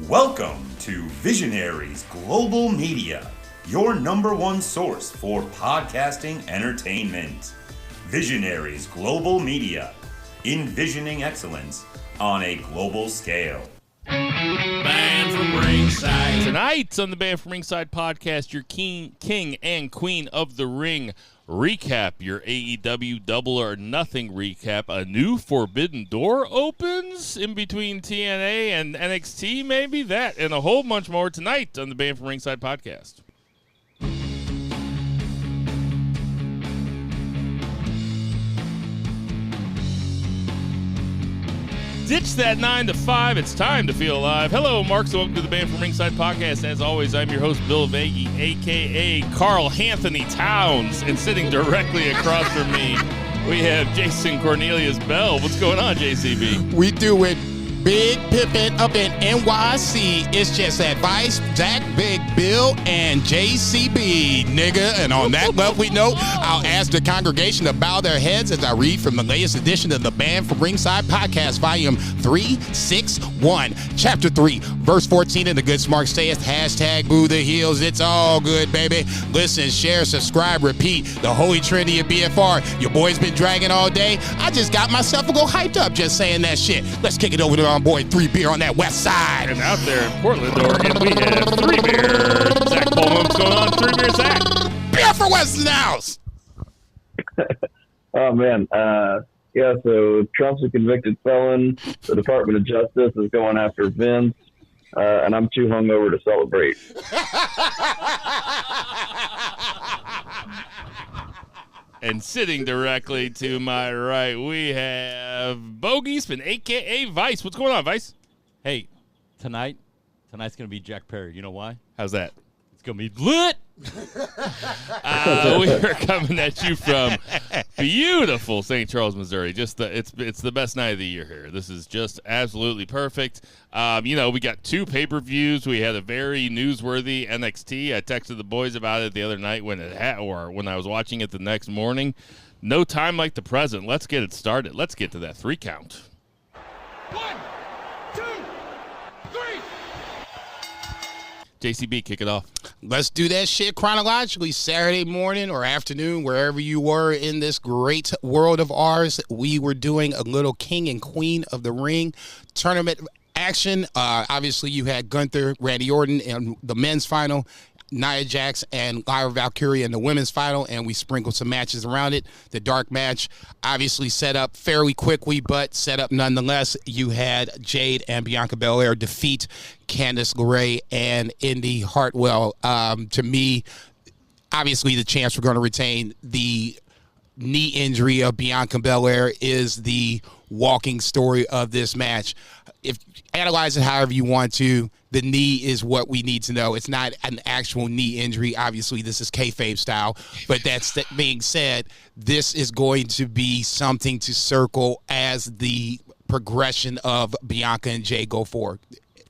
Welcome to Visionaries Global Media, your number one source for podcasting entertainment. Visionaries Global Media, envisioning excellence on a global scale. Band from Ringside. Tonight on the Band from Ringside podcast, your king and queen of the ring recap, your AEW Double or Nothing recap. A new Forbidden Door opens in between TNA and NXT, maybe that, and a whole bunch more tonight on the Band from Ringside podcast. Ditch that 9 to 5. It's time to feel alive. Hello, Mark. So welcome to the Band from Ringside podcast. As always, I'm your host, Bill Vagey, a.k.a. Carl Anthony Towns. And sitting directly across from me, we have Jason Cornelius Bell. What's going on, JCB? We do it big pimpin' up in NYC. It's just advice, Zach, Big Bill, and JCB, nigga. And on that lovely note, I'll ask the congregation to bow their heads as I read from the latest edition of the Band from Ringside podcast, volume 361, chapter 3, verse 14. And the good smart saith, hashtag boo the heels. It's all good, baby. Listen, share, subscribe, repeat. The holy trinity of BFR. Your boy's been dragging all day. I just got myself a little hyped up just saying that shit. Let's kick it over to our boy 3 Beer on that west side. And out there in Portland, Oregon, we have 3 Beer. Zach Pullman, what's going on? 3 Beer, Zach. Beer for Western House. Oh, man. So Trump's a convicted felon. The Department of Justice is going after Vince. And I'm too hungover to celebrate. And sitting directly to my right, we have Bogey Spin, a.k.a. Vice. What's going on, Vice? Hey, tonight's going to be Jack Perry. You know why? How's that? It's going to be lit. We are coming at you from beautiful St. Charles, Missouri. It's the best night of the year here. This is just absolutely perfect. We got 2 pay-per-views. We had a very newsworthy NXT. I texted the boys about it the other night when I was watching it the next morning. No time like the present. Let's get it started. Let's get to that 3 count. 1, 2, 3. JCB, kick it off. Let's do that shit chronologically. Saturday morning or afternoon, wherever you were in this great world of ours, we were doing a little King and Queen of the Ring tournament action. Obviously, you had Gunther, Randy Orton in the men's final, Nia Jax and Lyra Valkyria in the women's final, and we sprinkled some matches around it. The dark match obviously set up fairly quickly, but set up nonetheless. You had Jade and Bianca Belair defeat Candice LeRae and Indy Hartwell. To me, obviously the chance we're going to retain. The knee injury of Bianca Belair is the walking story of this match. If analyze it however you want to, the knee is what we need to know. It's not an actual knee injury. Obviously, this is kayfabe style. But that being said, this is going to be something to circle as the progression of Bianca and Jay go forward.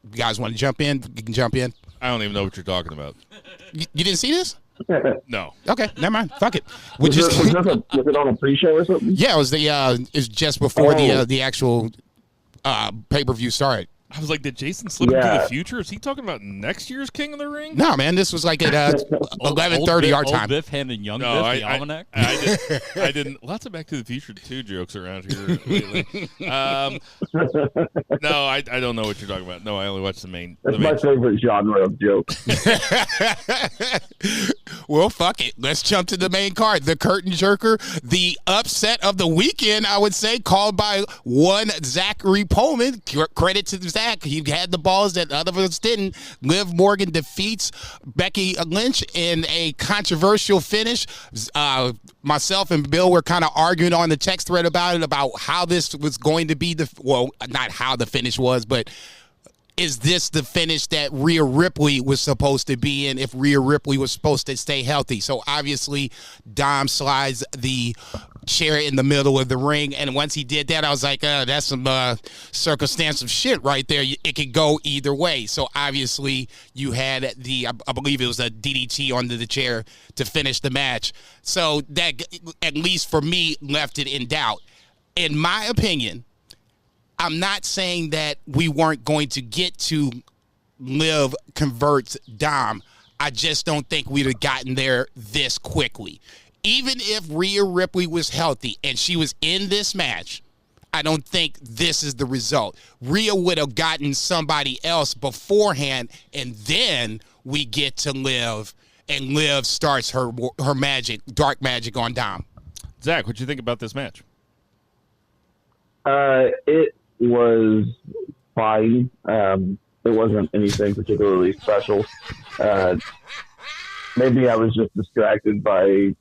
You guys want to jump in? You can jump in. I don't even know what you're talking about. You didn't see this? No. Okay, never mind. Fuck it. Was it on a pre-show or something? Yeah, it was it's just before the actual pay-per-view started. I was like, did Jason slip into the future? Is he talking about next year's King of the Ring? No, man, this was like at 11:30 our time. Old Biff handing young No, Biff the almanac? I didn't. Lots of Back to the Future 2 jokes around here lately. No, I don't know what you're talking about. No, I only watched the main. That's my favorite genre of joke. Well, fuck it. Let's jump to the main card. The curtain jerker, the upset of the weekend, I would say, called by one Zachary Pullman. Credit to Zach. He had the balls that other of us didn't. Liv Morgan defeats Becky Lynch in a controversial finish. Myself and Bill were kind of arguing on the text thread about it, about how this was going to be not how the finish was, but is this the finish that Rhea Ripley was supposed to be in if Rhea Ripley was supposed to stay healthy? So obviously, Dom slides the chair in the middle of the ring, and once he did that, I was like, that's some circumstantial shit right there. It could go either way. So obviously, you had I believe it was a DDT onto the chair to finish the match. So that, at least for me, left it in doubt. In my opinion, I'm not saying that we weren't going to get to Liv converts Dom, I just don't think we'd have gotten there this quickly. Even if Rhea Ripley was healthy and she was in this match, I don't think this is the result. Rhea would have gotten somebody else beforehand, and then we get to Liv, and Liv starts her magic, dark magic on Dom. Zach, what do you think about this match? It was fine. It wasn't anything particularly special. Maybe I was just distracted by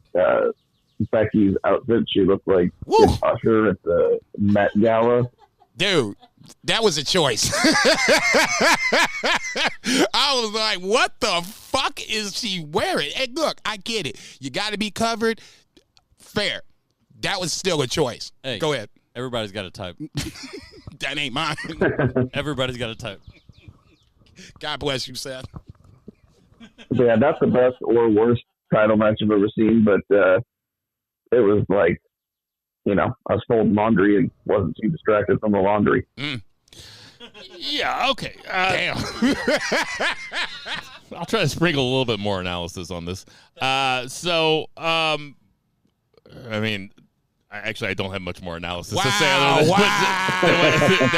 Becky's outfit. She looked like an usher at the Met Gala. Dude, that was a choice. I was like, what the fuck is she wearing? And look, I get it. You got to be covered. Fair. That was still a choice. Hey, go ahead. Everybody's got a type. That ain't mine. Everybody's got a type. God bless you, Seth. Yeah, that's the best or worst title match I've ever seen, but it was like, I was folding laundry and wasn't too distracted from the laundry. Yeah, okay. Damn. I'll try to sprinkle a little bit more analysis on this. I don't have much more analysis to say other than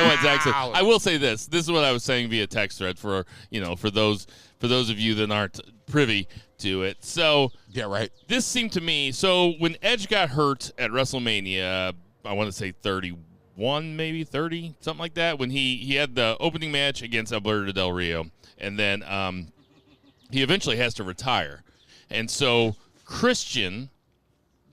what Zach said. I will say this. This is what I was saying via text thread for those of you that aren't privy to it. So yeah, right. This seemed to me, so when Edge got hurt at WrestleMania, I want to say 31, maybe 30, something like that, when he had the opening match against Alberto Del Rio, and then he eventually has to retire. And so Christian,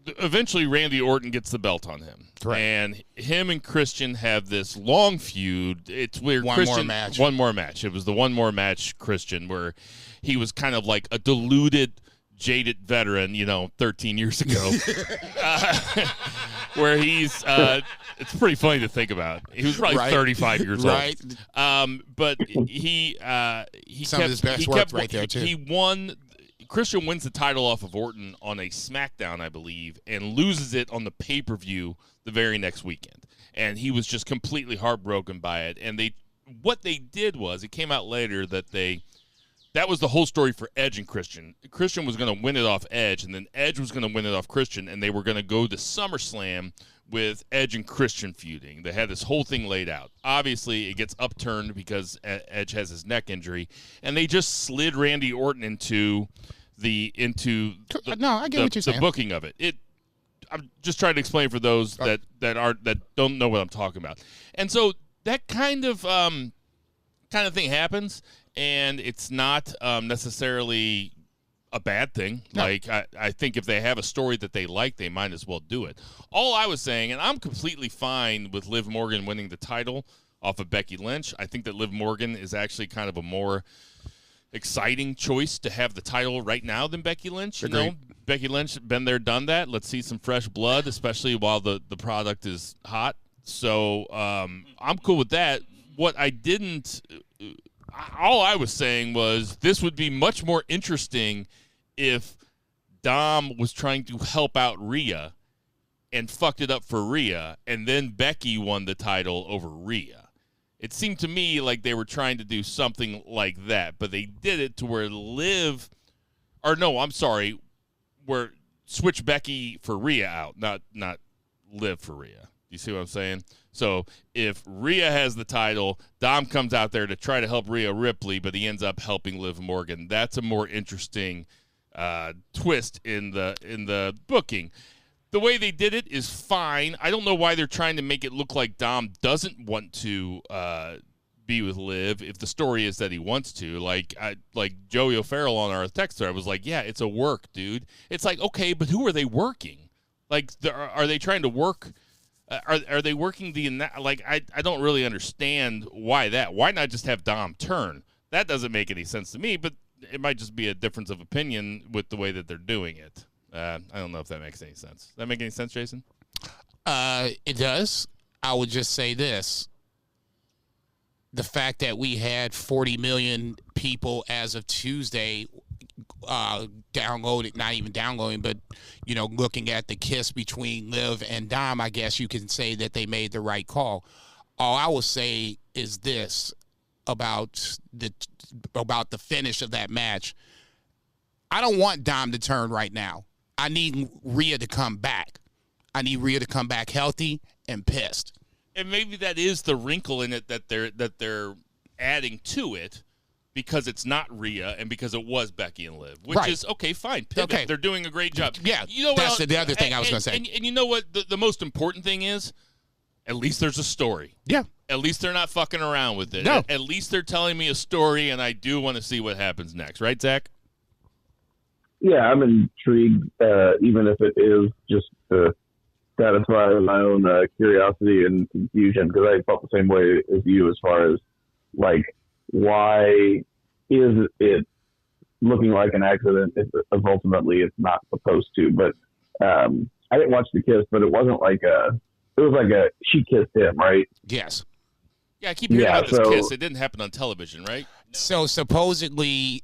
eventually Randy Orton gets the belt on him. Correct. And him and Christian have this long feud. It's weird. One more match. It was the one more match, Christian, where he was kind of like a deluded, jaded veteran, 13 years ago. Where he's, it's pretty funny to think about. He was probably 35 years old. Right. But he Some of his best work right there, too. He won. Christian wins the title off of Orton on a SmackDown, I believe, and loses it on the pay-per-view the very next weekend. And he was just completely heartbroken by it. And what they did was, it came out later that was the whole story for Edge and Christian. Christian was going to win it off Edge, and then Edge was going to win it off Christian, and they were going to go to SummerSlam with Edge and Christian feuding. They had this whole thing laid out. Obviously, it gets upturned because Edge has his neck injury, and they just slid Randy Orton into the booking of it. I'm just trying to explain for those that don't know what I'm talking about. And so that kind of thing happens, and it's not necessarily a bad thing. No. Like, I think if they have a story that they like, they might as well do it. All I was saying, and I'm completely fine with Liv Morgan winning the title off of Becky Lynch. I think that Liv Morgan is actually kind of a more exciting choice to have the title right now than Becky Lynch. Becky Lynch, been there, done that. Let's see some fresh blood, especially while the product is hot. So I'm cool with that. What I didn't... All I was saying was this would be much more interesting if Dom was trying to help out Rhea and fucked it up for Rhea, and then Becky won the title over Rhea. It seemed to me like they were trying to do something like that, but they did it to where where switch Becky for Rhea out, not Liv for Rhea. You see what I'm saying? So if Rhea has the title, Dom comes out there to try to help Rhea Ripley, but he ends up helping Liv Morgan. That's a more interesting twist in the booking. The way they did it is fine. I don't know why they're trying to make it look like Dom doesn't want to be with Liv if the story is that he wants to. Like Joey O'Farrell on our text thread was like, yeah, it's a work, dude. It's like, okay, but who are they working? Like, are they trying to work? Are they working I don't really understand why that. Why not just have Dom turn? That doesn't make any sense to me, but it might just be a difference of opinion with the way that they're doing it. I don't know if that makes any sense. Does that make any sense, Jason? It does. I would just say this. The fact that we had 40 million people as of Tuesday downloaded, not even downloading, but, looking at the kiss between Liv and Dom, I guess you can say that they made the right call. All I will say is this. about the finish of that match. I don't want Dom to turn right now. I need Rhea to come back. I need Rhea to come back healthy and pissed. And maybe that is the wrinkle in it that they're adding to it, because it's not Rhea and because it was Becky and Liv, which is okay, fine. Pivot. Okay. They're doing a great job. Yeah, you know that's the other thing I was going to say. And you know what? The most important thing is, at least there's a story. Yeah. At least they're not fucking around with it. No. At least they're telling me a story, and I do want to see what happens next. Right, Zach? Yeah, I'm intrigued, even if it is just to satisfy my own curiosity and confusion, because I felt the same way as you as far as, like, why is it looking like an accident if ultimately it's not supposed to? But I didn't watch the kiss, but it wasn't like she kissed him, right? Yes. Yeah, I keep hearing about this kiss. It didn't happen on television, right? So supposedly,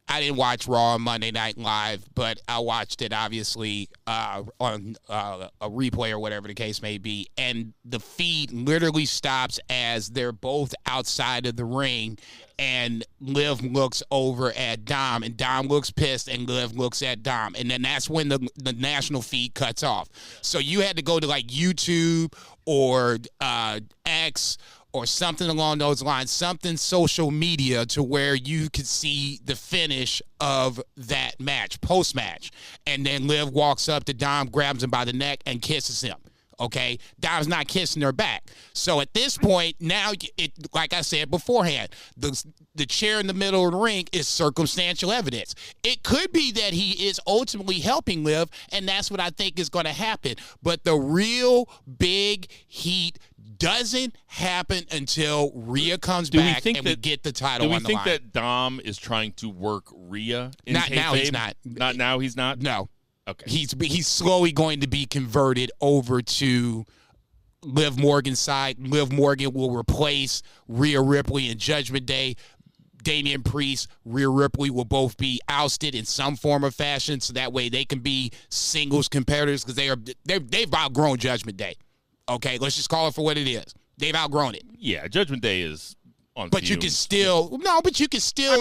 I didn't watch Raw on Monday Night Live, but I watched it obviously on a replay or whatever the case may be. And the feed literally stops as they're both outside of the ring, and Liv looks over at Dom, and Dom looks pissed, and Liv looks at Dom. And then that's when the national feed cuts off. So you had to go to like YouTube or X or something along those lines, something social media, to where you could see the finish of that match, post-match. And then Liv walks up to Dom, grabs him by the neck, and kisses him. Okay? Dom's not kissing her back. So at this point, now, like I said beforehand, the chair in the middle of the ring is circumstantial evidence. It could be that he is ultimately helping Liv, and that's what I think is going to happen. But the real big heat doesn't happen until Rhea comes back and we get the title on the line. Do we think that Dom is trying to work Rhea in Not now, he's not. Not now, he's not? No. Okay. He's slowly going to be converted over to Liv Morgan's side. Liv Morgan will replace Rhea Ripley in Judgment Day. Damian Priest, Rhea Ripley will both be ousted in some form or fashion, so that way they can be singles competitors, because they've outgrown Judgment Day. Okay, let's just call it for what it is. They've outgrown it. Yeah, Judgment Day is on but fumes. You can still do it.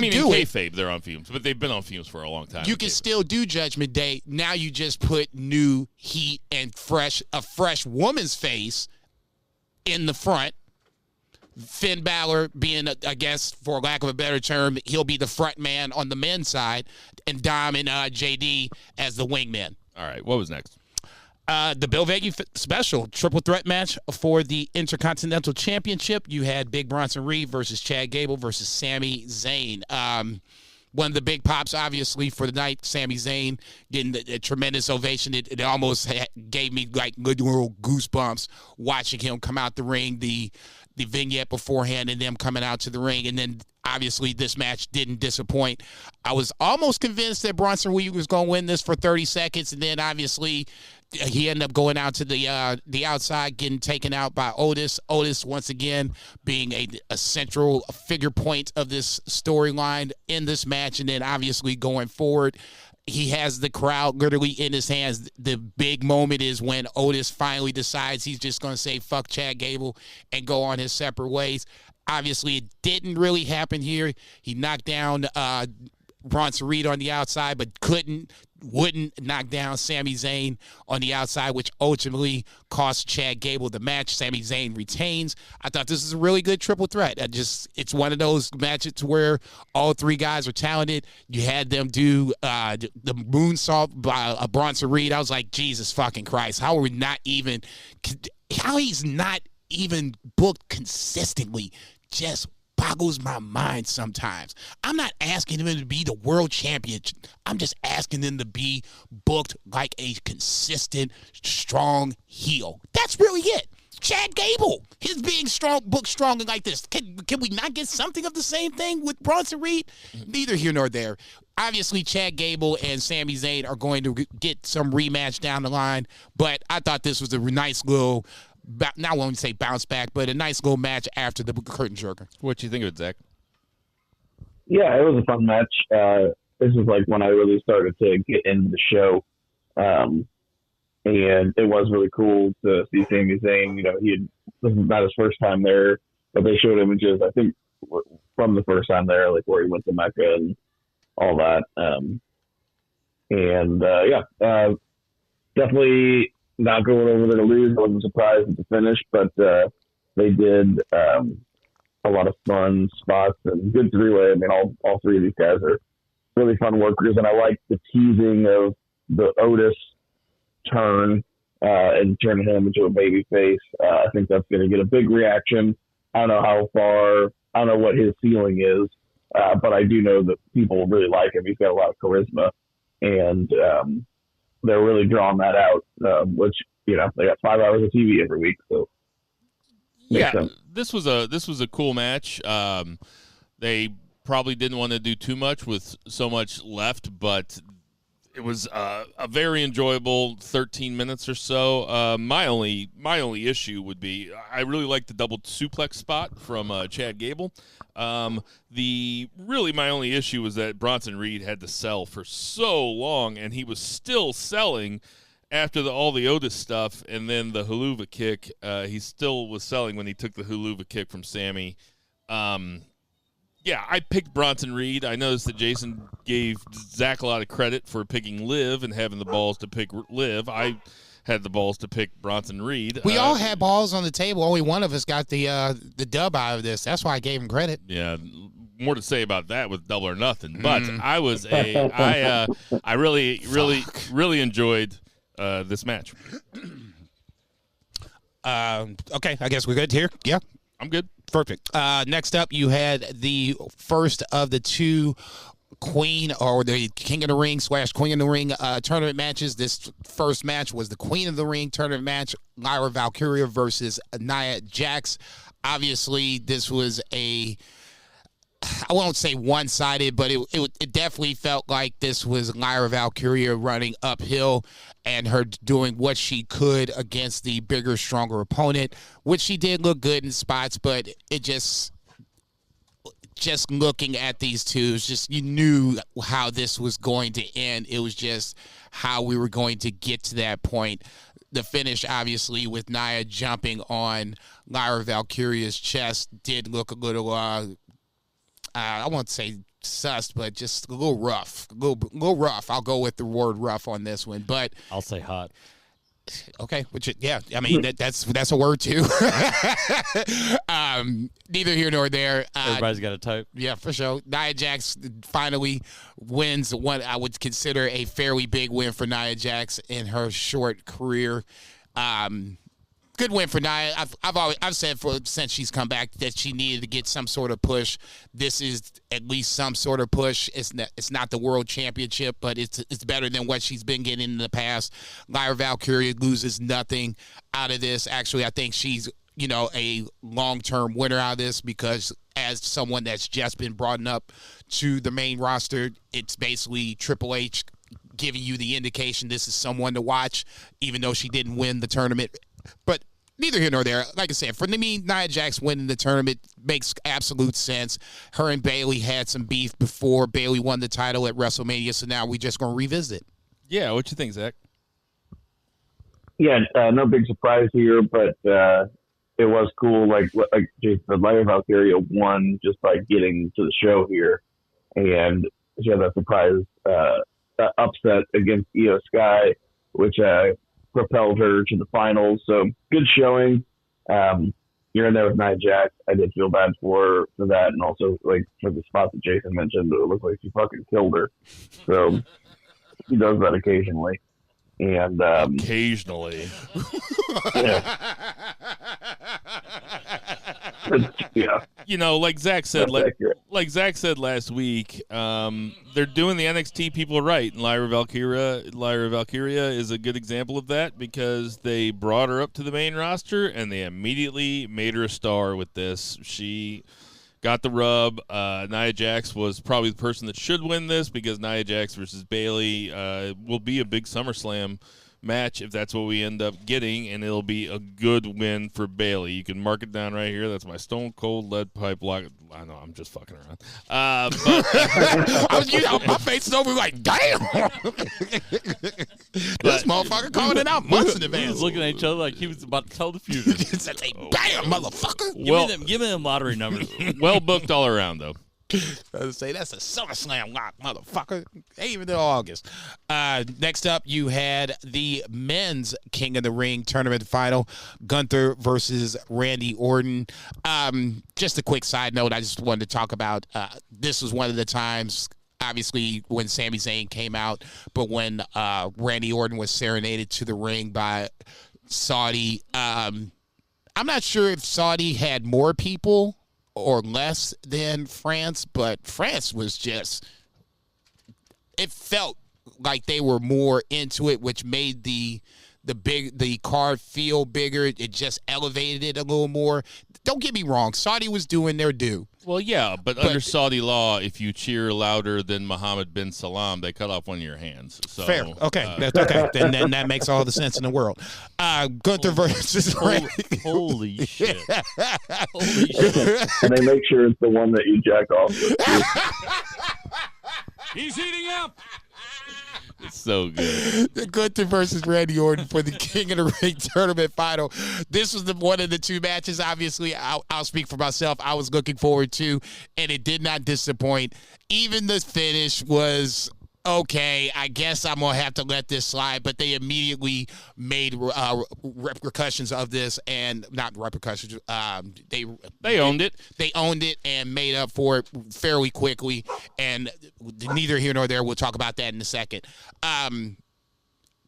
In kayfabe, they're on fumes, but they've been on fumes for a long time. You can still do Judgment Day. Now you just put new heat and a fresh woman's face in the front. Finn Balor being, I guess, for lack of a better term, he'll be the front man on the men's side, and Dom and JD as the wingmen. All right, what was next? The Bill Veggie special triple threat match for the Intercontinental Championship. You had Big Bronson Reed versus Chad Gable versus Sami Zayn. One of the big pops, obviously, for the night, Sami Zayn getting a tremendous ovation. It almost gave me like literal goosebumps watching him come out the ring, the vignette beforehand, and them coming out to the ring. And then, obviously, this match didn't disappoint. I was almost convinced that Bronson Reed was going to win this for 30 seconds, and then, obviously, he ended up going out to the outside, getting taken out by Otis. Otis, once again, being a central figure point of this storyline in this match. And then, obviously, going forward, he has the crowd literally in his hands. The big moment is when Otis finally decides he's just going to say, fuck Chad Gable, and go on his separate ways. Obviously, it didn't really happen here. He knocked down Bronson Reed on the outside, but wouldn't knock down Sami Zayn on the outside, which ultimately cost Chad Gable the match. Sami Zayn retains. I thought this is a really good triple threat. It's one of those matches where all three guys are talented. You had them do the moonsault by Bronson Reed. I was like, Jesus fucking Christ, how he's not even booked consistently just boggles my mind sometimes. I'm not asking him to be the world champion. I'm just asking him to be booked like a consistent, strong heel. That's really it. Chad Gable, his being booked strong like this. Can we not get something of the same thing with Bronson Reed? Neither here nor there. Obviously, Chad Gable and Sami Zayn are going to get some rematch down the line, but I thought this was a nice little, not want to say bounce back, but a nice little match after the curtain jerker. What do you think of it, Zach? Yeah, it was a fun match. This is like when I really started to get into the show. And it was really cool to see Sami Zayn. You know, this is not his first time there, but they showed images. I think from the first time there, like where he went to Mecca and all that. Definitely not going over there to lose. I wasn't surprised at the finish, but they did a lot of fun spots and good three-way. I mean, all three of these guys are really fun workers, and I like the teasing of the Otis turn and turning him into a baby face. I think that's going to get a big reaction. I don't know what his ceiling is, but I do know that people really like him. He's got a lot of charisma, and they're really drawing that out, which, they got 5 hours of TV every week, so yeah, this was a cool match. They probably didn't want to do too much with so much left, but it was a very enjoyable 13 minutes or so. My only issue would be I really like the double suplex spot from Chad Gable. My only issue was that Bronson Reed had to sell for so long, and he was still selling after all the Otis stuff, and then the Haluva kick. He still was selling when he took the Haluva kick from Sammy. I picked Bronson Reed. I noticed that Jason gave Zach a lot of credit for picking Liv and having the balls to pick Liv. I had the balls to pick Bronson Reed. We all had balls on the table. Only one of us got the dub out of this. That's why I gave him credit. Yeah, more to say about that with Double or Nothing. But I really enjoyed this match. Okay, I guess we're good here. Yeah, I'm good. Perfect. Next up, you had the first of the two Queen or the King of the Ring / Queen of the Ring tournament matches. This first match was the Queen of the Ring tournament match, Lyra Valkyria versus Nia Jax. Obviously, this was I won't say one-sided, but it definitely felt like this was Lyra Valkyria running uphill and her doing what she could against the bigger, stronger opponent, which she did look good in spots, but it just looking at these two, it was just, you knew how this was going to end. It was just how we were going to get to that point. The finish, obviously, with Nia jumping on Lyra Valkyria's chest did look a little, I won't say sus, but just a little rough. A little rough. I'll go with the word rough on this one, but I'll say hot. Okay, I mean that's a word too. Neither here nor there. Everybody's got a type. Yeah, for sure. Nia Jax finally wins what I would consider a fairly big win for Nia Jax in her short career. Good win for Nia. I've said since she's come back that she needed to get some sort of push. This is at least some sort of push. It's not the world championship, but it's better than what she's been getting in the past. Lyra Valkyria loses nothing out of this. Actually, I think she's a long-term winner out of this, because as someone that's just been brought up to the main roster, it's basically Triple H giving you the indication this is someone to watch, even though she didn't win the tournament. But neither here nor there. Like I said, for me, Nia Jax winning the tournament makes absolute sense. Her and Bayley had some beef before Bayley won the title at WrestleMania, so now we're just going to revisit. Yeah, what you think, Zach? Yeah, no big surprise here, but it was cool. Like Jason said, Lyra Valkyria won just by getting to the show here, and she had that surprise upset against Io Sky, which propelled her to the finals. So good showing. You're in there with Nia Jax. I did feel bad for that, and also like for the spot that Jason mentioned, it looked like she fucking killed her. So he does that occasionally. And occasionally. Yeah. Yeah. Like Zach said, like Zach said last week, they're doing the NXT people right, and Lyra Valkyria is a good example of that, because they brought her up to the main roster and they immediately made her a star with this. She got the rub. Nia Jax was probably the person that should win this, because Nia Jax versus Bayley will be a big SummerSlam match if that's what we end up getting, and it'll be a good win for Bayley. You can mark it down right here. That's my Stone Cold Lead Pipe Lock. I know, I'm just fucking around. But my face is over like, damn. This motherfucker calling it out months in We advance. was looking at each other like he was about to tell the future. It's a bam, motherfucker. Give me them lottery numbers. Well booked all around, though. I would say that's a SummerSlam lock, motherfucker. Ain't even in August. Next up, you had the men's King of the Ring tournament final, Gunther versus Randy Orton. Just a quick side note, I just wanted to talk about this was one of the times, obviously, when Sami Zayn came out, but when Randy Orton was serenaded to the ring by Saudi. I'm not sure if Saudi had more people or less than France, but France was just, it felt like they were more into it, which made the card feel bigger. It just elevated it a little more. Don't get me wrong, Saudi was doing their due. Well, yeah, but under Saudi law, if you cheer louder than Mohammed bin Salam, they cut off one of your hands. So, fair. Okay. That's okay. Then that makes all the sense in the world. Gunther versus Randy. Holy shit. Holy shit. And they make sure it's the one that you jack off with. He's eating up. It's so good. Gunther versus Randy Orton for the King of the Ring tournament final. This was one of the two matches. Obviously, I'll speak for myself. I was looking forward to, and it did not disappoint. Even the finish was okay. I guess I'm gonna have to let this slide, but they immediately made repercussions of this, and not repercussions. They owned it. They owned it and made up for it fairly quickly. And neither here nor there. We'll talk about that in a second.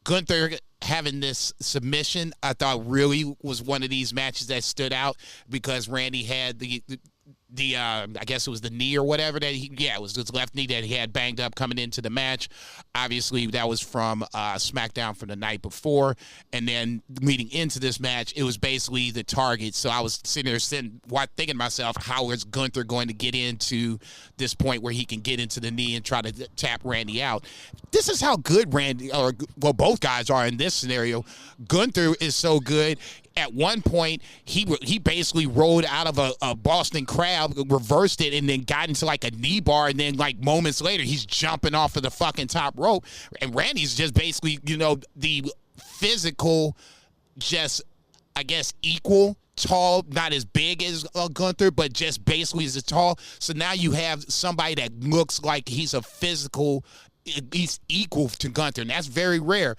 Gunther having this submission, I thought really was one of these matches that stood out because Randy had the I guess it was the knee or whatever that it was his left knee that he had banged up coming into the match. Obviously, that was from SmackDown from the night before. And then leading into this match, it was basically the target. So I was sitting there thinking to myself, how is Gunther going to get into this point where he can get into the knee and try to tap Randy out? This is how good both guys are in this scenario. Gunther is so good. At one point, he basically rolled out of a Boston Crab, reversed it, and then got into like a knee bar, and then like moments later, he's jumping off of the fucking top rope. And Randy's just basically, the physical, just, I guess, equal, tall, not as big as Gunther, but just basically as tall. So now you have somebody that looks like he's equal to Gunther, and that's very rare.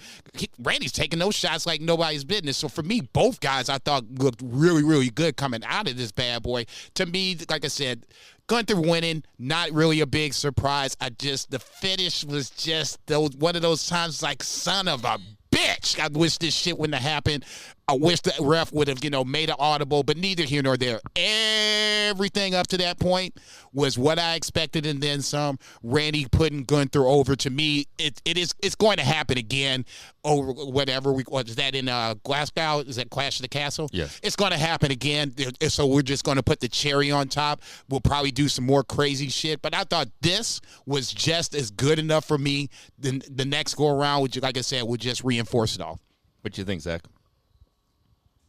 Randy's taking those shots like nobody's business. So for me, both guys I thought looked really, really good coming out of this bad boy. To me, like I said, Gunther winning, not really a big surprise. The finish was just one of those times like, son of a bitch. I wish this shit wouldn't have happened. I wish the ref would have, made it audible, but neither here nor there. Everything up to that point was what I expected, and then some. Randy putting Gunther over. To me, it's going to happen again over whatever. Was that in Glasgow? Is that Clash of the Castle? Yes. It's going to happen again, so we're just going to put the cherry on top. We'll probably do some more crazy shit, but I thought this was just as good enough for me. The next go-around, which, like I said, would just reinforce it all. What you think, Zach?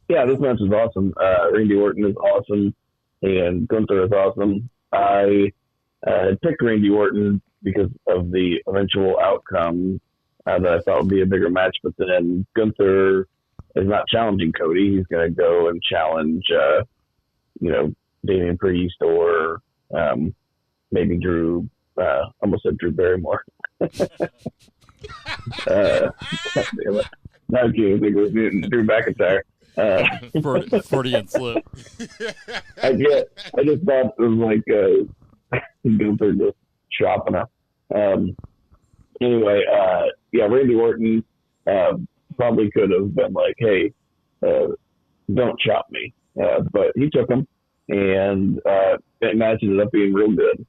Yeah, this match is awesome. Randy Orton is awesome, and Gunther is awesome. I picked Randy Orton because of the eventual outcome that I thought would be a bigger match, but then Gunther is not challenging Cody. He's going to go and challenge, Damian Priest or maybe Drew. Almost said Drew Barrymore. Damn it. Not kidding. I think it was Drew McIntyre. Freudian slip. I just thought it was like Gunther just chopping up. Anyway, Randy Orton probably could have been like, hey, don't chop me. But he took him, and that match ended up being real good.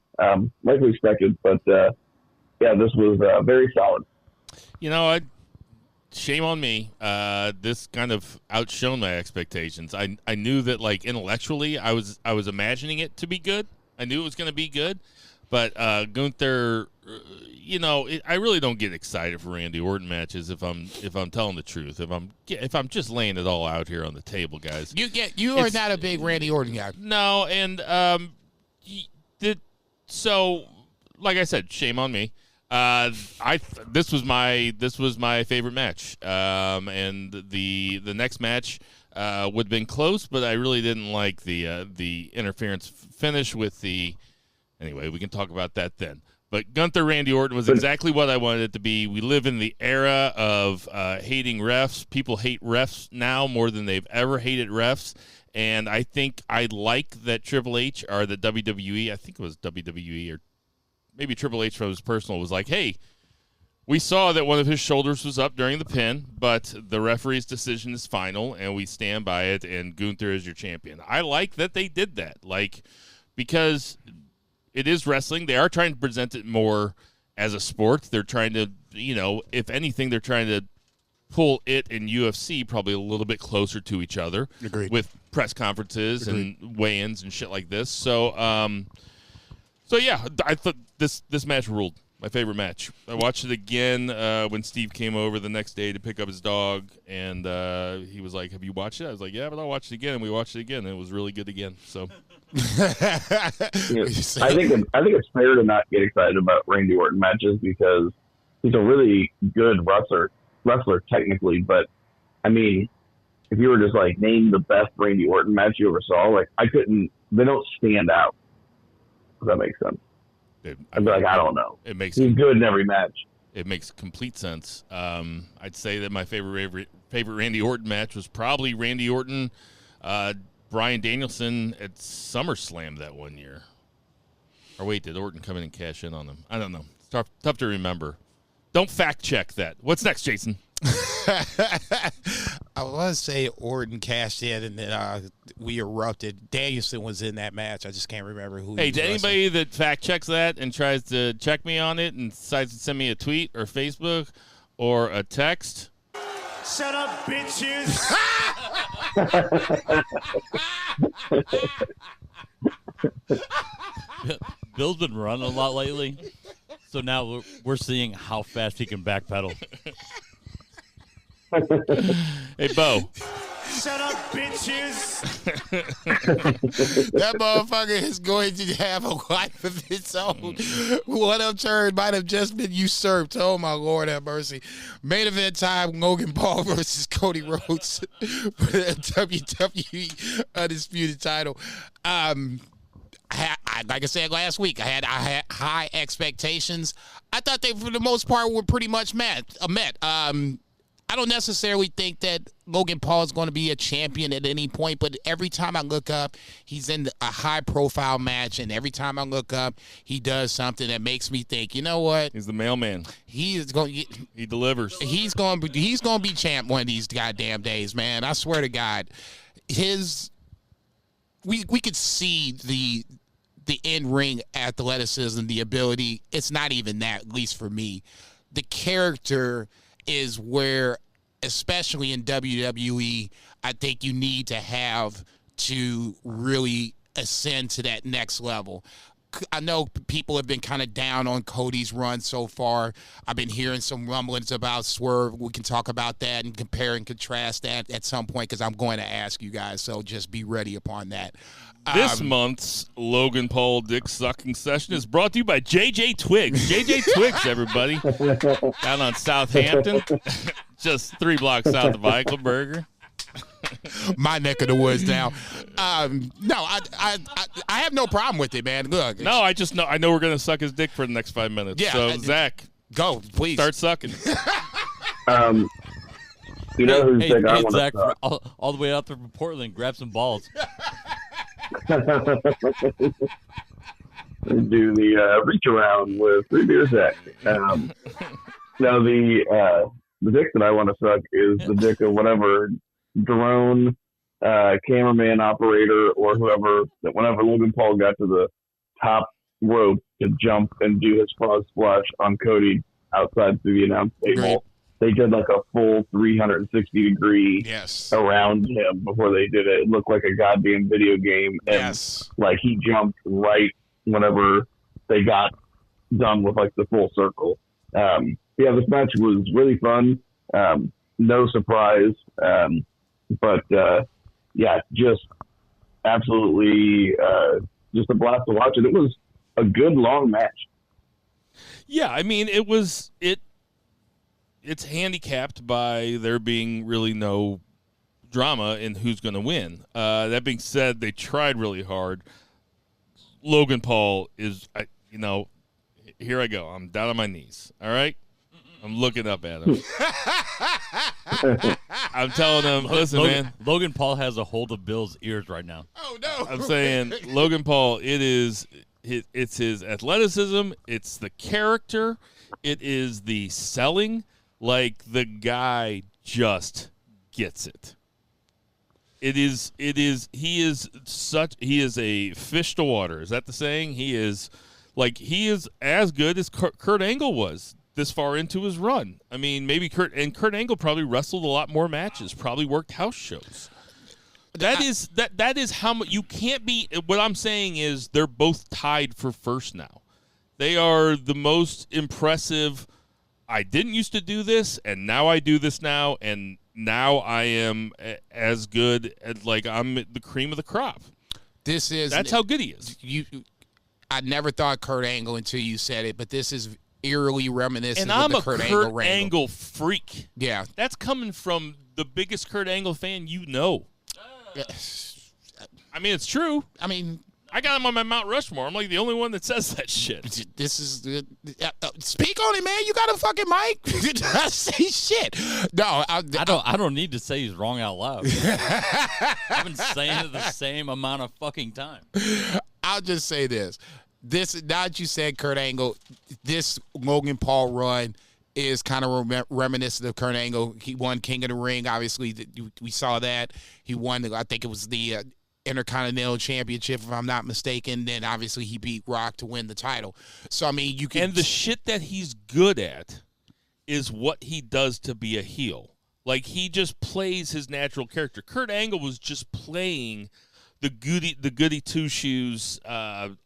Like we expected, but this was very solid. Shame on me. This kind of outshone my expectations. I knew that, like, intellectually I was imagining it to be good. I knew it was going to be good, but Gunther, I really don't get excited for Randy Orton matches if I'm telling the truth. If I'm just laying it all out here on the table, guys. You are not a big Randy Orton guy. No, and so like I said, shame on me. This was my favorite match, and the next match would have been close, but I really didn't like the interference finish with the. Anyway, we can talk about that then. But Gunther Randy Orton was exactly what I wanted it to be. We live in the era of hating refs. People hate refs now more than they've ever hated refs. And I think I like that Triple H or the WWE, I think it was WWE or maybe Triple H from his personal, was like, hey, we saw that one of his shoulders was up during the pin, but the referee's decision is final, and we stand by it, and Gunther is your champion. I like that they did that, because it is wrestling. They are trying to present it more as a sport. They're trying to, if anything, they're trying to pull it and UFC probably a little bit closer to each other. Agreed. With press conferences and weigh-ins and shit like this. So yeah, I thought this match ruled. My favorite match. I watched it again when Steve came over the next day to pick up his dog, and he was like, "Have you watched it?" I was like, "Yeah, but I'll watch it again." And we watched it again, and it was really good again. So, I think it's fair to not get excited about Randy Orton matches because he's a really good wrestler technically. But I mean, if you were just like name the best Randy Orton match you ever saw, I couldn't. They don't stand out. If that makes sense. I'd be like, I don't know. He's good in every match. It makes complete sense. I'd say that my favorite Randy Orton match was probably Randy Orton, Bryan Danielson at SummerSlam that one year. Or wait, did Orton come in and cash in on them? I don't know. It's tough to remember. Don't fact check that. What's next, Jason? I want to say Orton cashed in, and then we erupted. Danielson was in that match. I just can't remember who. Hey, to anybody that fact checks that and tries to check me on it and decides to send me a tweet or Facebook or a text. Shut up, bitches. Bill's been running a lot lately, so now we're seeing how fast he can backpedal. Hey, Bo. Shut up, bitches. That motherfucker is going to have a life of its own. One upturn might have just been usurped. Oh, my Lord, have mercy. Main event time, Logan Paul versus Cody Rhodes for the WWE Undisputed title. Like I said last week, I had high expectations. I thought they, for the most part, were pretty much met. I don't necessarily think that Logan Paul is going to be a champion at any point, but every time I look up, he's in a high-profile match, and every time I look up, he does something that makes me think, you know what? He's the mailman. He delivers. He's going to be champ one of these goddamn days, man. I swear to God. We could see the in-ring athleticism, the ability. It's not even that, at least for me. The character is where, especially in WWE, I think you need to have to really ascend to that next level. I know people have been kind of down on Cody's run so far. I've been hearing some rumblings about Swerve. We can talk about that and compare and contrast that at some point because I'm going to ask you guys, so just be ready upon that. This month's Logan Paul dick sucking session is brought to you by JJ Twigs. JJ Twigs, everybody. Down on Southampton, just 3 blocks south of Eichelberger. My neck of the woods now. No, I have no problem with it, man. Look. No, I know we're gonna suck his dick for the next 5 minutes. Yeah, so Zach, go please start sucking. You know who's dick I want to Zach, suck? all the way out there from Portland, grab some balls. Do the reach around with 3 beers Zach. Now the dick that I want to suck is the dick of whatever drone cameraman operator or whoever that whenever Logan Paul got to the top rope to jump and do his frog splash on Cody outside the announce table. They did like a full 360 degree around him before they did it. It looked like a goddamn video game. And like he jumped right whenever they got done with like the full circle. Yeah, this match was really fun. No surprise. But yeah, just absolutely just a blast to watch. And it was a good long match. Yeah, I mean, it's handicapped by there being really no drama in who's going to win. That being said, they tried really hard. Logan Paul is, here I go. I'm down on my knees. All right? I'm looking up at him. I'm telling him, listen, man. Logan Paul has a hold of Bill's ears right now. Oh, no. I'm saying, Logan Paul, it's his athleticism. It's the character. It is the selling. Like, the guy just gets it. He is a fish to water. Is that the saying? He is as good as Kurt Angle was this far into his run. I mean, maybe Kurt Angle probably wrestled a lot more matches, probably worked house shows. That is how much you can't be. What I'm saying is they're both tied for first now. They are the most impressive. I didn't used to do this, and now I do this now, and now I am as good as, like, I'm the cream of the crop. That's how good he is. I never thought Kurt Angle until you said it, but this is eerily reminiscent of the Kurt Angle. And I'm a Kurt Angle freak. Yeah. That's coming from the biggest Kurt Angle fan you know. I mean, it's true. I mean, I got him on my Mount Rushmore. I'm like the only one that says that shit. This is speak on it, man. You got a fucking mic? Say shit. No, I don't need to say he's wrong out loud. I've been saying it the same amount of fucking time. I'll just say this. Now that you said Kurt Angle, this Logan Paul run is kind of reminiscent of Kurt Angle. He won King of the Ring. Obviously, we saw that. He won, I think it was the Intercontinental Championship, if I'm not mistaken. Then obviously he beat Rock to win the title. So I mean, you can. And the shit that he's good at is what he does to be a heel. Like, he just plays his natural character. Kurt Angle was just playing the goody two shoes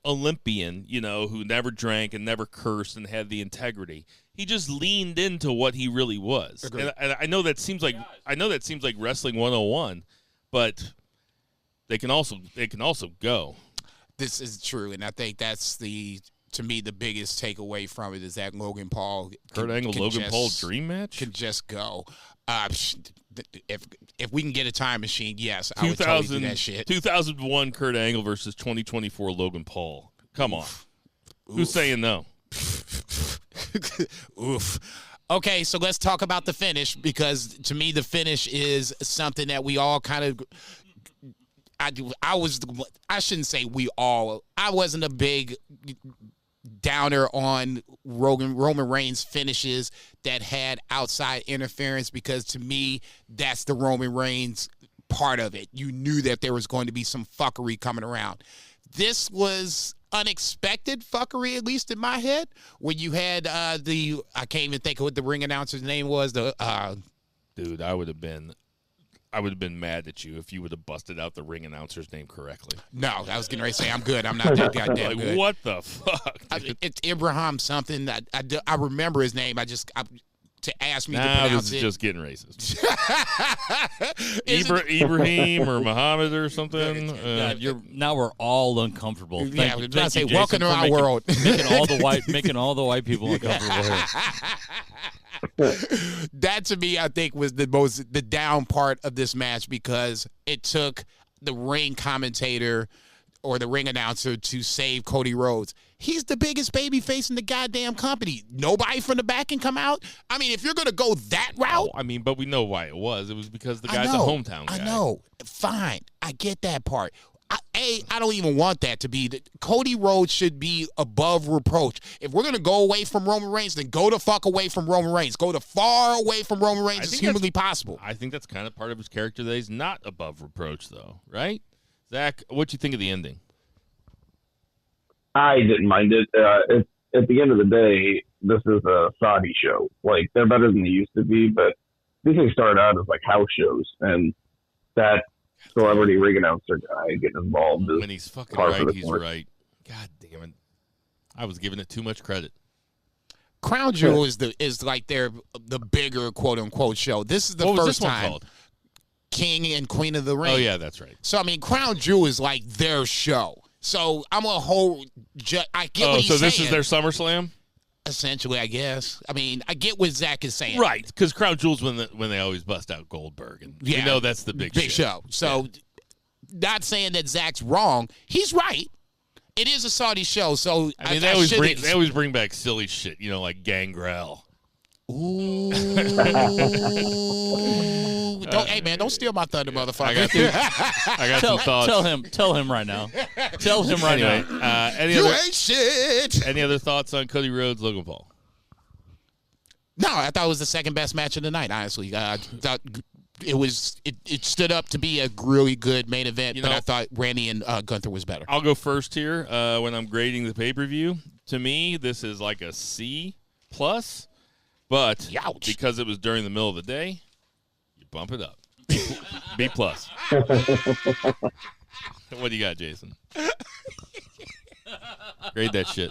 Olympian, who never drank and never cursed and had the integrity. He just leaned into what he really was. And I know that seems like wrestling 101, but they can also go. This is true, and I think that's to me the biggest takeaway from it is that Logan Paul, Kurt Angle, Logan Paul dream match can just go. If we can get a time machine, yes, I would totally do that shit. 2001 Kurt Angle versus 2024 Logan Paul. Come on. Who's saying no? Oof. Okay, so let's talk about the finish, because to me the finish is something that we all kind of. I shouldn't say we all. I wasn't a big downer on Roman Reigns finishes that had outside interference, because to me that's the Roman Reigns part of it. You knew that there was going to be some fuckery coming around. This was unexpected fuckery, at least in my head, when you had I can't even think of what the ring announcer's name was. Dude, I would have been mad at you if you would have busted out the ring announcer's name correctly. No, I was getting ready to say I'm good. I'm not that goddamn good. What the fuck? It's Ibrahim something. I remember his name. To ask me to pronounce this is it. just getting racist. Ibrahim or Muhammad or something. Now we're all uncomfortable. Thank you, say welcome to our world. making all the white people uncomfortable here. That to me, I think, was the down part of this match, because it took the ring commentator or the ring announcer to save Cody Rhodes. He's the biggest baby face in the goddamn company. Nobody from the back can come out. I mean, if you're going to go that route. But we know why it was. It was because the guy's a hometown guy. I know. Fine. I get that part. I don't even want that to be. Cody Rhodes should be above reproach. If we're going to go away from Roman Reigns, then go the fuck away from Roman Reigns. Go the far away from Roman Reigns as humanly possible. I think that's kind of part of his character that he's not above reproach, though, right? Zach, what you think of the ending? I didn't mind it. At the end of the day, this is a Saudi show. Like, they're better than they used to be, but these things started out as like house shows, and that celebrity ring announcer guy getting involved is when he's fucking right, he's right. God damn it! I was giving it too much credit. Crown Jewel is like the bigger quote unquote show. This is the what was first this one time. Called? King and Queen of the Ring. Oh yeah, that's right. So I mean, Crown Jewel is like their show. So I'm a whole. I get what he's so saying. This is their SummerSlam. Essentially, I guess. I mean, I get what Zach is saying. Right, because Crown Jewel's when they always bust out Goldberg, and we know that's the big show. So, not saying that Zach's wrong. He's right. It is a Saudi show, so I mean, they always bring back silly shit, like Gangrel. Ooh. Hey, man, don't steal my thunder, motherfucker. I got some thoughts. Tell him right now. Tell him right now. Ain't shit. Any other thoughts on Cody Rhodes, Logan Paul? No, I thought it was the second best match of the night, honestly. I thought it stood up to be a really good main event, but I thought Randy and Gunther was better. I'll go first here when I'm grading the pay-per-view. To me, this is like a C+, but because it was during the middle of the day, you bump it up. B+. What do you got, Jason? Grade that shit.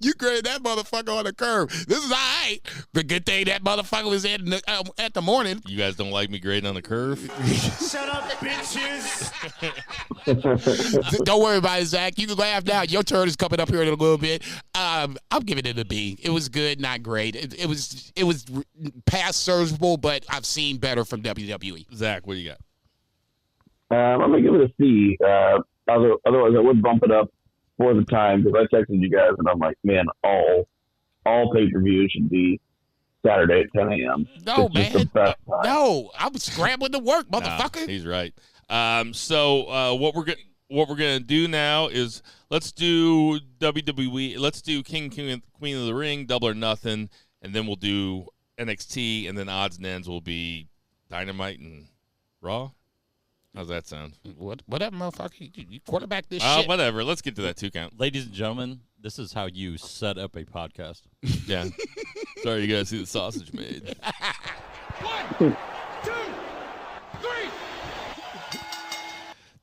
You grade that motherfucker on the curve. This is all right. But good thing that motherfucker was at the morning. You guys don't like me grading on the curve? Shut up, bitches. Don't worry about it, Zach. You can laugh now. Your turn is coming up here in a little bit. I'm giving it a B. It was good, not great. It was past serviceable, but I've seen better from WWE. Zach, what do you got? I'm going to give it a C. Otherwise, I would bump it up for the time because I texted you guys and I'm like, man, all pay-per-views should be Saturday at 10 a.m. No, man. No, I'm scrambling to work, motherfucker. He's right. So what we're gonna do now is let's do WWE. Let's do King and Queen of the Ring, Double or Nothing, and then we'll do NXT, and then odds and ends will be Dynamite and Raw. How's that sound? Whatever, motherfucker. You quarterback this shit. Whatever. Let's get to that 2 count. Ladies and gentlemen, this is how you set up a podcast. Yeah. Sorry, you guys see the sausage made. 1, 2, 3.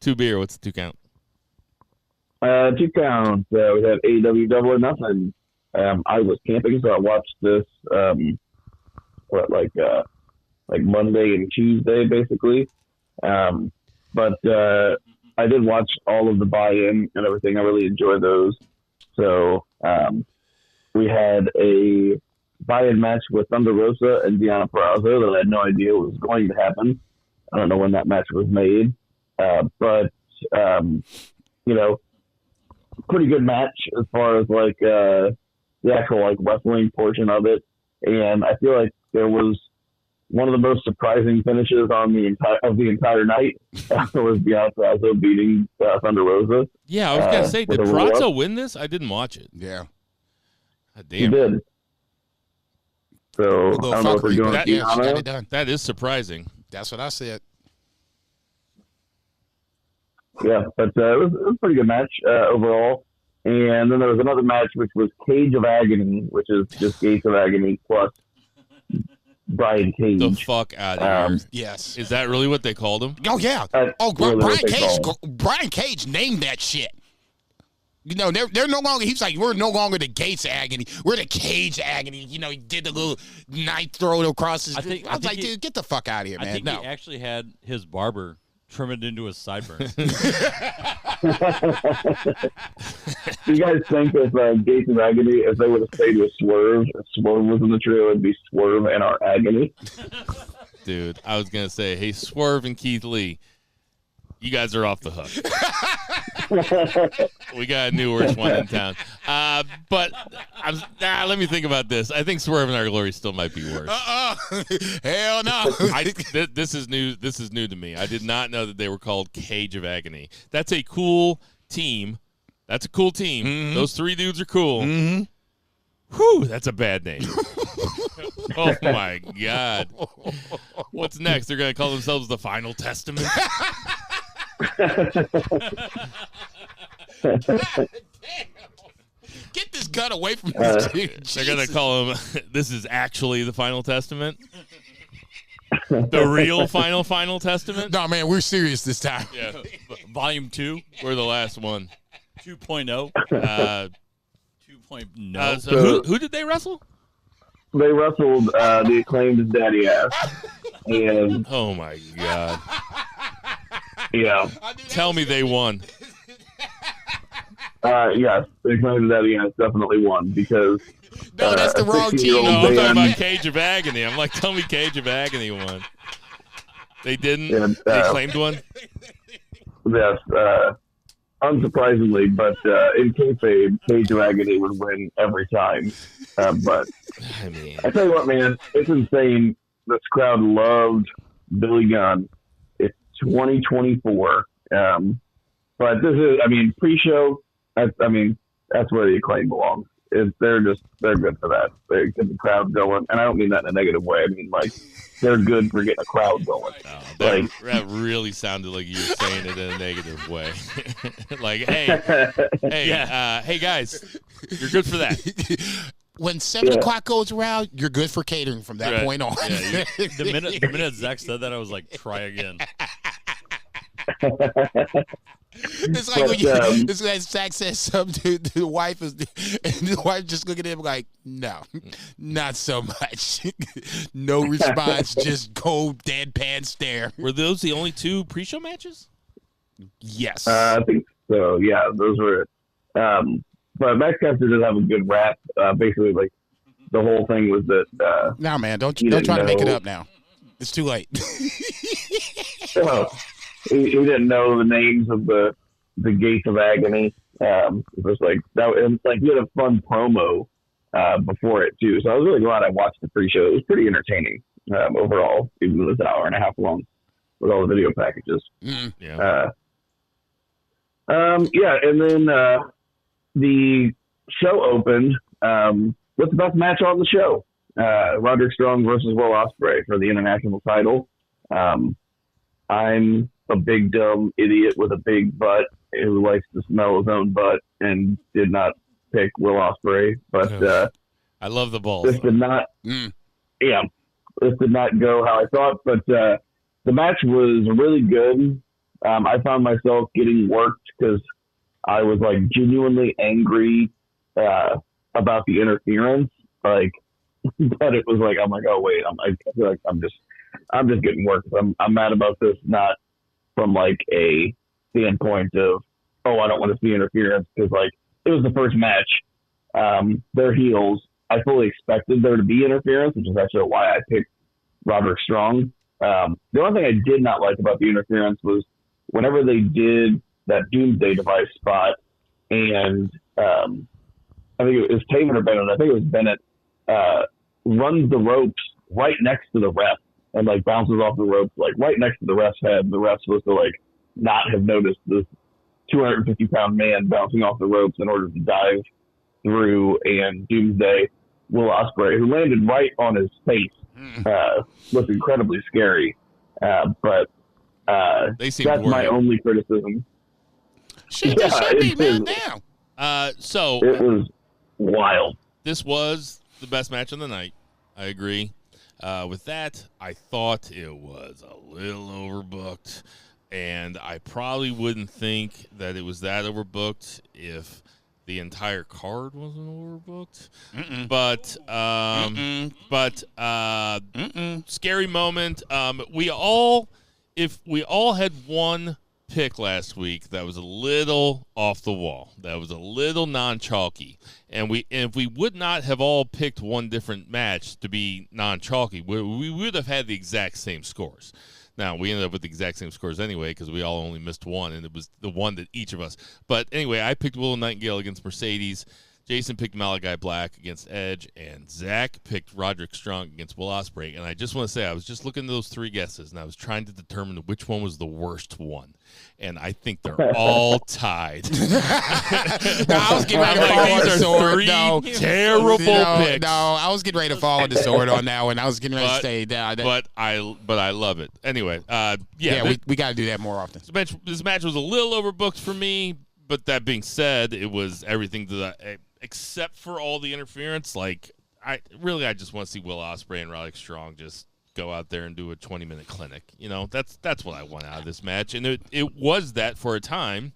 2 beer. What's the 2 count? 2 counts. We had AEW Double or Nothing. I was camping, so I watched this like Monday and Tuesday, basically. But I did watch all of the buy-in and everything. I really enjoyed those. So we had a buy-in match with Thunder Rosa and Deonna Purrazzo that I had no idea was going to happen. I don't know when that match was made. But pretty good match as far as the actual wrestling portion of it. And I feel like there was one of the most surprising finishes on the entire night was Deonna Purrazzo beating Thunder Rosa. Yeah, I was gonna say, did Purrazzo win this? I didn't watch it. Yeah, damn. He did. So I don't know if we're doing Deonna. That is surprising. That's what I said. Yeah, but it was a pretty good match overall. And then there was another match which was Cage of Agony, which is just Gates of Agony plus Brian Cage. The fuck out of here. Yes. Is that really what they called him? Oh, yeah. Brian Cage named that shit. They're no longer, he's like, we're no longer the Gates of Agony. We're the Cage of Agony. He did the little knife throw across his... I was like, dude, get the fuck out of here, man. I think he actually had his barber trim it into his sideburns. You guys think if Gates of Agony, if they would have stayed with Swerve, if Swerve was in the trio, it'd be Swerve and our Agony? Dude, I was going to say, hey, Swerve and Keith Lee, you guys are off the hook. We got a new worst one in town. But let me think about this. I think Swerve and Our Glory still might be worse. Hell no. This is new. This is new to me. I did not know that they were called Cage of Agony. That's a cool team. That's a cool team. Mm-hmm. Those 3 dudes are cool. Mm-hmm. Whew, that's a bad name. Oh, my God. What's next? They're going to call themselves the Final Testament? Get this gun away from this dude. They're going to call him, this is actually the Final Testament? The real Final Testament? No, man, we're serious this time. Yeah. Volume 2? We're the last one. 2.0? 2.0. So who did they wrestle? They wrestled the Acclaimed Daddy Ass. And, oh, my God. Yeah. Tell me they won. Yes, explain that again. It's definitely one because No, that's the wrong team. 16-year-old No, I'm talking band- about Cage of Agony. I'm like, tell me Cage of Agony won. They didn't? Yeah, They claimed one? Yes, unsurprisingly, but in kayfabe, Cage of Agony would win every time. But I mean, I tell you what, man, it's insane. This crowd loved Billy Gunn. It's 2024. But this is, I mean, pre-show, that's where the Acclaim belongs. They're good for that. They get the crowd going. And I don't mean that in a negative way. I mean, like, they're good for getting a crowd going. that really sounded like you were saying it in a negative way. Like, hey guys, you're good for that. When 7 o'clock goes around, you're good for catering from that point on. Yeah, the minute Zach said that, I was like, try again. It's like when it's like Zach says something to the wife, and the wife just look at him like, no, not so much. No response, just cold deadpan stare. Were those the only 2 pre-show matches? Yes. I think so. Yeah, those were it. But Max Caster did have a good rap. Basically, like the whole thing was that. Now, man, don't try to make it up now. It's too late. He didn't know the names of the Gates of Agony. It was like that. And like he had a fun promo before it too. So I was really glad I watched the pre-show. It was pretty entertaining overall, even though it was an hour and a half long with all the video packages. Yeah. And then the show opened with the best match on the show. Roderick Strong versus Will Ospreay for the international title. I'm a big dumb idiot with a big butt who likes to smell his own butt and did not pick Will Ospreay, but I love the balls. this did not this did not go how I thought, but the match was really good. I found myself getting worked because I was like genuinely angry about the interference, like, but it was like I'm like, oh wait, I feel like I'm just getting worked. I'm mad about this, not from like a standpoint of, oh, I don't want to see interference, because like it was the first match. They're heels. I fully expected there to be interference, which is actually why I picked Roderick Strong. The only thing I did not like about the interference was whenever they did that Doomsday Device spot, and I think it was Taven or Bennett. I think it was Bennett. Runs the ropes right next to the ref and like bounces off the ropes, like right next to the ref's head. The ref's supposed to like not have noticed this 250-pound man bouncing off the ropes in order to dive through, and Doomsday Will Ospreay, who landed right on his face, looked incredibly scary. But They that's my only criticism. Shit, that should be, man, down. So It was wild. this was the best match of the night. I agree. With that, I thought it was a little overbooked, and I probably wouldn't think that it was that overbooked if the entire card wasn't overbooked. But scary moment. If we all had one pick last week that was a little off the wall, that was a little non-chalky, and if we would not have all picked one different match to be non-chalky, we would have had the exact same scores. Now, we ended up with the exact same scores anyway because we all only missed one, and it was the one that each of us. But anyway, I picked Willow Nightingale against Mercedes. Jason picked Malachi Black against Edge, and Zach picked Roderick Strong against Will Ospreay. And I just want to say, I was just looking at those three guesses, and I was trying to determine which one was the worst one. And I think they're all tied. I was getting ready to fall on the sword. No, terrible picks. No, I was getting ready to fall on the sword on that one. I was getting ready to say that. But I love it. Anyway, we got to do that more often. This match was a little overbooked for me, but that being said, it was everything that except for all the interference. Like, I just want to see Will Ospreay and Roderick Strong just go out there and do a 20-minute clinic. You know, that's what I want out of this match, and it was that for a time,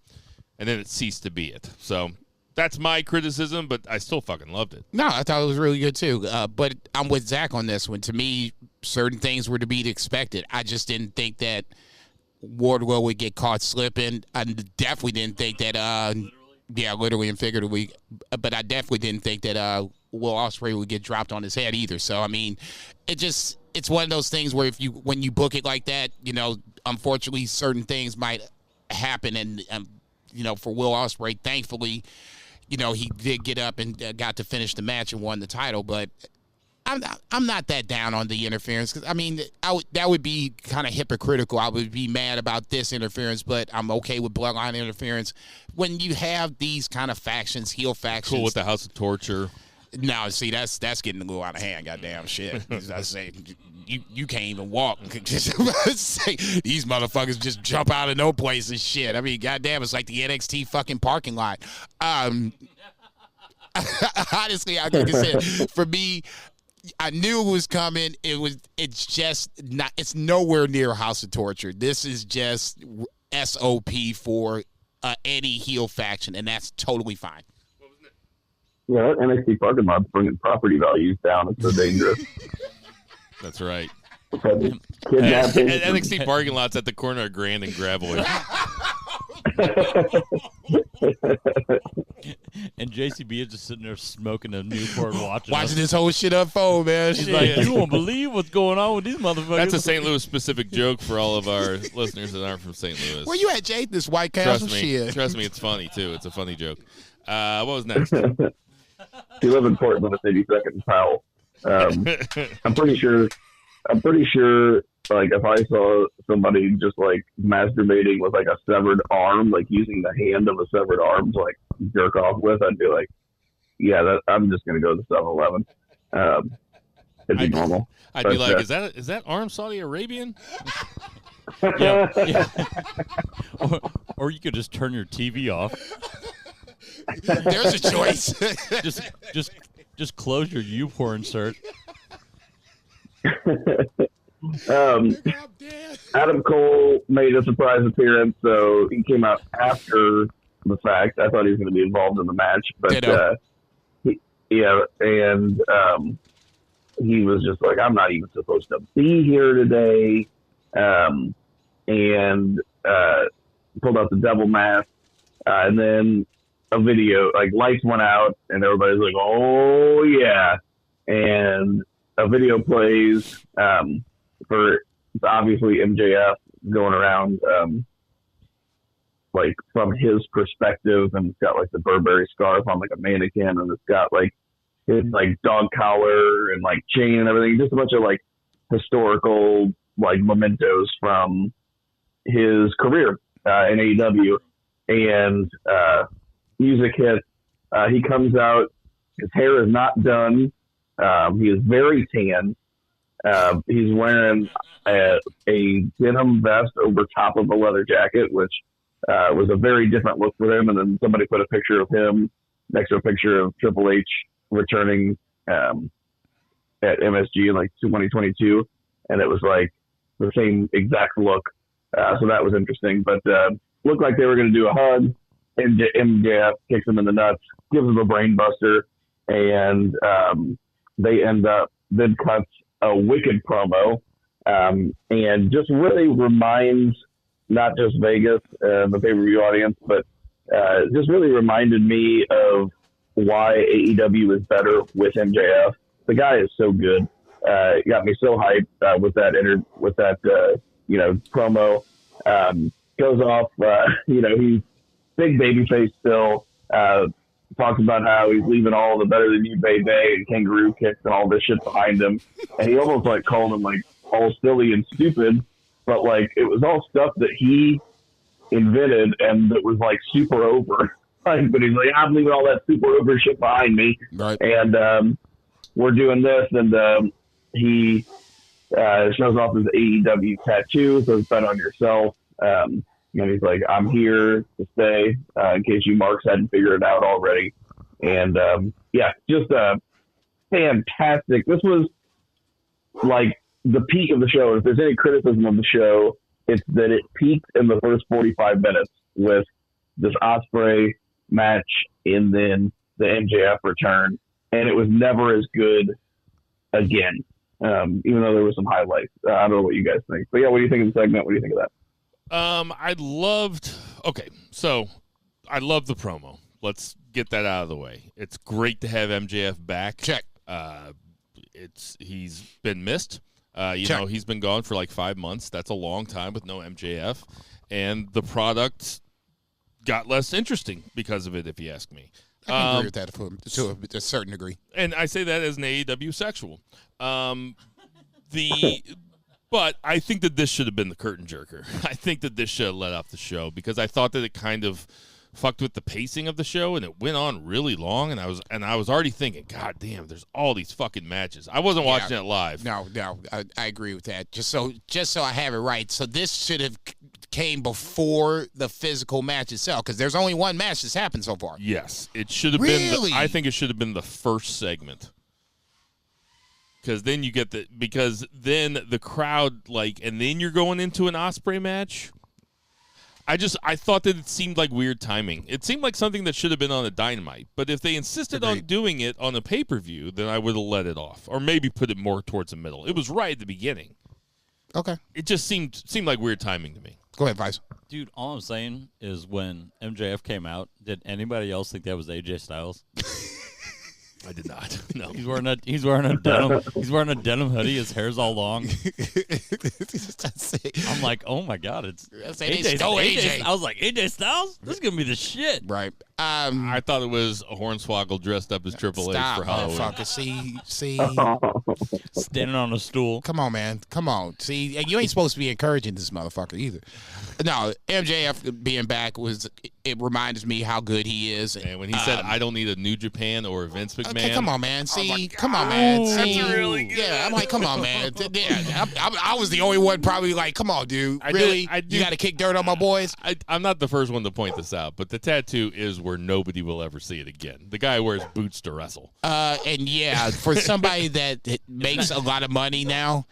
and then it ceased to be it. So that's my criticism, but I still fucking loved it. No, I thought it was really good too. But I'm with Zach on this one. To me, certain things were to be expected. I just didn't think that Wardlow would get caught slipping. I definitely didn't think that Yeah, literally and figuratively. But I definitely didn't think that Will Ospreay would get dropped on his head either. So I mean, it's one of those things where when you book it like that, unfortunately certain things might happen, and for Will Ospreay, thankfully, he did get up and got to finish the match and won the title. But I'm not that down on the interference, because I mean that would be kind of hypocritical. I would be mad about this interference, but I'm okay with bloodline interference when you have these kind of factions, heel factions. Cool with the House of Torture. No, see, that's getting a little out of hand. Goddamn shit! I say you can't even walk. These motherfuckers just jump out of no place and shit. I mean, goddamn, it's like the NXT fucking parking lot. Honestly, like I said, for me, I knew it was coming. It's just not. It's nowhere near House of Torture. This is just SOP for any heel faction, and that's totally fine. Yeah, that NXT parking lot's bringing property values down. It's so dangerous. That's right. Kidnapping. NXT parking lot's at the corner of Grand and Gravois. And JCB is just sitting there smoking a Newport, watching this whole shit unfold, man. She's like, you won't believe what's going on with these motherfuckers. That's a St. Louis specific joke for all of our listeners that aren't from St. Louis. Where you at, Jay? This White Castle shit. Trust me, it's funny too. It's a funny joke. What was next? You live in Portland, it's 82nd and Powell. I'm pretty sure. Like if I saw somebody just like masturbating with like a severed arm, like using the hand of a severed arm to like jerk off with, I'd be like, yeah, I'm just gonna go to 7-Eleven. It'd be normal. I'd be like, is that arm Saudi Arabian? Yeah. Or you could just turn your TV off. There's a choice. just close your U-Pour insert. Adam Cole made a surprise appearance, so he came out after the fact. I thought he was going to be involved in the match, but he was just like, I'm not even supposed to be here today, and pulled out the devil mask, and then a video, like lights went out, and everybody's like, oh yeah, and a video plays for obviously MJF going around like from his perspective, and it's got like the Burberry scarf on like a mannequin, and it's got like his like dog collar and like chain and everything, just a bunch of like historical like mementos from his career in AEW, and music hits. He comes out, his hair is not done. He is very tan. He's wearing a denim vest over top of a leather jacket, which was a very different look for him. And then somebody put a picture of him next to a picture of Triple H returning at MSG in like 2022, and it was like the same exact look. So that was interesting. But looked like they were going to do a hug. MJF kicks him in the nuts, gives him a brain buster, and they end up then cuts a wicked promo, and just really reminds not just Vegas, the pay-per-view audience, but just really reminded me of why AEW is better with MJF. The guy is so good. It got me so hyped with that promo. Goes off, he's big babyface still. Talks about how he's leaving all the Better Than You Baby and kangaroo kicks and all this shit behind him. And he almost like called him like all silly and stupid, but like it was all stuff that he invented and that was like super over. Like, but he's like, I'm leaving all that super over shit behind me. Right. And we're doing this, and he shows off his AEW tattoo, so it's Bet on Yourself. And he's like, I'm here to stay, in case you marks hadn't figured it out already. And, just fantastic. This was like the peak of the show. If there's any criticism of the show, it's that it peaked in the first 45 minutes with this Ospreay match and then the MJF return. And it was never as good again, even though there were some highlights. I don't know what you guys think. But, yeah, what do you think of the segment? What do you think of that? I loved the promo. Let's get that out of the way. It's great to have MJF back. Check. He's been missed. He's been gone for like 5 months. That's a long time with no MJF. And the product got less interesting because of it, if you ask me. I can agree with that to a certain degree. And I say that as an AEW sexual. But I think that this should have been the curtain jerker. I think that this should have let off the show because I thought that it kind of fucked with the pacing of the show and it went on really long. And I was already thinking, God damn, there's all these fucking matches. I wasn't watching it live. No, I agree with that. Just so I have it right. So this should have came before the physical match itself because there's only one match that's happened so far. Yes, it should have been. I think it should have been the first segment. Because then you get because then the crowd and then you're going into an Ospreay match. I thought that it seemed like weird timing. It seemed like something that should have been on a Dynamite. But if they insisted on doing it on a pay-per-view, then I would have let it off. Or maybe put it more towards the middle. It was right at the beginning. Okay. It just seemed like weird timing to me. Go ahead, Vice. Dude, all I'm saying is when MJF came out, did anybody else think that was AJ Styles? I did not. No. He's wearing a denim hoodie. His hair's all long. I'm like, oh my God, it's AJ. I was like, AJ Styles? This is gonna be the shit. Right. I thought it was a hornswoggle dressed up as Triple H for Halloween. Motherfucker. See. Standing on a stool. Come on, man. Come on. See, you ain't supposed to be encouraging this motherfucker either. No, MJF being back it reminds me how good he is. And when he said, I don't need a New Japan or a Vince McMahon. Okay, come on, man. See, come on, man. See, that's really good. Yeah, I'm like, come on, man. Yeah, I was the only one probably like, come on, dude. Really? You got to kick dirt on my boys? I'm not the first one to point this out, but the tattoo is where nobody will ever see it again. The guy wears boots to wrestle. And yeah, for somebody that makes a lot of money now,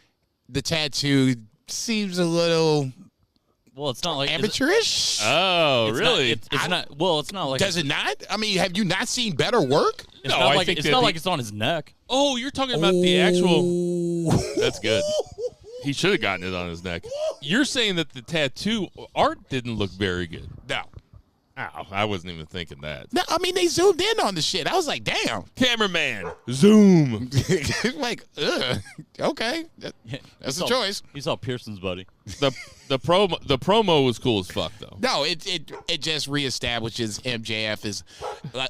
the tattoo seems a little... Well, it's not like amateurish. Oh, really? It's not. Well, it's not like. Does it not? I mean, have you not seen better work? It's not like it's on his neck. Oh, you're talking about the actual. That's good. He should have gotten it on his neck. You're saying that the tattoo art didn't look very good. No. Ow, I wasn't even thinking that. No, I mean, they zoomed in on the shit. I was like, damn. Cameraman, zoom. Like, okay. That's a choice. He saw Pearson's buddy. The promo was cool as fuck, though. No, it just reestablishes MJF as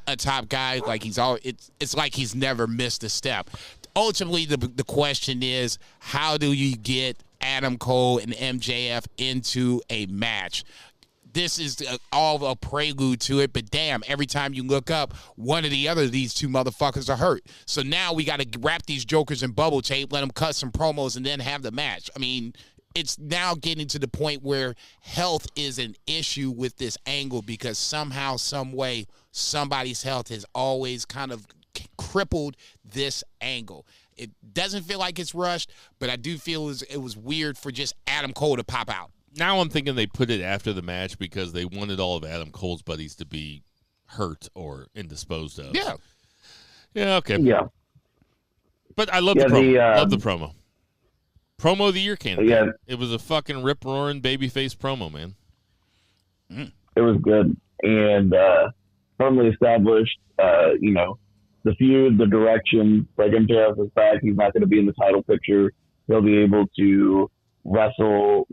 a top guy. Like it's like he's never missed a step. Ultimately, the question is, how do you get Adam Cole and MJF into a match? This is all a prelude to it, but damn, every time you look up, one or the other of these two motherfuckers are hurt. So now we got to wrap these jokers in bubble tape, let them cut some promos, and then have the match. I mean, it's now getting to the point where health is an issue with this angle because somehow, some way, somebody's health has always kind of crippled this angle. It doesn't feel like it's rushed, but I do feel it was weird for just Adam Cole to pop out. Now I'm thinking they put it after the match because they wanted all of Adam Cole's buddies to be hurt or indisposed of. Yeah. Yeah, okay. Yeah. But I love the promo. Love the promo. Promo of the year candidate. Yeah. It was a fucking rip-roaring babyface promo, man. It was good. And firmly established, the feud, the direction. Like MJF is back. He's not going to be in the title picture. He'll be able to wrestle,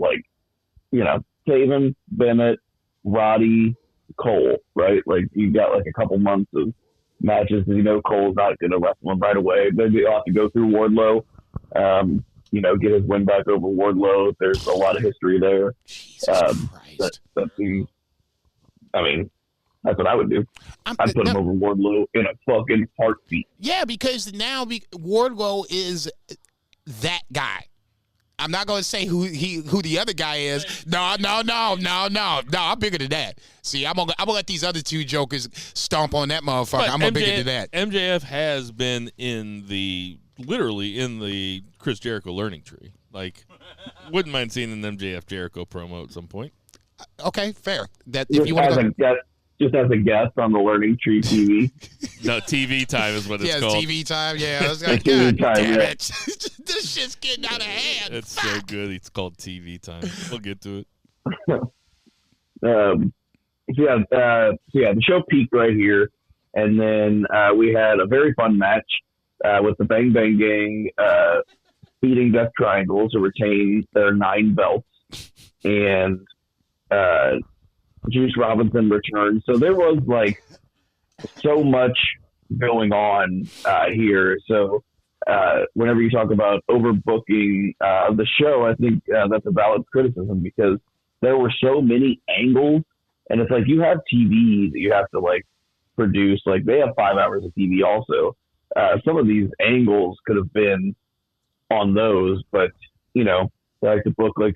Taven, Bennett, Roddy, Cole, right? Like, you've got, a couple months of matches. Cole's not going to wrestle him right away. Maybe he'll have to go through Wardlow, get his win back over Wardlow. There's a lot of history there. Jesus Christ. That seems, that's what I would do. I'd put him over Wardlow in a fucking heartbeat. Yeah, because now Wardlow is that guy. I'm not going to say who the other guy is. No. I'm bigger than that. See, I'm gonna let these other two jokers stomp on that motherfucker. I'm bigger than that. MJF has been literally in the Chris Jericho learning tree. Wouldn't mind seeing an MJF Jericho promo at some point. Okay, fair. That Just if you want to go. Just as a guest on the Learning Tree TV. No, TV time is what it's called. Yeah, TV time. Yeah, I was like, TV God time, damn yeah. it. This shit's getting out of hand. It's so good. It's called TV time. We'll get to it. the show peaked right here, and then we had a very fun match with the Bang Bang Gang beating Death Triangle to retain their 9 belts, and Juice Robinson returned. So there was like so much going on here. So whenever you talk about overbooking the show, I think that's a valid criticism because there were so many angles, and it's like you have TV that you have to like produce. Like they have 5 hours of TV also. Some of these angles could have been on those, but you know, I like to book like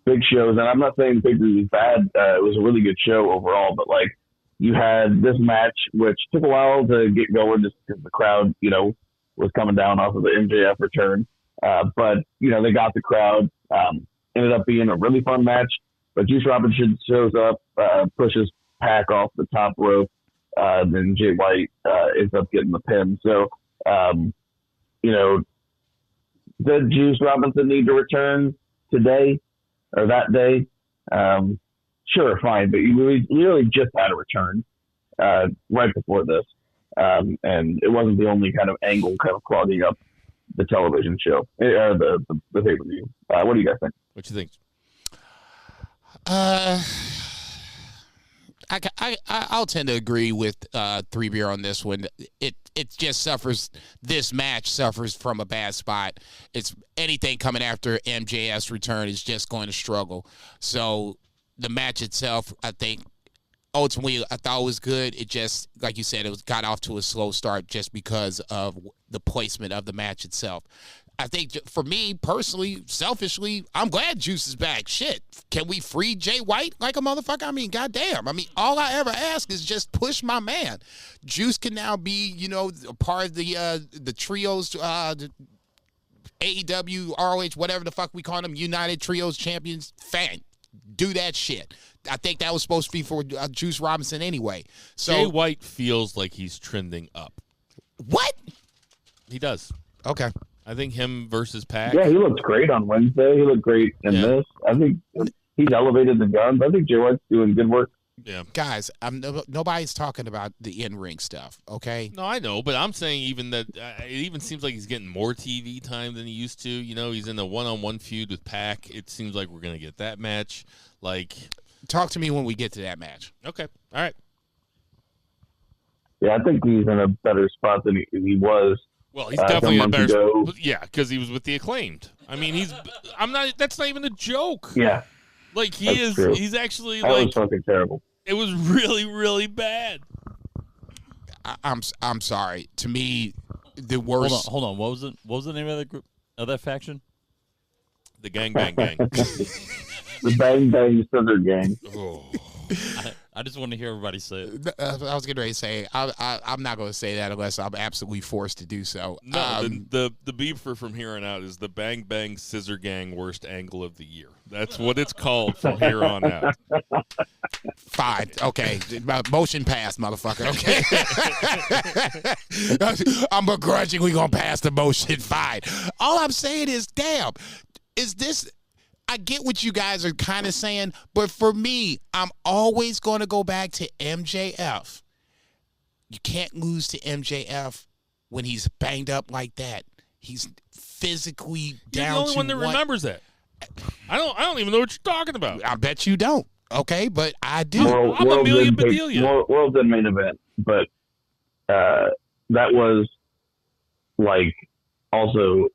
big shows, and I'm not saying Big Blue was bad. It was a really good show overall, but like you had this match, which took a while to get going just because the crowd, you know, was coming down off of the MJF return. But you know, they got the crowd. Ended up being a really fun match. But Juice Robinson shows up, pushes Pac off the top rope. Then Jay White ends up getting the pin. So, you know, did Juice Robinson need to return today or that day? Sure, fine. But you really just had a return right before this. And it wasn't the only kind of angle kind of clogging up the television show, or the pay-per-view. What do you guys think? What you think? I'll tend to agree with 3 Beer on this one. It just suffers. This match suffers from a bad spot. It's anything coming after MJF's return is just going to struggle. So the match itself, I think, ultimately, I thought it was good. It just, like you said, got off to a slow start just because of the placement of the match itself. I think for me personally, selfishly, I'm glad Juice is back. Shit, can we free Jay White like a motherfucker? I mean, goddamn. I mean, all I ever ask is just push my man. Juice can now be, you know, a part of the trios, the AEW, ROH, whatever the fuck we call them, United Trios Champions. Fan, do that shit. I think that was supposed to be for Juice Robinson anyway. So Jay White feels like he's trending up. What? He does. Okay. I think him versus Pac. Yeah, he looked great on Wednesday. He looked great in this. I think he's elevated the guns. I think Jay White's doing good work. Yeah. Guys, nobody's talking about the in-ring stuff, okay? No, I know, but I'm saying even that it even seems like he's getting more TV time than he used to. You know, he's in a one-on-one feud with Pac. It seems like we're going to get that match. Like, talk to me when we get to that match. Okay. All right. Yeah, I think he's in a better spot than he was. Well, he's definitely in a better spot. Yeah, because he was with the Acclaimed. I mean, that's not even a joke. Yeah. Like, True. he's actually, that like. was fucking terrible. It was really, really bad. I'm sorry. To me, the worst. Hold on. What was the name of that group? Of that faction? The Gang Bang Gang. The Bang Bang Scissor Gang. Oh. I just want to hear everybody say it. I was getting ready to say I'm not going to say that unless I'm absolutely forced to do so. No, the beeper from here on out is the Bang Bang Scissor Gang worst angle of the year. That's what it's called from here on out. Fine. Okay. Motion passed, motherfucker. Okay. I'm begrudgingly going to pass the motion. Fine. All I'm saying is, damn, is this... I get what you guys are kind of saying, but for me, I'm always going to go back to MJF. You can't lose to MJF when he's banged up like that. He's physically down to You're the only one that remembers that. I don't even know what you're talking about. I bet you don't. Okay, but I do. I'm Amelia Bedelia. World did main event, but that was like also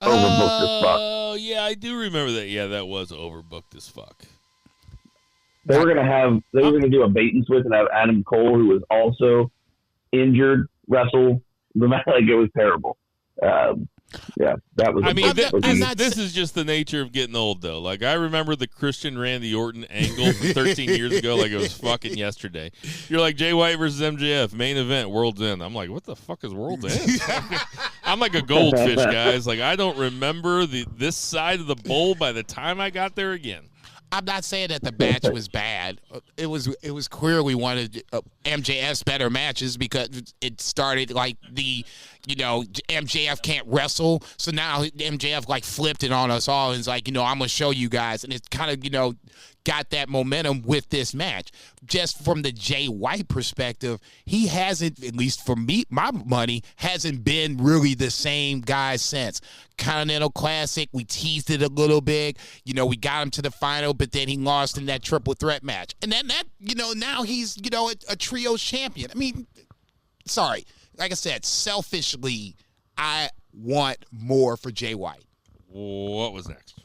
overbooked as fuck. Oh, yeah, I do remember that. Yeah, that was overbooked as fuck. They were gonna do a bait and switch and have Adam Cole, who was also injured, wrestle the match. Like, it was terrible. Yeah, that was. I mean, this is just the nature of getting old, though. Like, I remember the Christian Randy Orton angle from 13 years ago, like it was fucking yesterday. You're like, Jay White versus MJF, main event, World's End. I'm like, what the fuck is World's End? I'm like a goldfish, guys. Like, I don't remember this side of the bowl by the time I got there again. I'm not saying that the match was bad. It was clear we wanted MJF's better matches because it started like the MJF can't wrestle. So now MJF like flipped it on us all and is like, I'm going to show you guys. And it's kind of, got that momentum with this match. Just from the Jay White perspective, he hasn't, at least for me, my money, hasn't been really the same guy since. Continental Classic, we teased it a little bit. We got him to the final, but then he lost in that triple threat match. And then now he's, a trios champion. I mean, sorry. Like I said, selfishly, I want more for Jay White. What was next?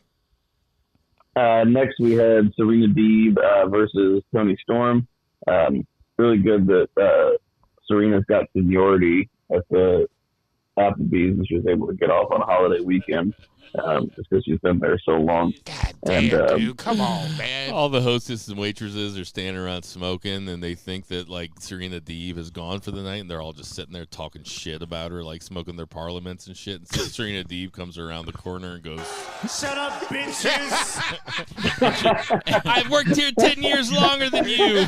Next, we had Serena Deeb versus Toni Storm. Really good that Serena's got seniority at the Applebee's and she was able to get off on a holiday weekend just because she's been there so long. God damn, dude. Come on, man. All the hostesses and waitresses are standing around smoking, and they think that, like, Serena Deeb is gone for the night, and they're all just sitting there talking shit about her, like, smoking their parliaments and shit. And so Serena Deeb comes around the corner and goes, Shut up, bitches! I've worked here 10 years longer than you.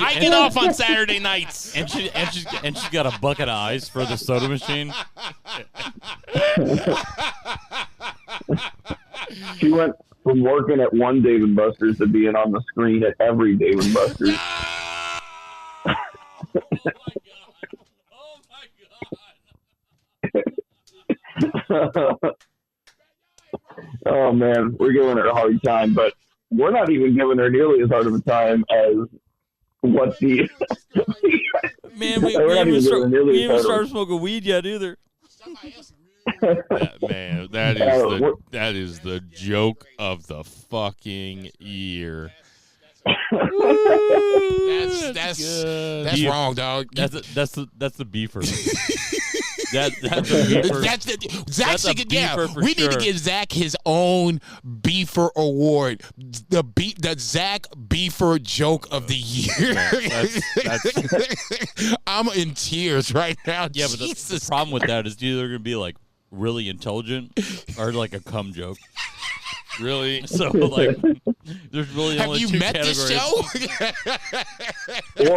I get off on Saturday nights. And she's got a bucket of ice for the soda machine. She went from working at one Dave & Buster's to being on the screen at every Dave & Buster's. Oh my God. Oh man, we're giving her a hard time, but we're not even giving her nearly as hard of a time as what the Man, we haven't started smoking weed yet either. Man, that is the joke of the fucking year. That's wrong, dog. That's the beefer. That's a beefer. Zach should we need to give Zach his own beefer award. The Zach Beefer joke of the year. I'm in tears right now. Yeah, but the problem with that is either going to be like really intelligent or like a cum joke. Really? So like, there's really only two categories. Have you met this show?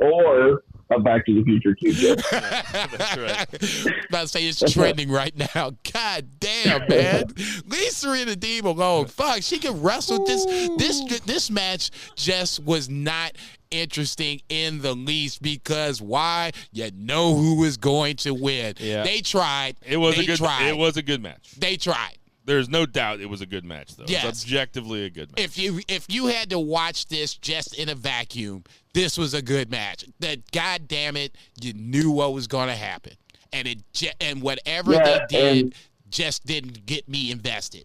or a Back to the Future cue joke. That's right. About to say it's trending right now. God damn, man. Leave Serena Deeb alone. Fuck, she can wrestle. This match just was not interesting in the least because why? You know who was going to win. Yeah. They tried. It was a good match. They tried. There's no doubt it was a good match, though. Yes. It's objectively a good match. If you had to watch this just in a vacuum, this was a good match. That God damn it, you knew what was going to happen, and whatever they did just didn't get me invested.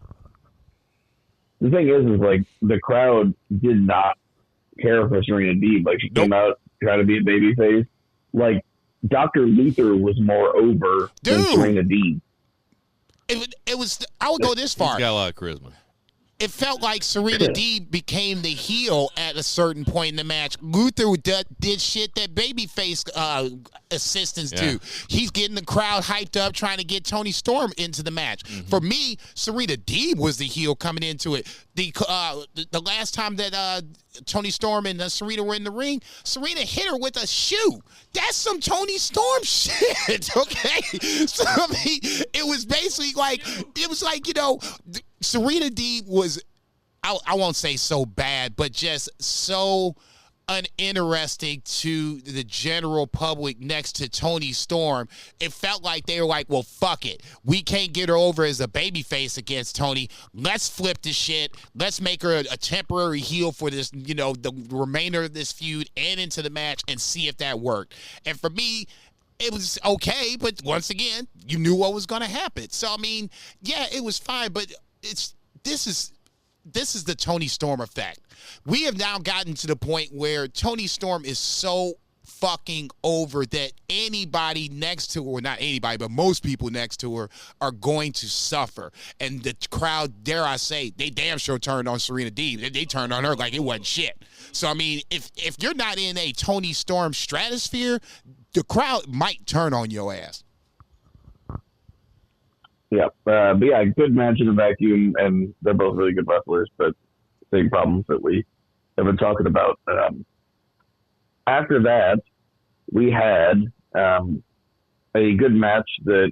The thing is like the crowd did not care for Serena Deeb. Like she came out trying to be a babyface. Like Dr. Luther was more over than Serena Deeb. It was. I would go this far. He's got a lot of charisma. It felt like Serena Deeb became the heel at a certain point in the match. Luther did shit that babyface assistants do. He's getting the crowd hyped up, trying to get Toni Storm into the match. Mm-hmm. For me, Serena Deeb was the heel coming into it. The last time that Toni Storm and Serena were in the ring, Serena hit her with a shoe. That's some Toni Storm shit, okay? So, I mean, it was basically like, Serena Deeb was, I won't say so bad, but just so uninteresting to the general public next to Toni Storm. It felt like they were like, well, fuck it. We can't get her over as a babyface against Toni. Let's flip this shit. Let's make her a temporary heel for this, the remainder of this feud and into the match and see if that worked. And for me, it was okay, but once again, you knew what was going to happen. So, I mean, yeah, it was fine, but this is the Toni Storm effect. We have now gotten to the point where Toni Storm is so fucking over that anybody next to her, or not anybody, but most people next to her are going to suffer. And the crowd, dare I say, they damn sure turned on Serena Deeb. They turned on her like it wasn't shit. So, I mean, if you're not in a Toni Storm stratosphere, the crowd might turn on your ass. Yeah, but yeah, good match in a vacuum, and they're both really good wrestlers, but same problems that we have been talking about. After that, we had a good match that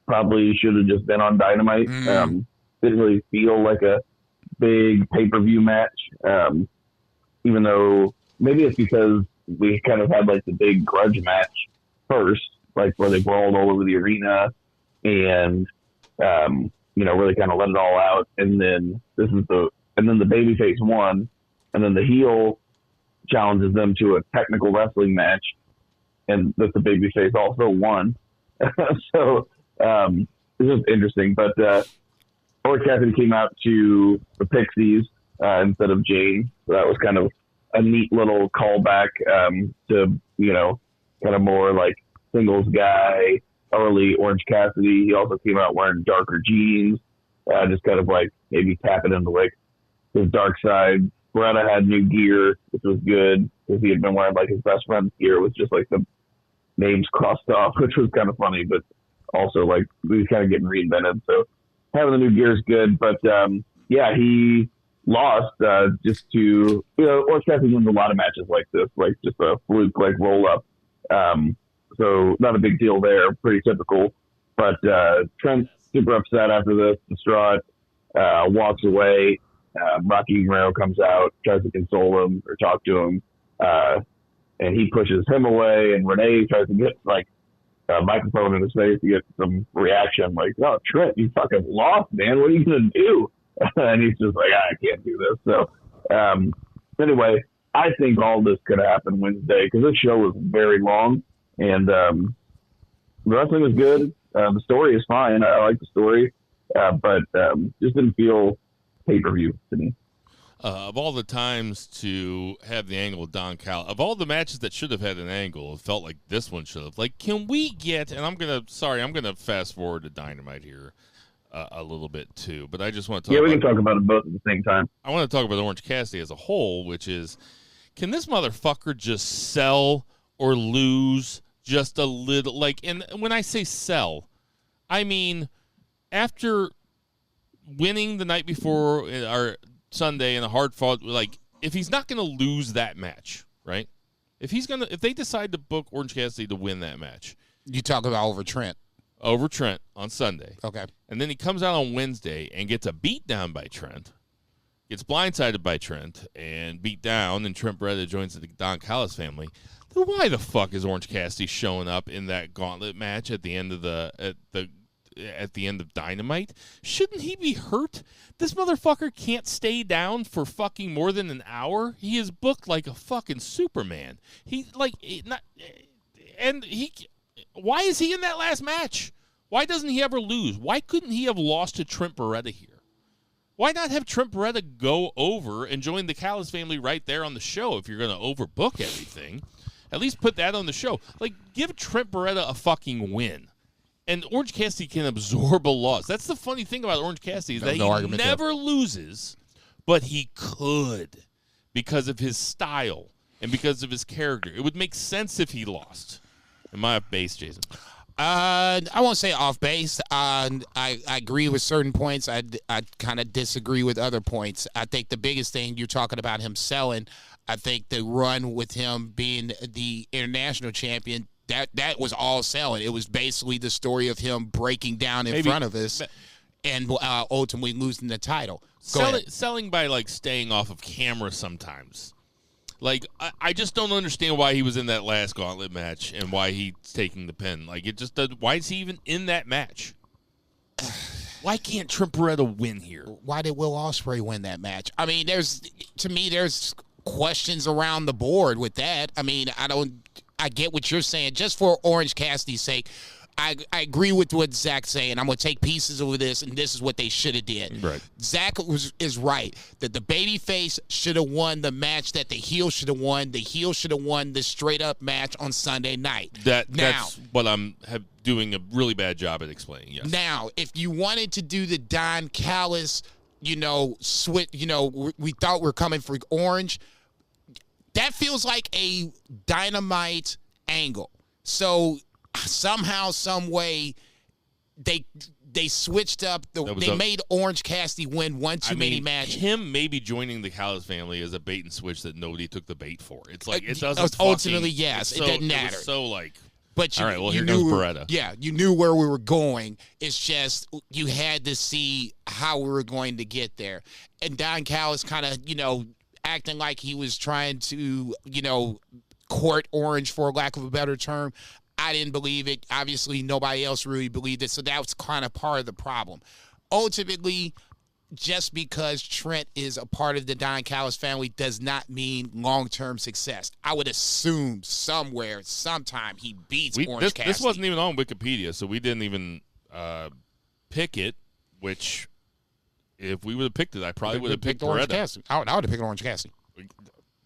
probably should have just been on Dynamite. Didn't really feel like a big pay-per-view match, even though maybe it's because we kind of had like the big grudge match first, like where they brawled all over the arena and, really kind of let it all out. And then the babyface won, and then the heel challenges them to a technical wrestling match, and that the babyface also won. So it's just interesting. But Orange Cassidy came out to the Pixies instead of Jane, so that was kind of a neat little callback to kind of more like singles guy, early Orange Cassidy. He also came out wearing darker jeans, just kind of like maybe tapping into like his dark side. Beretta had new gear, which was good because he had been wearing like his best friend's gear with just like the names crossed off, which was kind of funny, but also like he was kind of getting reinvented. So having the new gear is good, but he lost just to Orange Cassidy wins a lot of matches like this, like just a fluke like roll up. So not a big deal there, pretty typical. But Trent's super upset after this, distraught, walks away. Rocky Guerrero comes out, tries to console him or talk to him, and he pushes him away. And Renee tries to get like a microphone in his face to get some reaction, like, "Oh, Trent, you fucking lost, man. What are you gonna do?" And he's just like, "I can't do this." So anyway, I think all this could happen Wednesday because this show was very long and the wrestling was good. The story is fine. I like the story, but just didn't feel pay-per-view to me. Of all the times to have the angle of Don Cal, of all the matches that should have had an angle, it felt like this one should have. Like, can we get, and I'm going to fast forward to Dynamite here a little bit too, but I just want to talk we can talk about them both at the same time. I want to talk about Orange Cassidy as a whole, which is, can this motherfucker just sell or lose just a little? Like, and when I say sell, I mean, after winning the night before our Sunday in a hard fought, like, if he's not going to lose that match, right? If they decide to book Orange Cassidy to win that match, You talk about over Trent. Over Trent on Sunday. Okay. And then he comes out on Wednesday and gets a beat down by Trent, gets blindsided by Trent and beat down, and Trent Beretta joins the Don Callis family. Then why the fuck is Orange Cassidy showing up in that gauntlet match at the end of at the end of Dynamite? Shouldn't he be hurt? This motherfucker can't stay down for fucking more than an hour. He is booked like a fucking Superman. Why is he in that last match? Why doesn't he ever lose? Why couldn't he have lost to Trent Beretta here? Why not have Trent Beretta go over and join the Callis family right there on the show if you're going to overbook everything? At least put that on the show. Like, give Trent Beretta a fucking win. And Orange Cassidy can absorb a loss. That's the funny thing about Orange Cassidy is that he never loses, but he could because of his style and because of his character. It would make sense if he lost. Am I off base, Jason? I won't say off base. I agree with certain points. I kind of disagree with other points. I think the biggest thing you're talking about him selling, I think the run with him being the international champion, that was all selling. It was basically the story of him breaking down in front of us and ultimately losing the title. Selling by, like, staying off of camera sometimes. Like, I just don't understand why he was in that last gauntlet match and why he's taking the pin. Like, it just does. Why is he even in that match? Why can't Trent Beretta win here? Why did Will Ospreay win that match? I mean, there's questions around the board with that. I mean, I get what you're saying. Just for Orange Cassidy's sake, I agree with what Zach's saying. I'm going to take pieces of this, and this is what they should have did. Right. Zach is right that the babyface should have won the match that the heel should have won. The heel should have won the straight-up match on Sunday night. That's what I'm doing a really bad job at explaining, yes. Now, if you wanted to do the Don Callis, switch, we thought we were coming for Orange, that feels like a Dynamite angle. So somehow, some way, they switched up. They made Orange Cassidy win one too many matches. Him maybe joining the Callis family is a bait and switch that nobody took the bait for. It's like it doesn't. Ultimately, yes, it doesn't matter. So like, But you, All right, well, you here goes knew, Beretta. Yeah, you knew where we were going. It's just you had to see how we were going to get there. And Don Callis kind of, acting like he was trying to, court Orange, for lack of a better term. I didn't believe it. Obviously, nobody else really believed it. So that was kind of part of the problem. Ultimately, just because Trent is a part of the Don Callis family does not mean long-term success. I would assume somewhere, sometime, he beats Orange Cassidy. This wasn't even on Wikipedia, so we didn't even pick it, which if we would have picked it, I probably would have picked Orange Beretta. Cassidy. I would have picked Orange Cassidy.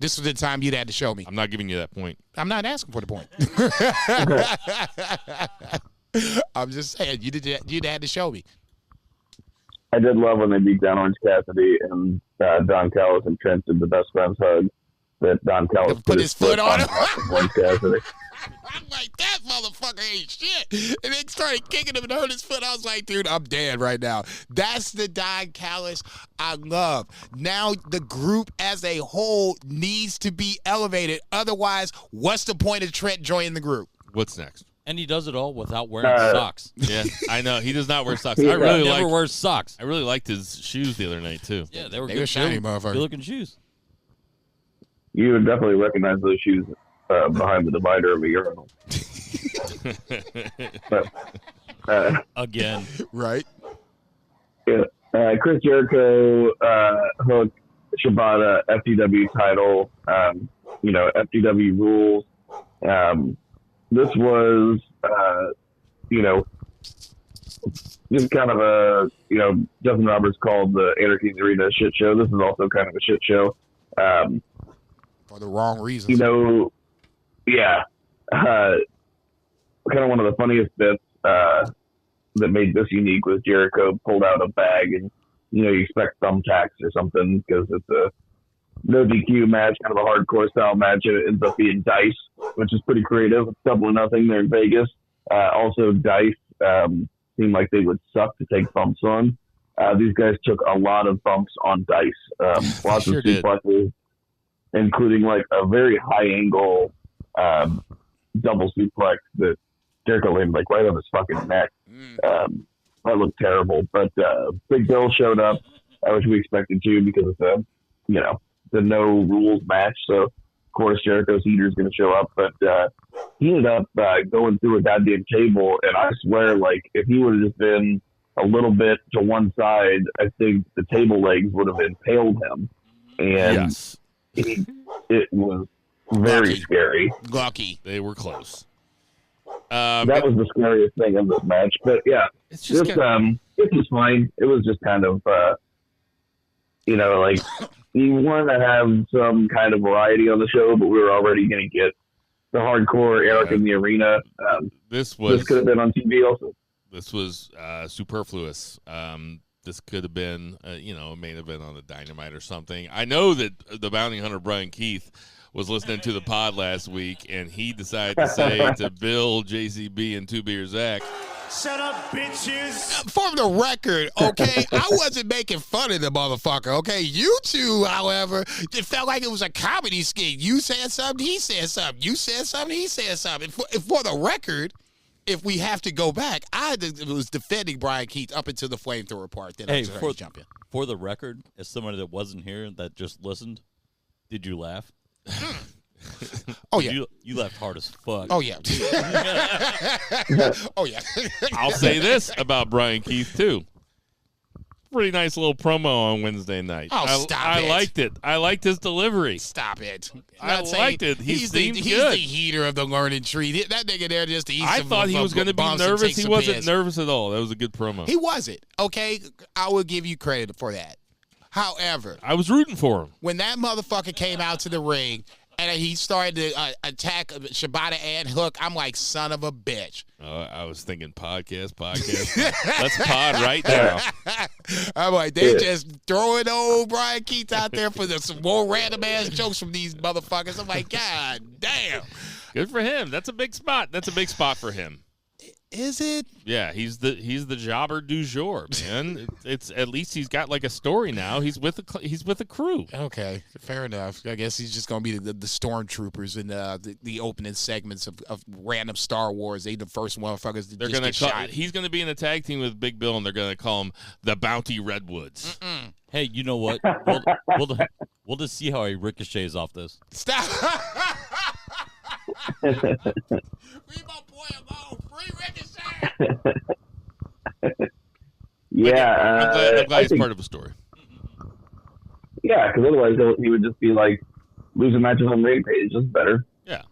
This was the time you'd had to show me. I'm not giving you that point. I'm not asking for the point. I'm just saying, you'd had to show me. I did love when they beat down Orange Cassidy and Don Callis and Trent did the best friends hug that Don Callis Put his foot on him. Orange Cassidy. I'm like, that motherfucker ain't shit. And then started kicking him and hurt his foot. I was like, dude, I'm dead right now. That's the Don Callis I love. Now the group as a whole needs to be elevated. Otherwise, what's the point of Trent joining the group? What's next? And he does it all without wearing socks. Yeah, I know. He does not wear socks. He I really never wears socks. I really liked his shoes the other night, too. Yeah, they were They good. were shiny, motherfucker. Good-looking shoes. You would definitely recognize those shoes behind the divider of a urinal. But, Again. Right? yeah, Chris Jericho hooked Shibata FTW title. FTW rules. This was, just kind of a, Justin Roberts called the Anarchy Arena a shit show. This is also kind of a shit show. For the wrong reasons. Yeah. Kind of one of the funniest bits that made this unique was Jericho pulled out a bag and, you expect thumbtacks or something because it's a no DQ match, kind of a hardcore style match, and it ends up being dice, which is pretty creative. It's 2-0 there in Vegas. Also, dice seemed like they would suck to take bumps on. These guys took a lot of bumps on dice. Lots of suplexes, including like a very high angle double suplex that Jericho landed like right on his fucking neck. That looked terrible. But Big Bill showed up, which we expected to because it's a, the no rules match. So, of course, Jericho's heater is going to show up. But he ended up going through a goddamn table. And I swear, like, if he would have just been a little bit to one side, I think the table legs would have impaled him. And it was very scary. Lucky. They were close. That was the scariest thing in this match. But, yeah, it's just it was fine. It was just kind of, like, you want to have some kind of variety on the show, but we were already going to get the hardcore Eric in the arena. This could have been on TV also. This was superfluous. This could have been, a main event on the Dynamite or something. I know that the bounty hunter Brian Keith was listening to the pod last week, and he decided to say to Bill, JCB, and Two Beer Zach, "Shut up, bitches." For the record, okay, I wasn't making fun of the motherfucker, okay? You two, however, it felt like it was a comedy skit. You said something, he said something. You said something, he said something. For the record, if we have to go back, I was defending Brian Keith up until the flamethrower part. Then I was ready to jump in. For the record, as somebody that wasn't here that just listened, did you laugh? Oh, yeah. You laughed hard as fuck. Oh, yeah. Oh, yeah. I'll say this about Brian Keith, too. Pretty nice little promo on Wednesday night. Oh, stop I it. liked it. I liked his delivery. Stop it. I liked it. He's the good. heater of the learning tree. That nigga there just to eat I some thought he was going to be bumps and nervous. take He some wasn't piss. nervous at all. That was a good promo. He wasn't. Okay, I will give you credit for that. However, I was rooting for him. when that motherfucker came out to the ring and he started to attack Shibata and Hook, I'm like, son of a bitch. I was thinking podcast. Let's pod right now. I'm like, they just throwing old Brian Keith out there for some more random ass jokes from these motherfuckers. I'm like, God damn. Good for him. That's a big spot. That's a big spot for him. Is it? Yeah, he's the jobber du jour, man. It's at least he's got like a story now. He's with a crew. Okay, fair enough. I guess he's just going to be the stormtroopers in the opening segments of random Star Wars. They the first motherfuckers to get shot. He's going to be in a tag team with Big Bill, and they're going to call him the Bounty Redwoods. Hey, you know what? We'll just see how he ricochets off this. Stop. Leave my boy alone. Free Ricochet. Yeah, I'm glad he's part of a story. Yeah, because otherwise he would just be like losing matches on Rampage. Just better. Yeah.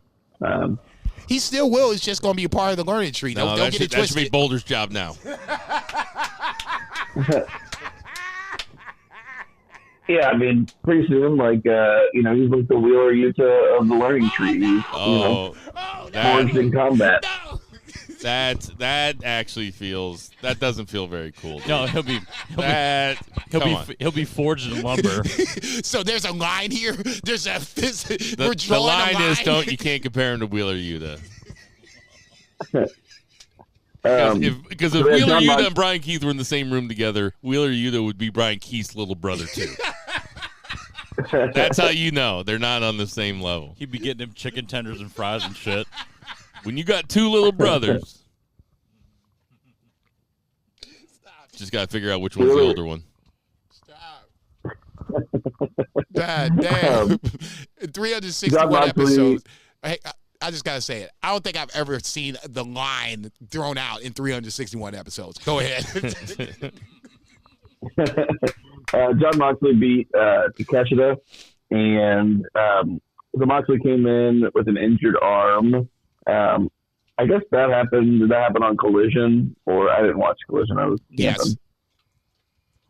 He still will. It's just going to be a part of the learning tree. Don't get it twisted. That should be Boulder's job now. Yeah, I mean, pretty soon, like, he's like the Wheeler Yuta of the learning tree. Forged in combat. That actually doesn't feel very cool. No, he'll be forged in lumber. So there's a line here. There's the line is you can't compare him to Wheeler Yuta. Because if Wheeler Yuta and Brian Keith were in the same room together, Wheeler Yuta would be Brian Keith's little brother too. That's how you know they're not on the same level. He'd be getting him chicken tenders and fries and shit. When you got two little brothers, just got to figure out which one's the older one. Stop. God damn. 361 episodes. I just got to say it. I don't think I've ever seen the line thrown out in 361 episodes. Go ahead. John Moxley beat Takeshita, and the Moxley came in with an injured arm. I guess that happened. Did that happen on Collision? Or I didn't watch Collision. I was yes.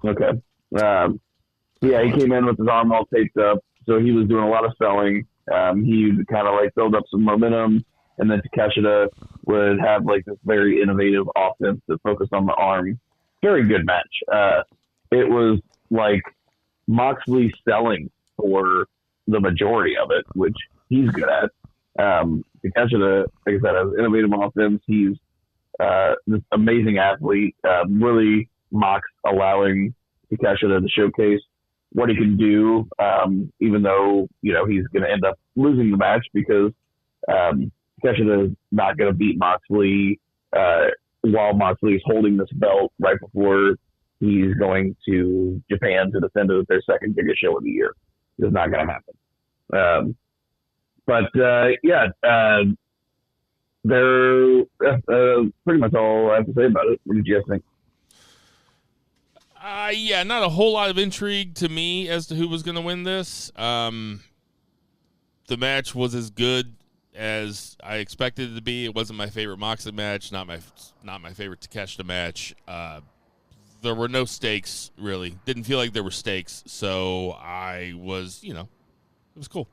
Okay. Yeah, he came in with his arm all taped up, so he was doing a lot of selling. He kind of like build up some momentum, and then Takeshita would have like this very innovative offense that focused on the arm. Very good match. It was like Moxley selling for the majority of it, which he's good at. Takeshita, like I said, has innovative offense. He's this amazing athlete. Really, Mox allowing Takeshita to showcase what he can do, even though, he's going to end up losing the match because Takeshita is not going to beat Moxley while Moxley is holding this belt right before he's going to Japan to defend it at their second biggest show of the year. It's not going to happen. They're pretty much all I have to say about it. What did you guys think? Yeah, not a whole lot of intrigue to me as to who was going to win this. The match was as good as I expected it to be. It wasn't my favorite Moxley match, not my favorite Takeshita match. There were no stakes, really. Didn't feel like there were stakes, so I was, it was cool.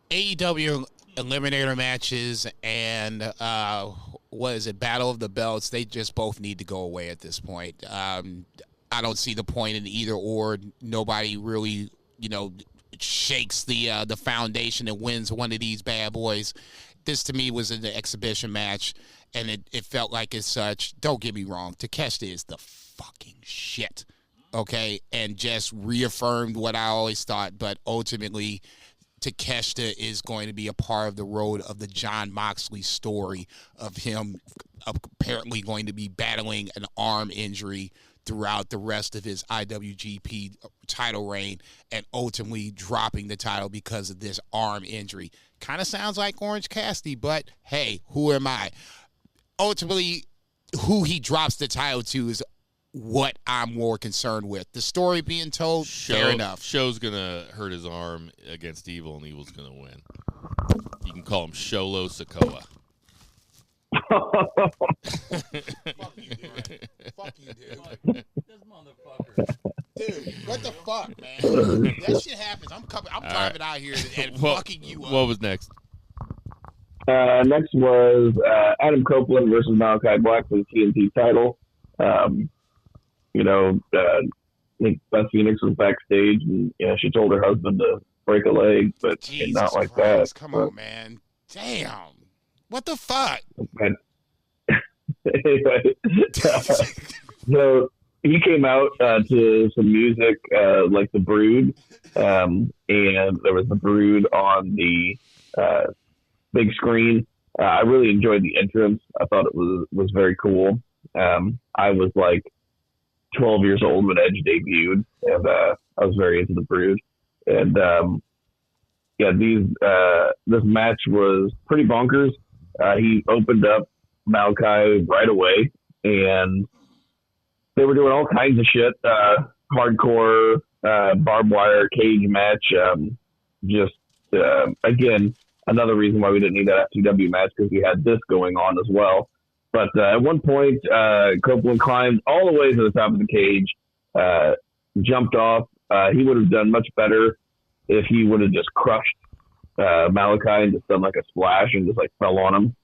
AEW Eliminator matches and Battle of the Belts, they just both need to go away at this point. I don't see the point in either or. Nobody really, shakes the foundation and wins one of these bad boys. This to me was an exhibition match, and it felt like as such. Don't get me wrong, Takeshita is the fucking shit, okay? And just reaffirmed what I always thought, but ultimately Takeshita is going to be a part of the road of the John Moxley story of him apparently going to be battling an arm injury throughout the rest of his IWGP title reign and ultimately dropping the title because of this arm injury. Kind of sounds like Orange Cassidy, but hey, who am I? Ultimately, who he drops the title to is what I'm more concerned with. The story being told, fair enough. Show's going to hurt his arm against Evil, and Evil's going to win. You can call him Sholo Sikoa. Fuck you, dude. Fuck you, dude. This motherfucker. Dude, what the fuck, man? That shit happens. I'm driving out here and fucking you up. What was next? Next was Adam Copeland versus Malachi Black for the TNT title. I think Beth Phoenix was backstage, and she told her husband to break a leg, but Jesus not like Christ, that. Come on, man. Damn. What the fuck? Anyway, so he came out to some music like The Brood, and there was The Brood on the big screen. I really enjoyed the entrance. I thought it was very cool. I was like 12 years old when Edge debuted, and I was very into The Brood. And this match was pretty bonkers. He opened up Malachi right away, and they were doing all kinds of shit. Hardcore, barbed wire, cage match. Again, another reason why we didn't need that FTW match, because we had this going on as well. But at one point, Copeland climbed all the way to the top of the cage, jumped off. He would have done much better if he would have just crushed Malachi and just done like a splash and just like fell on him.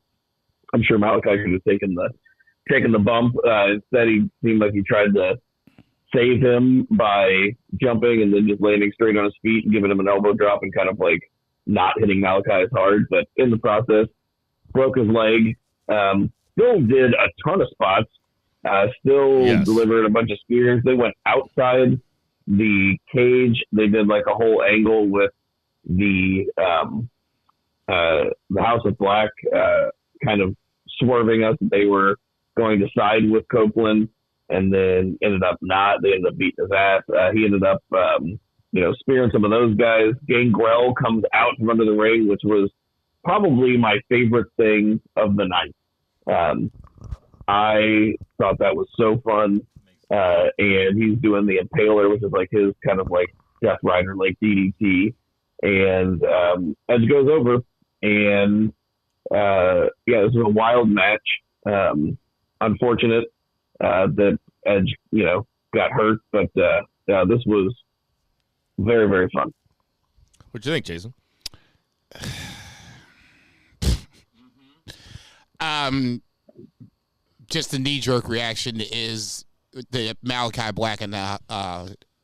I'm sure Malachi could have taken the bump. Instead, he seemed like he tried to save him by jumping and then just landing straight on his feet and giving him an elbow drop and kind of like not hitting Malachi as hard. But in the process, broke his leg. Still did a ton of spots. Delivered a bunch of spears. They went outside the cage. They did like a whole angle with the House of Black kind of swerving us. They were going to side with Copeland, and then ended up not. They ended up beating his ass. He ended up, spearing some of those guys. Gangrel comes out from under the ring, which was probably my favorite thing of the night. I thought that was so fun. And he's doing the Impaler, which is like his kind of like Death Rider, like DDT. And Edge goes over, and this was a wild match. Unfortunate that Edge, got hurt, but this was very, very fun. What do you think, Jason? Just the knee-jerk reaction is the Malachi Black and the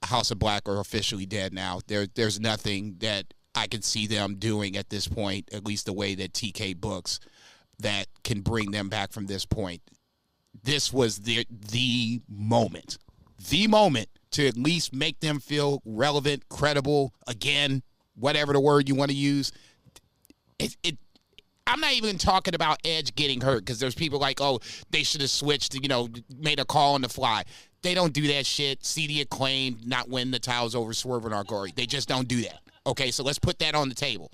House of Black are officially dead now. There's nothing that I can see them doing at this point, at least the way that TK books, that can bring them back from this point. This was the moment to at least make them feel relevant, credible, again, whatever the word you want to use. I'm not even talking about Edge getting hurt, because there's people like, oh, they should have switched, made a call on the fly. They don't do that shit. See the Acclaim not win the titles over Swerve and Argori. They just don't do that. Okay, so let's put that on the table.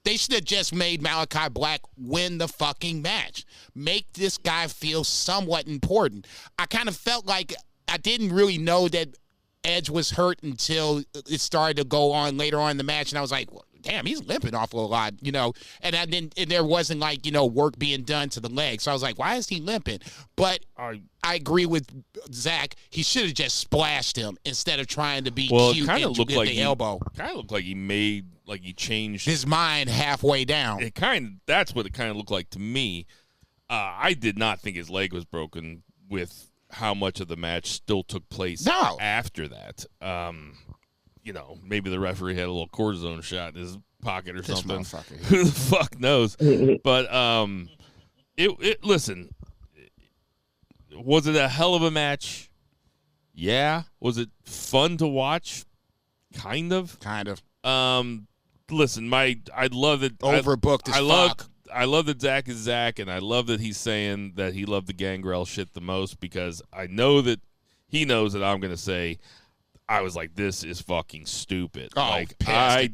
They should have just made Malachi Black win the fucking match. Make this guy feel somewhat important. I kind of felt like I didn't really know that Edge was hurt until it started to go on later on in the match, and I was like, well, damn, he's limping awful a lot, and there wasn't like, work being done to the leg. So I was like, why is he limping? But I agree with Zach. He should have just splashed him instead of trying to be cute and get the elbow. Kind of looked like he changed his mind halfway down. That's what it kind of looked like to me. I did not think his leg was broken with how much of the match still took place after that. Maybe the referee had a little cortisone shot in his pocket or something. Who the fuck knows? But listen, was it a hell of a match? Yeah. Was it fun to watch? Kind of. Listen, I love that overbooked as fuck. I love that Zach is Zach, and I love that he's saying that he loved the Gangrel shit the most, because I know that he knows that I'm going to say, I was like, this is fucking stupid. Oh, like, I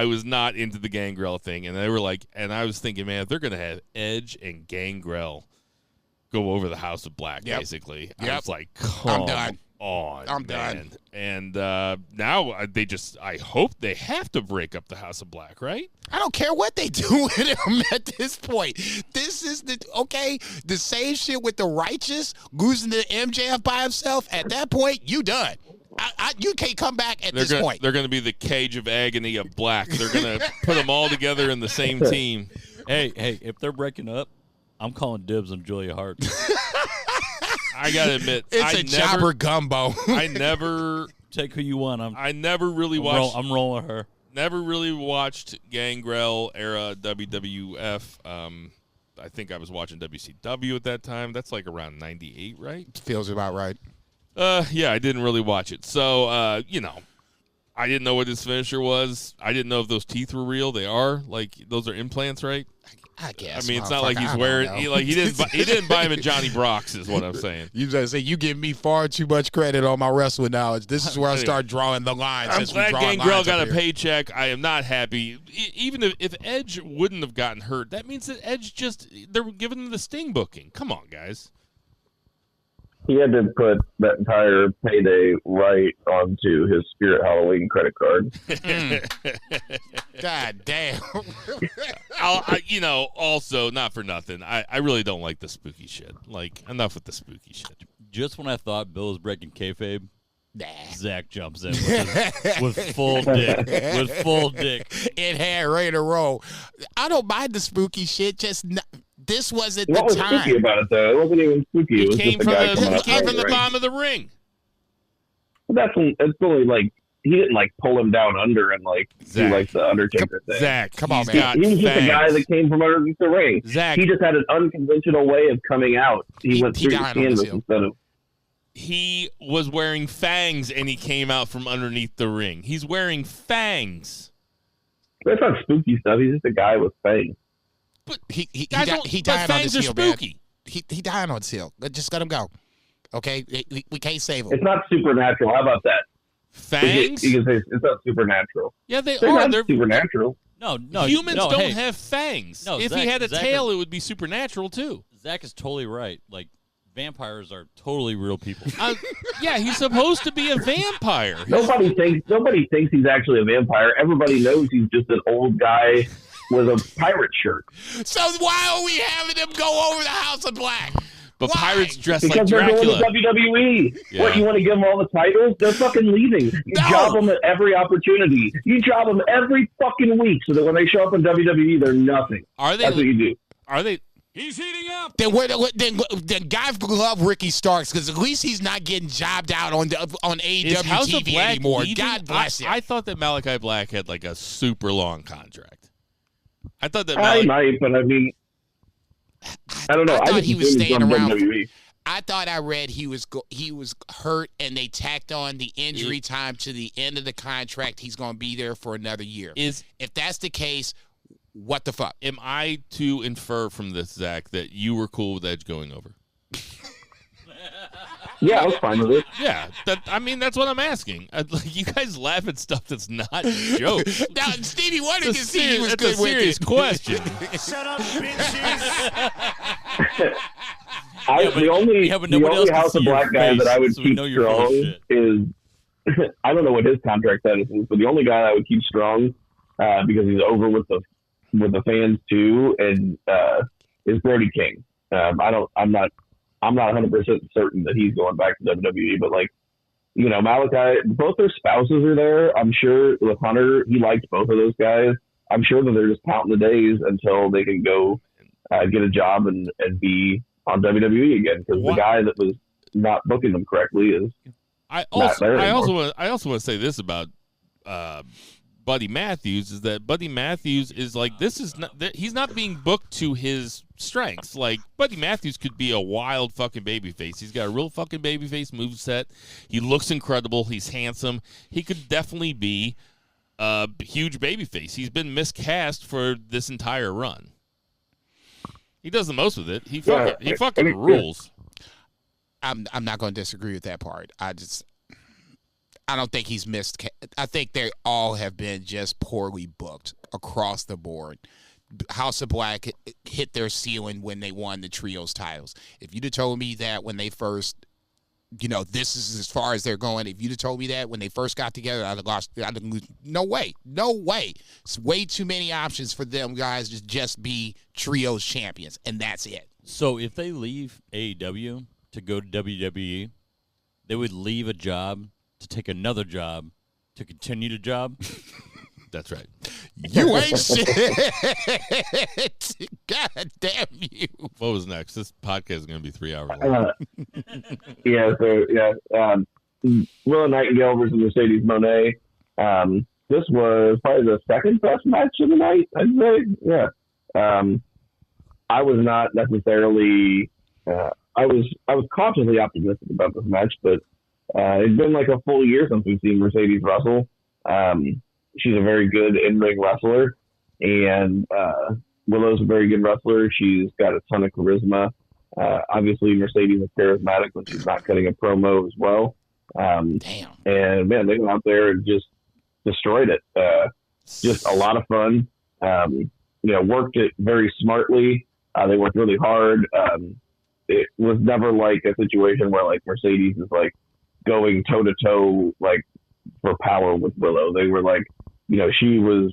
was not into the Gangrel thing. And they were like, and I was thinking, man, if they're going to have Edge and Gangrel go over the House of Black, basically, I was like, come on. I'm done. And now I hope they have to break up the House of Black, right? I don't care what they do with him at this point. This is the same shit with the Righteous losing to MJF by himself. At that point, you done. You can't come back at this point. They're going to be the Cage of Agony of Black. They're going to put them all together in the same team. Hey, if they're breaking up, I'm calling dibs on Julia Hart. I gotta admit, it's jobber gumbo. I never take who you want. I never really watched. I'm rolling her. Never really watched Gangrel era WWF. I think I was watching WCW at that time. That's like around 98, right? Feels about right. Yeah, I didn't really watch it. So, I didn't know what his finisher was. I didn't know if those teeth were real. They are. Like, those are implants, right? I guess. I mean, it's not like he's wearing. He didn't buy him at Johnny Brock's, is what I'm saying. You just say you give me far too much credit on my wrestling knowledge. This is where I start drawing the lines. I'm glad Gangrel got a paycheck. I am not happy. Even if Edge wouldn't have gotten hurt, that means that Edge they're giving him the Sting booking. Come on, guys. He had to put that entire payday right onto his Spirit Halloween credit card. God damn. Also, not for nothing, I really don't like the spooky shit. Like, enough with the spooky shit. Just when I thought Bill was breaking kayfabe, Nah. Zach jumps in with full dick. With full dick. In hand, ready to roll. I don't mind the spooky shit, just this wasn't What the was time. spooky about it, though? It wasn't even spooky. It was Came just a guy coming up from the ring. bottom of the ring. It's only like he didn't like pull him down under and like Zach. do like the Undertaker thing. Zach, Come on, he's man. got He was just a fangs. guy that came from underneath the ring. Zach, He just had an unconventional way of coming out. He went through the died on the canvas field. instead of. he was wearing fangs and he came out from underneath the ring. He's wearing fangs. That's not spooky stuff. He's just a guy with fangs. But He guys died on fangs his are heel, man. spooky. He died on his heel. Just let him go. Okay? We can't save him. It's not supernatural. How about that? Fangs? You can say it's not supernatural. Yeah, they They're are. not They're supernatural. No, humans no, don't hey, have fangs. No, if Zach- he had a Zach tail, is- it would be supernatural too. Zach is totally right. Like, vampires are totally real people. Yeah, he's supposed to be a vampire. Nobody thinks he's actually a vampire. Everybody knows he's just an old guy with a pirate shirt. So why are we having him go over the House of Black? But Why? pirates dress like Because they're going Dracula. to WWE. Yeah. What, you want to give them all the titles? They're fucking leaving. You No. job them at every opportunity. You job them every fucking week so that when they show up in WWE, they're nothing. Are they? That's what you do. Are they? Then guys love Ricky Starks because at least he's not getting jobbed out on Is AEW House of TV Black anymore. leaving? God bless him. I thought that Malachi Black had like a super long contract. I thought that I might, but I mean, I don't know. I thought just he was assumed he's staying from around. WWE. I thought I read he was hurt and they tacked on the injury time to the end of the contract. He's going to be there for another year. If that's the case, what the fuck? Am I to infer from this, Zach, that you were cool with Edge going over? Yeah, I was fine with it. Yeah, that's what I'm asking. You guys laugh at stuff that's not jokes. Now, Stevie wanted to It's a see he was it's good a with serious it. question. Shut up, bitches. The only else can House see of your Black guy face, that I would so we keep know you're full of strong shit. is I don't know what his contract status is, but the only guy I would keep strong because he's over with the fans too, and is Brody King. I'm not 100% certain that he's going back to WWE, but like, you know, Malachi, both their spouses are there. I'm sure with Hunter, he likes both of those guys. I'm sure that they're just counting the days until they can go get a job and be on WWE again, because the guy that was not booking them correctly is I not there anymore. also want to say this about Buddy Matthews is that Buddy Matthews is like he's not being booked to his strengths. Like Buddy Matthews could be a wild fucking babyface. He's got a real fucking babyface moveset. He looks incredible. He's handsome. He could definitely be a huge babyface. He's been miscast for this entire run. He does the most with it. He fucking rules. I'm not going to disagree with that part. I don't think he's missed. I think they all have been just poorly booked across the board. House of Black hit their ceiling when they won the trios titles. If you'd have told me that when they first, this is as far as they're going. If you'd have told me that when they first got together, I'd have lost. No way. It's way too many options for them guys to just be trios champions, and that's it. So if they leave AEW to go to WWE, they would leave a job to take another job to continue the job. That's right. You ain't shit. God damn you. What was next? This podcast is going to be 3 hours long. Willow Nightingale versus Mercedes Moné. This was probably the second best match of the night, I'd say. Yeah. I was not necessarily. I was cautiously optimistic about this match, but it's been like a full year since we've seen Mercedes wrestle. She's a very good in-ring wrestler, and Willow's a very good wrestler. She's got a ton of charisma. Obviously, Mercedes is charismatic when she's not cutting a promo as well. Damn. And man, they went out there and just destroyed it. Just a lot of fun. Worked it very smartly. They worked really hard. It was never like a situation where like Mercedes is like going toe to toe like for power with Willow. They were like, she was,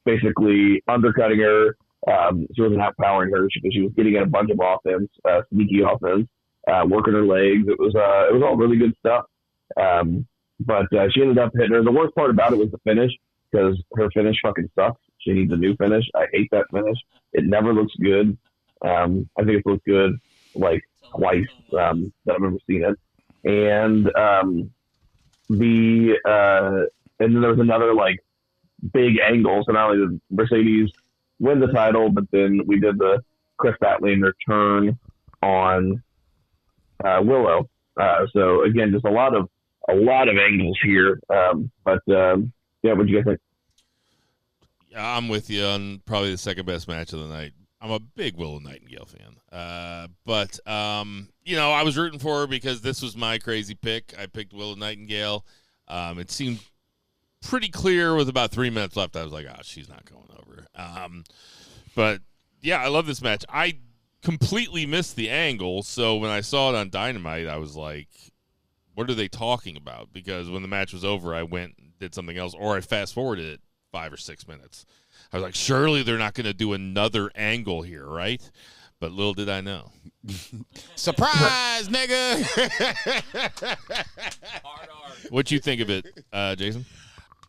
basically undercutting her. She wasn't outpowering her because she was getting in a bunch of offense, sneaky offense, working her legs. It was all really good stuff. But she ended up hitting her. The worst part about it was the finish, because her finish fucking sucks. She needs a new finish. I hate that finish. It never looks good. I think it's looked good like twice that I've ever seen it. And and then there was another like big angle. So not only did Mercedes win the title, but then we did the Chris Statlander turn on Willow. So again, just a lot of angles here. But what do you guys think? I'm with you on probably the second best match of the night. I'm a big Willow Nightingale fan. But I was rooting for her because this was my crazy pick. I picked Willow Nightingale. It seemed pretty clear with about 3 minutes left. I was like, she's not going over. But, yeah, I love this match. I completely missed the angle, so when I saw it on Dynamite, I was like, what are they talking about? Because when the match was over, I went and did something else, or I fast-forwarded it 5 or 6 minutes. I was like, surely they're not going to do another angle here, right? But little did I know. Surprise, nigga! What'd you think of it, Jason?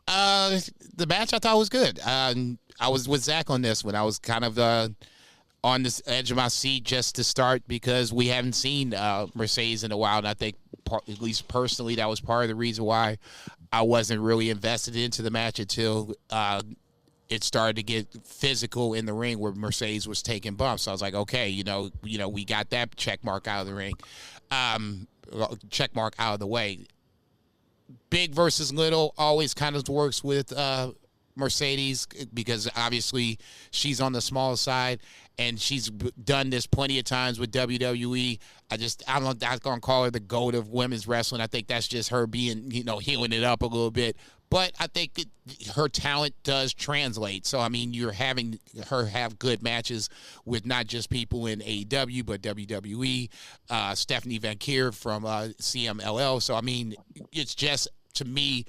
The match I thought was good. I was with Zach on this one. I was kind of on this edge of my seat just to start because we haven't seen Mercedes in a while, and I think, at least personally, that was part of the reason why I wasn't really invested into the match until it started to get physical in the ring where Mercedes was taking bumps. So I was like, okay, we got that check mark out of the ring, check mark out of the way. Big versus little always kind of works with Mercedes because obviously she's on the small side and she's done this plenty of times with WWE. I'm not going to call her the GOAT of women's wrestling. I think that's just her being, healing it up a little bit. But I think her talent does translate. So, I mean, you're having her have good matches with not just people in AEW, but WWE, Stephanie Van Kier from CMLL. So, I mean, it's just, to me,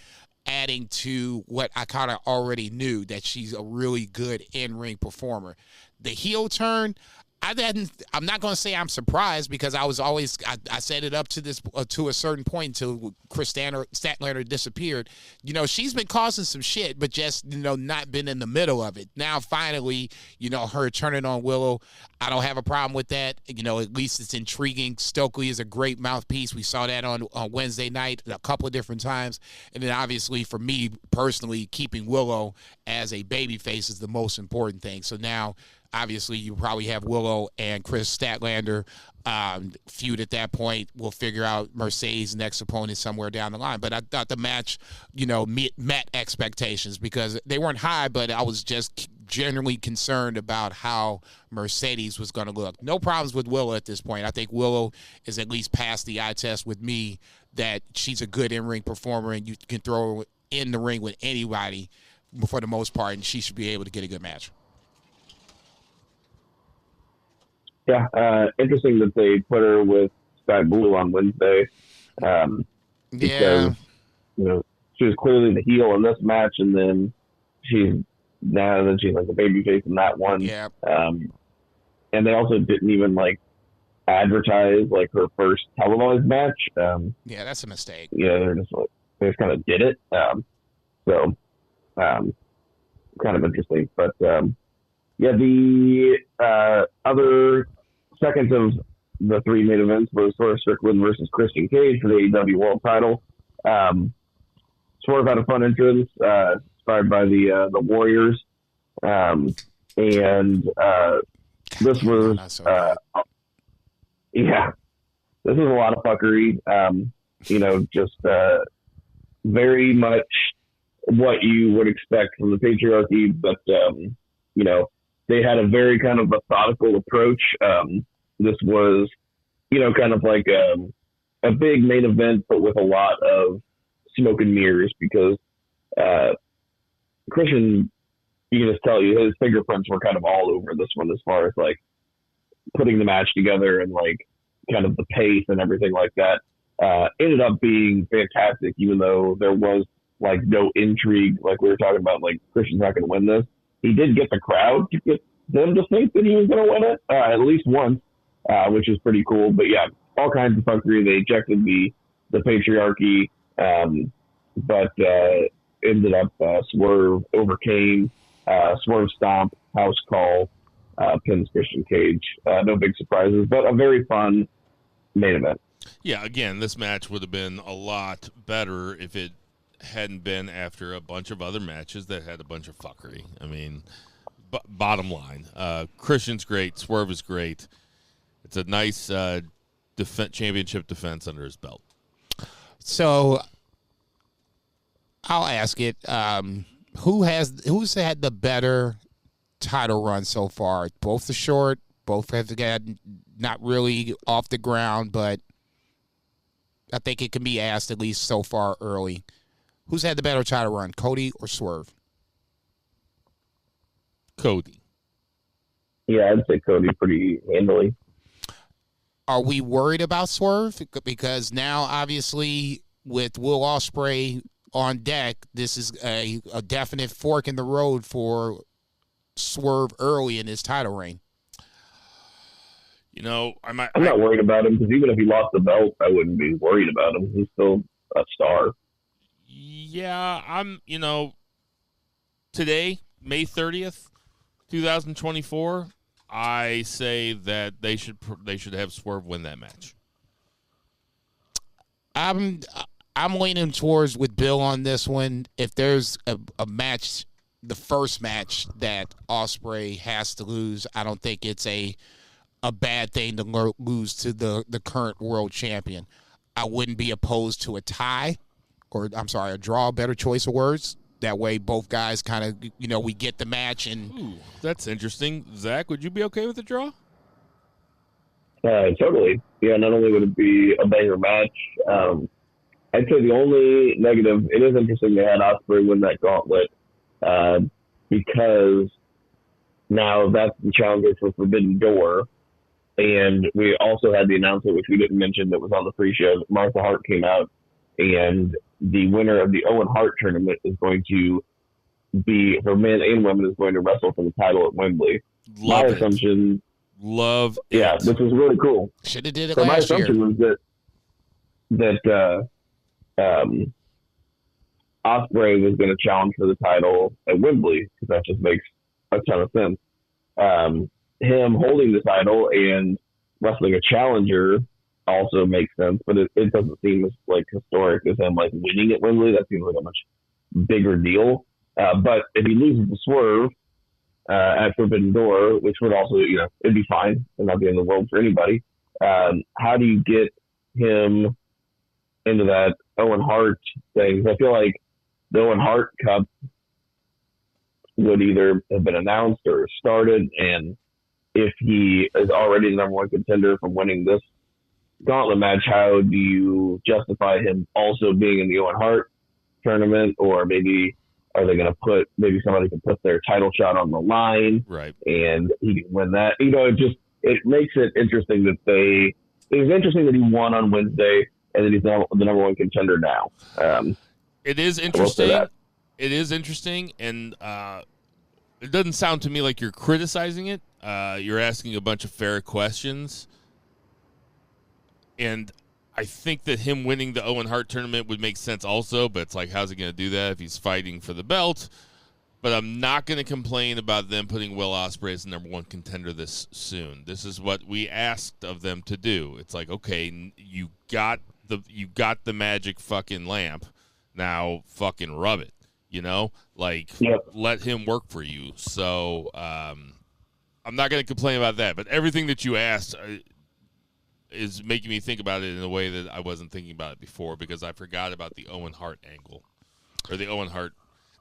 adding to what I kind of already knew, that she's a really good in-ring performer. The heel turn, I'm not going to say I'm surprised because I was always, I set it up to this to a certain point until Chris Statlander disappeared. She's been causing some shit, but just, not been in the middle of it. Now, finally, her turning on Willow, I don't have a problem with that. At least it's intriguing. Stokely is a great mouthpiece. We saw that on Wednesday night a couple of different times. And then obviously for me personally, keeping Willow as a babyface is the most important thing. So now, obviously, you probably have Willow and Chris Statlander feud at that point. We'll figure out Mercedes' next opponent somewhere down the line. But I thought the match, met expectations because they weren't high, but I was just generally concerned about how Mercedes was going to look. No problems with Willow at this point. I think Willow is at least past the eye test with me that she's a good in-ring performer and you can throw her in the ring with anybody for the most part, and she should be able to get a good match. Yeah, interesting that they put her with Sky Blue on Wednesday. Because, she was clearly the heel in this match, and then she's like the babyface in that one. Yeah. And they also didn't even advertise her first televised match. Yeah, that's a mistake. They just kind of did it. So, kind of interesting, but. The other second of the three main events was Swerve Strickland versus Christian Cage for the AEW World Title. Swerve had a fun entrance, inspired by the Warriors. and this was Not so good. yeah, this was a lot of fuckery. Just very much what you would expect from the patriarchy, but they had a very kind of methodical approach. This was, kind of like a big main event, but with a lot of smoke and mirrors, because Christian, you can just tell you his fingerprints were kind of all over this one as far as like putting the match together and like kind of the pace and everything like that. Ended up being fantastic, even though there was like no intrigue, like we were talking about, like Christian's not going to win this. He did get the crowd to get them to think that he was going to win it at least once, which is pretty cool. But yeah, all kinds of fuckery. They ejected the patriarchy, but ended up Swerve overcame, Swerve stomp, house call, pins Christian Cage. No big surprises, but a very fun main event. Yeah, again, this match would have been a lot better if it hadn't been after a bunch of other matches that had a bunch of fuckery. I mean, bottom line, Christian's great, Swerve is great. It's a nice championship defense under his belt. So I'll ask it: who's had the better title run so far? Both the short, both have got not really off the ground, but I think it can be asked at least so far early. Who's had the better title run, Cody or Swerve? Cody. Yeah, I'd say Cody pretty handily. Are we worried about Swerve? Because now, obviously, with Will Ospreay on deck, this is a definite fork in the road for Swerve early in his title reign. I'm not worried about him, because even if he lost the belt, I wouldn't be worried about him. He's still a star. Yeah, today, May 30th, 2024, I say that they should have Swerve win that match. I'm leaning towards with Bill on this one. If there's a match, the first match that Ospreay has to lose, I don't think it's a bad thing to lose to the current world champion. I wouldn't be opposed to a tie, or a draw, better choice of words. That way both guys kind of, we get the match. And ooh, that's interesting. Zach, would you be okay with a draw? Totally. Yeah, not only would it be a banger match, I'd say the only negative, it is interesting they had Ospreay win that gauntlet, because now that's the challenger for Forbidden Door. And we also had the announcement, which we didn't mention, that was on the pre-show, that Martha Hart came out, and the winner of the Owen Hart tournament is going to be, for men and women, is going to wrestle for the title at Wembley. Love my it. assumption, Love yeah, it. this was really cool. should have did it So my last year. assumption was that Ospreay was going to challenge for the title at Wembley, because that just makes a ton of sense. Him holding the title and wrestling a challenger also makes sense, but it doesn't seem as like historic as him like winning at Wembley. That seems like a much bigger deal. But if he loses to Swerve at Forbidden Door, which would also, it'd be fine and not be in the world for anybody. How do you get him into that Owen Hart thing? I feel like the Owen Hart Cup would either have been announced or started, and if he is already the number one contender from winning this gauntlet match, how do you justify him also being in the Owen Hart tournament? Or maybe are they going to maybe somebody can put their title shot on the line, right, and he can win that? It makes it interesting that it was interesting that he won on Wednesday and that he's now the number one contender now. It is interesting. It is interesting, and it doesn't sound to me like you're criticizing it. You're asking a bunch of fair questions. And I think that him winning the Owen Hart tournament would make sense also, but it's like, how's he going to do that if he's fighting for the belt? But I'm not going to complain about them putting Will Ospreay as the number one contender this soon. This is what we asked of them to do. It's like, okay, you got the magic fucking lamp. Now fucking rub it. Let him work for you. So I'm not going to complain about that. But everything that you asked is making me think about it in a way that I wasn't thinking about it before, because I forgot about the Owen Hart angle. Or the Owen Hart,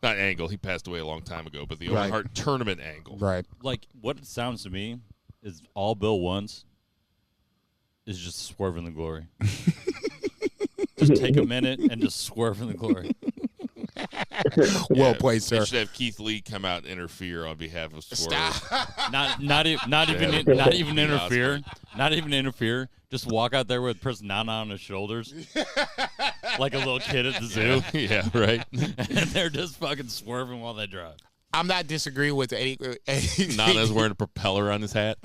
not angle, he passed away a long time ago, but the Owen Hart tournament angle. Right. Like, what it sounds to me is all Bill wants is just swerve in the glory. Just take a minute and just swerve in the glory. Well played, sir. They should have Keith Lee come out and interfere on behalf of Swerve. Stop. Not even interfere. Not even interfere. Just walk out there with Prisnana on his shoulders, like a little kid at the zoo. Yeah, right. And they're just fucking swerving while they drive. I'm not disagreeing with any. Nana's wearing a propeller on his hat.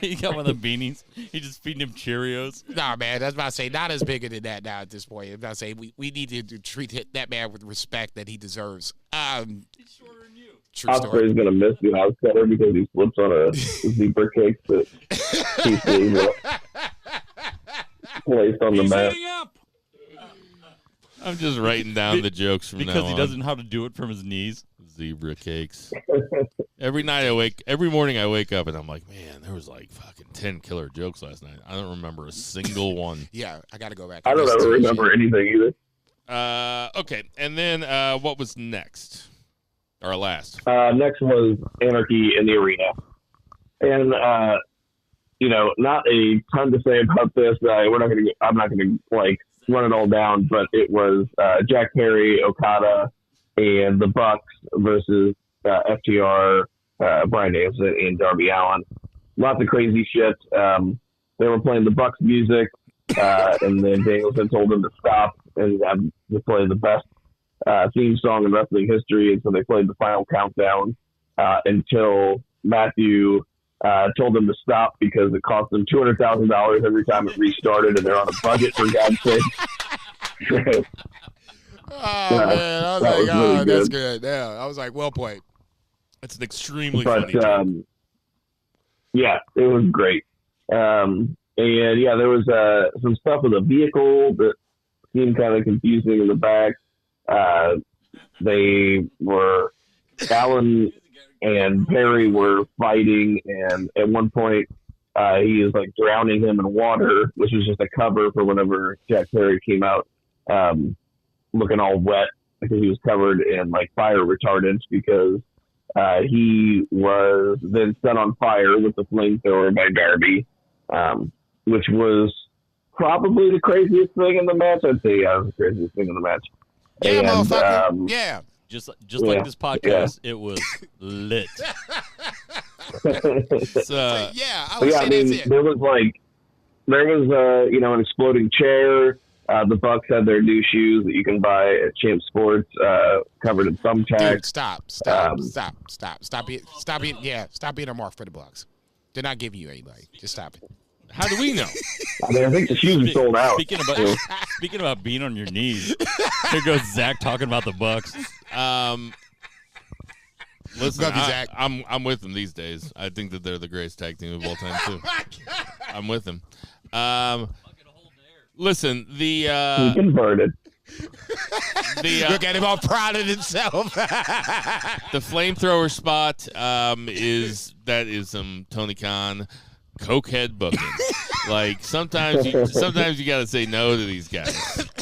He got one of the beanies. He's just feeding him Cheerios. Nah, man, that's about to say Nana's bigger than that now at this point. I'm about to say we need to treat that man with respect that he deserves. He's shorter than you. True story. Osprey's gonna miss the house cutter because he slips on a zebra cake that he's placed on the mat. I'm just writing down the jokes from now on. Because he doesn't know how to do it from his knees. Zebra cakes. Every morning I wake up and I'm like, man, there was like fucking 10 killer jokes last night. I don't remember a single one. Yeah, I got to go back. I don't ever remember anything either. Okay, and then what was next? Or last? Next was Anarchy in the Arena. And, not a ton to say about this. I'm not going to run it all down, but it was Jack Perry, Okada, and the Bucks versus FTR, Bryan Danielson, and Darby Allin. Lots of crazy shit. They were playing the Bucks music, and then Danielson told them to stop and have to play the best theme song in wrestling history. And so they played the final countdown until Matthew told them to stop because it cost them $200,000 every time it restarted, and they're on a budget, for God's sake. Oh, man. I was like, really that's good. Yeah, I was like, well played. It's an extremely funny joke. Yeah, it was great. And, yeah, there was some stuff with a vehicle that seemed kind of confusing in the back. Allen and Perry were fighting, and at one point he is drowning him in water, which was just a cover for whenever Jack Perry came out looking all wet because he was covered in fire retardants because he was then set on fire with the flamethrower by Darby, which was probably the craziest thing in the match. I'd say it was the craziest thing in the match. Yeah, motherfucker. Yeah. Just like this podcast, it was lit. Yeah, I would say that's it. There was an exploding chair. The Bucks had their new shoes that you can buy at Champ Sports, covered in thumbtacks. Dude, stop being a mark for the Bucks. They're not giving you anybody. Just stop it. How do we know? I think the shoes are sold out. Speaking about being on your knees, here goes Zach talking about the Bucks. Listen, I'm with them these days. I think that they're the greatest tag team of all time too. I'm with them. Listen, he converted. Look at him all proud of himself. The flamethrower spot is some Tony Khan cokehead booking. Sometimes you got to say no to these guys.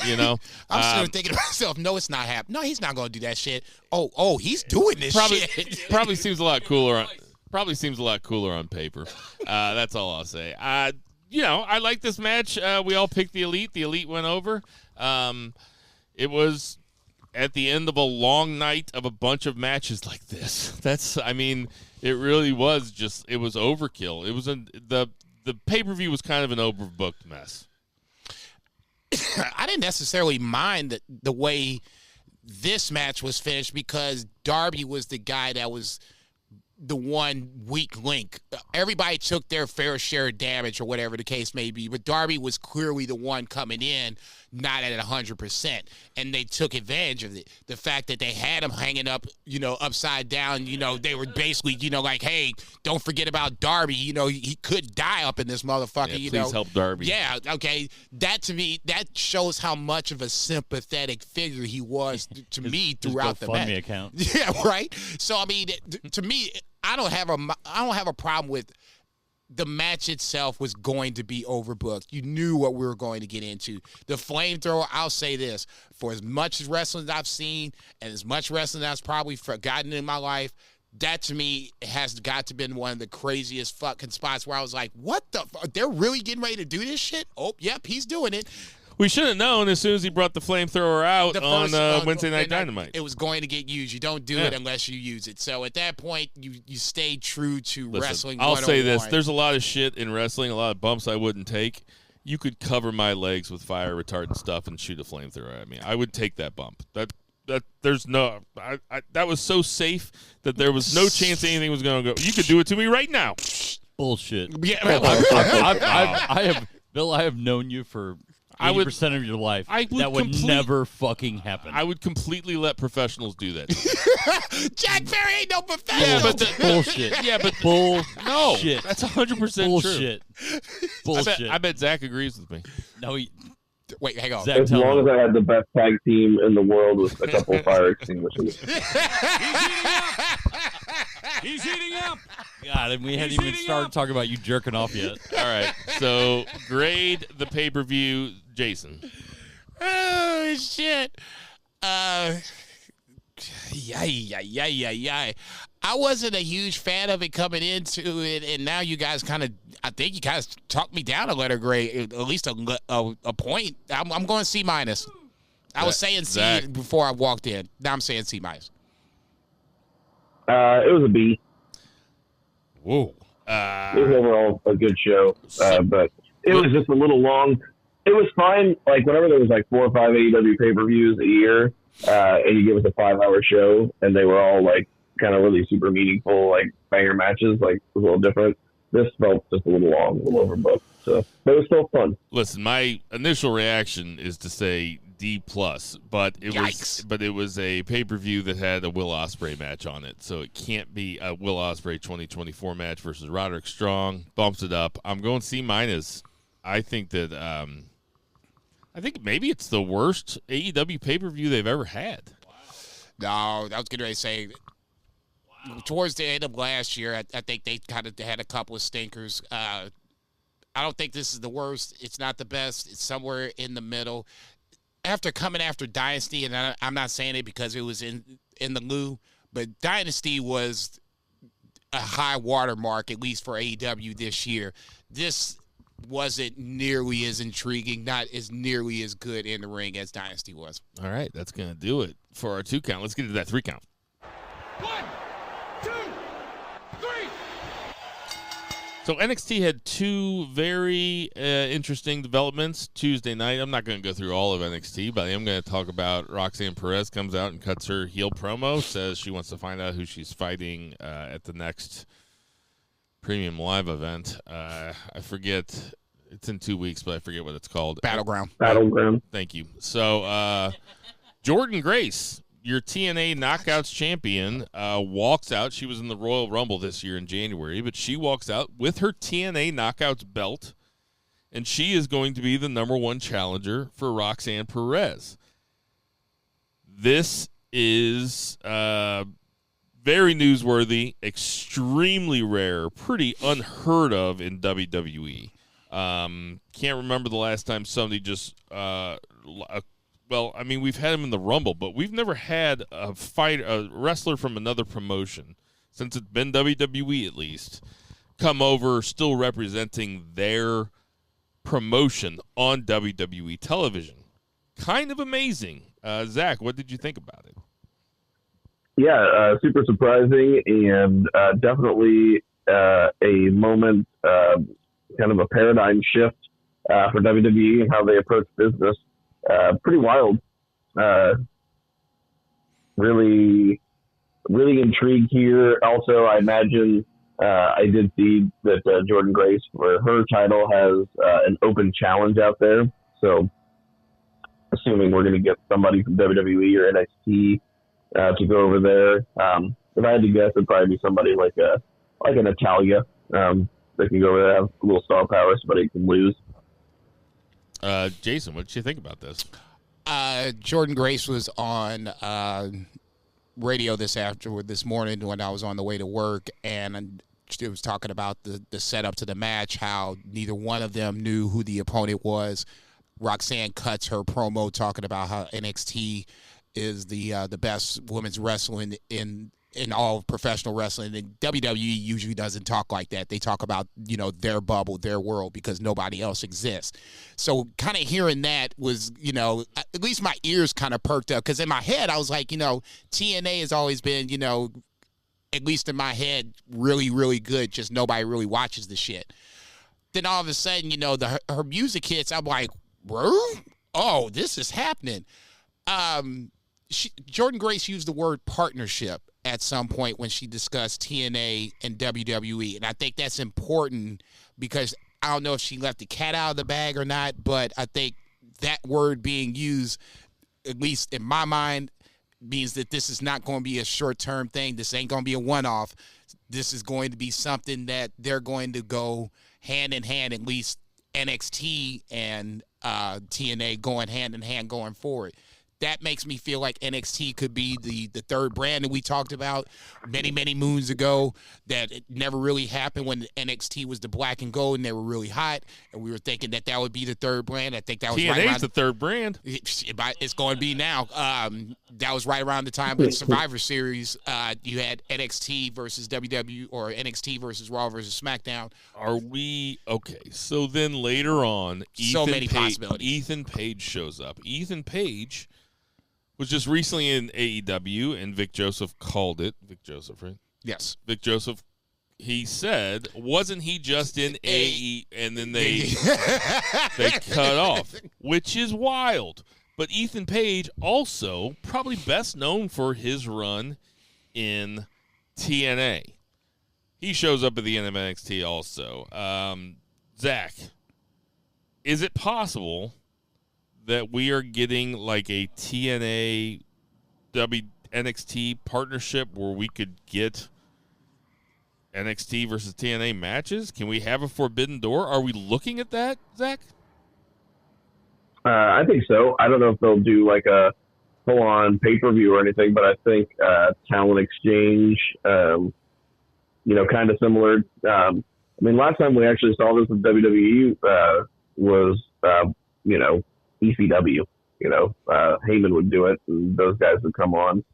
I'm still thinking to myself, no, it's not happening. No, he's not going to do that shit. Oh, he's doing this shit. Probably seems a lot cooler on paper. That's all I'll say. I like this match. We all picked the Elite. The Elite went over. It was at the end of a long night of a bunch of matches like this. It really was it was overkill. It was the pay-per-view was kind of an overbooked mess. I didn't necessarily mind the way this match was finished because Darby was the guy that was the one weak link. Everybody took their fair share of damage or whatever the case may be, but Darby was clearly the one coming in not at 100%, and they took advantage of it. The fact that they had him hanging up, upside down, they were basically, like, hey, don't forget about Darby. He could die up in this motherfucker. Yeah, please help Darby. Yeah, okay. That to me, that shows how much of a sympathetic figure he was to me throughout the match. Account. Yeah, right. So I mean, to me, I don't have a problem with. The match itself was going to be overbooked. You knew what we were going to get into. The flamethrower, I'll say this, for as much wrestling I've seen and as much wrestling I've probably forgotten in my life, that to me has got to been one of the craziest fucking spots where I was like, what the they're really getting ready to do this shit? Oh, yep, he's doing it. We should have known as soon as he brought the flamethrower out on Wednesday Night Dynamite. It was going to get used. You don't do it unless you use it. So at that point, you stay true to wrestling. I'll say this. There's a lot of shit in wrestling, a lot of bumps I wouldn't take. You could cover my legs with fire retardant stuff and shoot a flamethrower at me. I would take that bump. That there's no that was so safe that there was no chance anything was going to go. You could do it to me right now. Bullshit. Yeah. I have known you for 80% of your life. That would never fucking happen. I would completely let professionals do that. Jack Perry ain't no professional. Yeah, but bullshit. Yeah, but bullshit. No, that's 100% bullshit. true. Bullshit. I bet Zach agrees with me. No, wait, hang on. Zach, As long as I had the best tag team in the world with a couple fire extinguishers. He's heating up. God, and we hadn't even started talking about you jerking off yet. All right, so grade the pay-per-view, Jason. Oh, shit. I wasn't a huge fan of it coming into it, and now you guys I think you guys talked me down a letter grade, at least a point. I'm going C-. I was saying C before I walked in. Now I'm saying C-. It was a B. Whoa. It was overall a good show, but it was just a little long. It was fine. Like, whenever there was like 4 or 5 AEW pay-per-views a year, and you give us a 5-hour show, and they were all like kind of really super meaningful, like banger matches, like it was a little different. This felt just a little long, a little overbooked. So, but it was still fun. Listen, my initial reaction is to say D+, but it was a pay-per-view that had a Will Ospreay match on it, so it can't be a Will Ospreay 2024 match versus Roderick Strong. Bumps it up. I'm going C-. I think that I think maybe it's the worst AEW pay-per-view they've ever had. No, I was getting ready to say towards the end of last year, I think they kind of had a couple of stinkers. I don't think this is the worst. It's not the best. It's somewhere in the middle. After coming after Dynasty, and I'm not saying it because it was in the loo, but Dynasty was a high watermark, at least for AEW this year. This wasn't nearly as intriguing, not as nearly as good in the ring as Dynasty was. All right, that's going to do it for our 2 count. Let's get to that 3 count. 1, 2, 3. So NXT had 2 very interesting developments Tuesday night. I'm not going to go through all of NXT, but I am going to talk about Roxanne Perez comes out and cuts her heel promo, says she wants to find out who she's fighting at the next Premium Live event. I forget. It's in 2 weeks, but I forget what it's called. Battleground. Thank you. So Jordynne Grace, your TNA Knockouts champion, walks out. She was in the Royal Rumble this year in January, but she walks out with her TNA Knockouts belt, and she is going to be the #1 challenger for Roxanne Perez. This is very newsworthy, extremely rare, pretty unheard of in WWE. Can't remember the last time somebody just we've had him in the Rumble, but we've never had a wrestler from another promotion, since it's been WWE at least, come over still representing their promotion on WWE television. Kind of amazing. Zach, what did you think about it? Yeah, super surprising, and definitely a moment, kind of a paradigm shift for WWE and how they approach business. Pretty wild. Really, really intrigued here. Also, I imagine I did see that Jordynne Grace, for her title, has an open challenge out there. So assuming we're going to get somebody from WWE or NXT to go over there. If I had to guess, it'd probably be somebody like a Natalia that can go over there, have a little star power, somebody can lose. Jason, what did you think about this? Jordynne Grace was on radio this morning when I was on the way to work, and she was talking about the setup to the match, how neither one of them knew who the opponent was. Roxanne cuts her promo talking about how NXT is the best women's wrestling in all of professional wrestling, and WWE usually doesn't talk like that. They talk about, their bubble, their world, because nobody else exists. So kind of hearing that was, at least my ears kind of perked up, because in my head I was like, TNA has always been, at least in my head, really, really good. Just nobody really watches the shit. Then all of a sudden, her music hits. I'm like, bro, oh, this is happening. Jordynne Grace used the word partnership at some point when she discussed TNA and WWE. And I think that's important because I don't know if she left the cat out of the bag or not, but I think that word being used, at least in my mind, means that this is not going to be a short-term thing. This ain't going to be a one-off. This is going to be something that they're going to go hand in hand, at least NXT and TNA going hand in hand going forward. That makes me feel like NXT could be the third brand that we talked about many, many moons ago, that it never really happened when NXT was the black and gold and they were really hot, and we were thinking that would be the third brand. I think that was TNA's right around the third brand. It's going to be now. That was right around the time of the Survivor Series. You had NXT versus WWE, or NXT versus Raw versus SmackDown. Are we okay? So then later on, possibilities. Ethan Page shows up. Ethan Page was just recently in AEW, and Vic Joseph called it. Vic Joseph, right? Yes. Vic Joseph, he said, wasn't he just in AE, and then they cut off, which is wild. But Ethan Page also probably best known for his run in TNA. He shows up at the end of NXT also. Zach, is it possible that we are getting like a TNA NXT partnership where we could get NXT versus TNA matches? Can we have a Forbidden Door? Are we looking at that, Zach? I think so. I don't know if they'll do like a full-on pay-per-view or anything, but I think talent exchange, kind of similar. Last time we actually saw this with WWE was, ECW. Heyman would do it, and those guys would come on.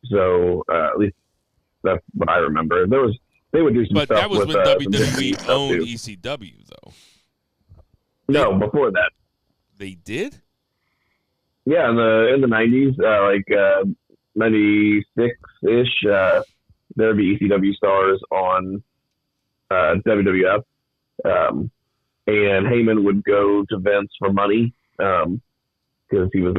So at least that's what I remember. They would do some but stuff. But that was with, when WWE owned ECW, though. No, before that. They did? Yeah, in the 90s, 96-ish, there'd be ECW stars on WWF. And Heyman would go to Vince for money because he was,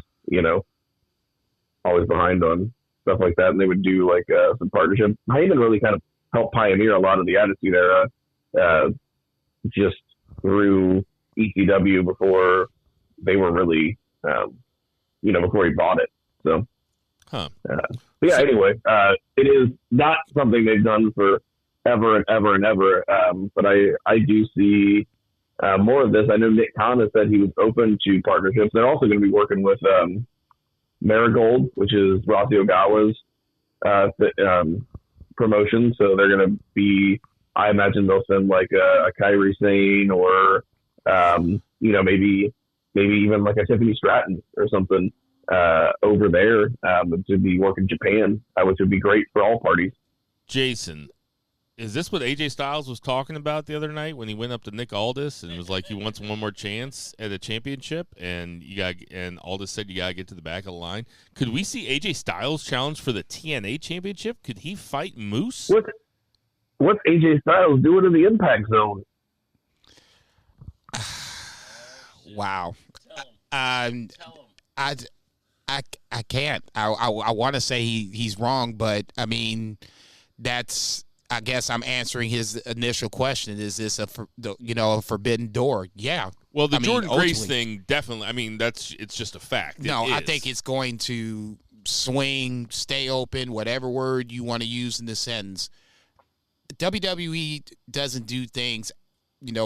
always behind on stuff like that. And they would do like some partnership. Heyman really kind of helped pioneer a lot of the Attitude Era just through ECW before they were really, before he bought it. So, anyway, it is not something they've done for ever and ever and ever. But I do see more of this. I know Nick Khan has said he was open to partnerships. They're also going to be working with Marigold, which is Rossi Ogawa's promotion. So they're going to be, I imagine they'll send like a Kairi Sane or, maybe even like a Tiffany Stratton or something over there to be working Japan, which would be great for all parties. Jason, is this what AJ Styles was talking about the other night when he went up to Nick Aldis and was like, he wants one more chance at a championship, and Aldis said you gotta get to the back of the line? Could we see AJ Styles challenge for the TNA championship? Could he fight Moose? What's AJ Styles doing in the Impact Zone? Wow. I can't. I want to say he's wrong, but I mean, that's I guess I'm answering his initial question. Is this a forbidden door? Yeah. Well, the Jordynne Grace ultimately, thing, definitely. I mean, it's just a fact. No, It I is. think it's going to swing, stay open, whatever word you want to use in the sentence. WWE doesn't do things,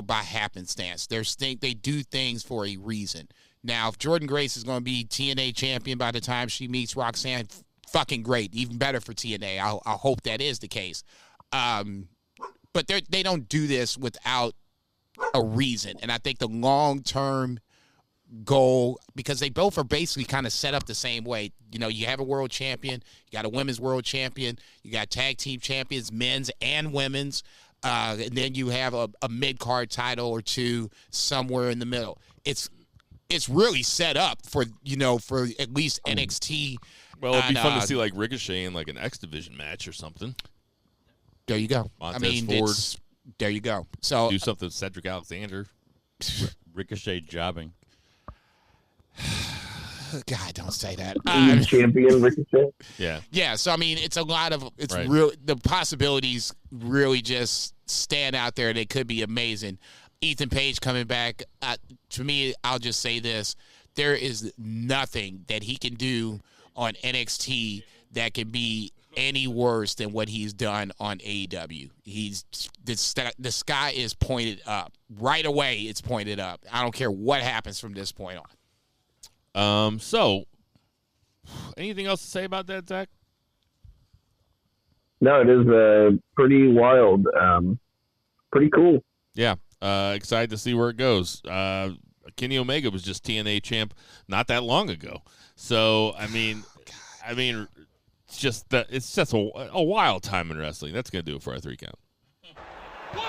by happenstance. They do things for a reason. Now, if Jordynne Grace is going to be TNA champion by the time she meets Roxanne, fucking great. Even better for TNA. I hope that is the case. But they don't do this without a reason. And I think the long-term goal, because they both are basically kind of set up the same way. You have a world champion, you got a women's world champion, you got tag team champions, men's and women's, and then you have a mid-card title or two somewhere in the middle. It's really set up for at least NXT. Well, it'd be fun to see like Ricochet in like an X Division match or something. There you go. Montez Ford. There you go. So Do something with Cedric Alexander. Ricochet jobbing. God, don't say that. Champion Ricochet. Yeah. Yeah, so it's a lot of Right. real. The possibilities really just stand out there. They could be amazing. Ethan Page coming back. To me, I'll just say this: there is nothing that he can do on NXT that can be any worse than what he's done on AEW. The sky is pointed up right away. It's pointed up. I don't care what happens from this point on. So, anything else to say about that, Zach? No, it is pretty wild. Pretty cool. Yeah. Excited to see where it goes. Kenny Omega was just TNA champ not that long ago. So, it's just a wild time in wrestling. That's going to do it for our 3 count. 1,